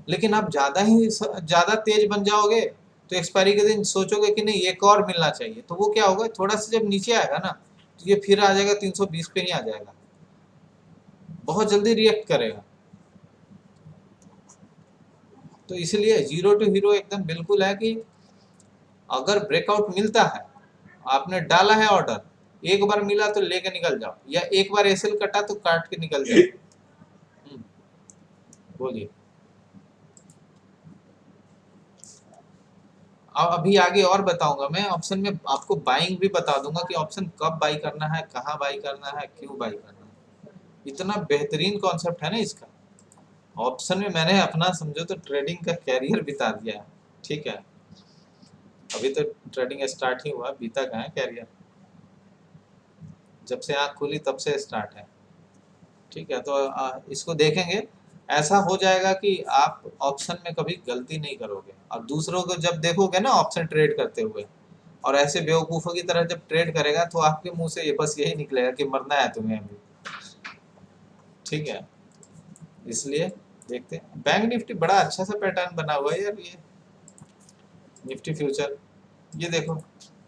लेकिन आप ज़्यादा तेज बन जाओगे तो एक्सपायरी के दिन सोचोगे कि नहीं एक और मिलना चाहिए, तो वो क्या होगा, थोड़ा सा जब नीचे आएगा ना तो ये फिर आ जाएगा 320 पे ही आ जाएगा, बहुत जल्दी रिएक्ट करेगा। तो इसलिए जीरो टू हीरो एकदम बिल्कुल है कि अगर ब्रेकआउट मिलता है, आपने डाला है ऑर्डर, एक बार मिला तो लेके निकल जाओ, या एक बार एसएल कटा तो काट के निकल जाओ। बोलिए। अब अभी आगे और बताऊंगा मैं, ऑप्शन में आपको बाइंग भी बता दूंगा कि ऑप्शन कब बाई करना है, कहाँ बाई करना है, क्यों बाई करना है। इतना बेहतरीन कॉन्सेप्ट है ना इसका। ऑप्शन में मैंने अपना समझो तो ट्रेडिंग का कैरियर बिता दिया है, ठीक है। अभी तो ट्रेडिंग स्टार्ट ही हुआ, बीता कहाँ है कैरियर, जब से आँख खुली तब से स्टार्ट है, ठीक है। तो इसको देखेंगे, ऐसा हो जाएगा कि आप ऑप्शन में कभी गलती नहीं करोगे। और दूसरों को जब देखोगे ना ऑप्शन ट्रेड करते हुए, और ऐसे बेवकूफ़ों की तरह जब ट्रेड करेगा, तो आपके मुंह से ये बस यही निकलेगा कि मरना है तुम्हें अभी, ठीक है। इसलिए देखते हैं। बैंक निफ्टी बड़ा अच्छा सा पैटर्न बना हुआ है यार, ये निफ्टी फ्यूचर, ये देखो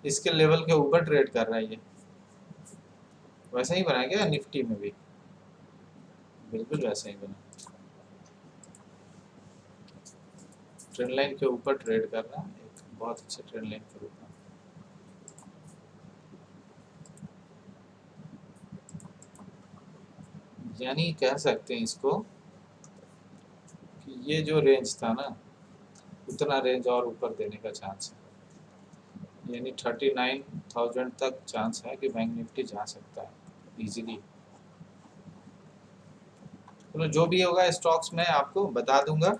इसके लेवल के ऊपर ट्रेड कर रहा है ये। वैसा ही बना क्या निफ्टी में भी, बिल्कुल वैसा ही बना, ट्रेंड लाइन के ऊपर ट्रेड कर रहा है, एक बहुत अच्छे ट्रेंड लाइन के ऊपर। यानी कह सकते हैं इसको कि ये जो रेंज था ना, उतना रेंज और ऊपर देने का चांस है, यानी 39,000 तक चांस है कि बैंक निफ्टी जा सकता है इजीली। चलो जो भी होगा स्टॉक्स में आपको बता दूंगा।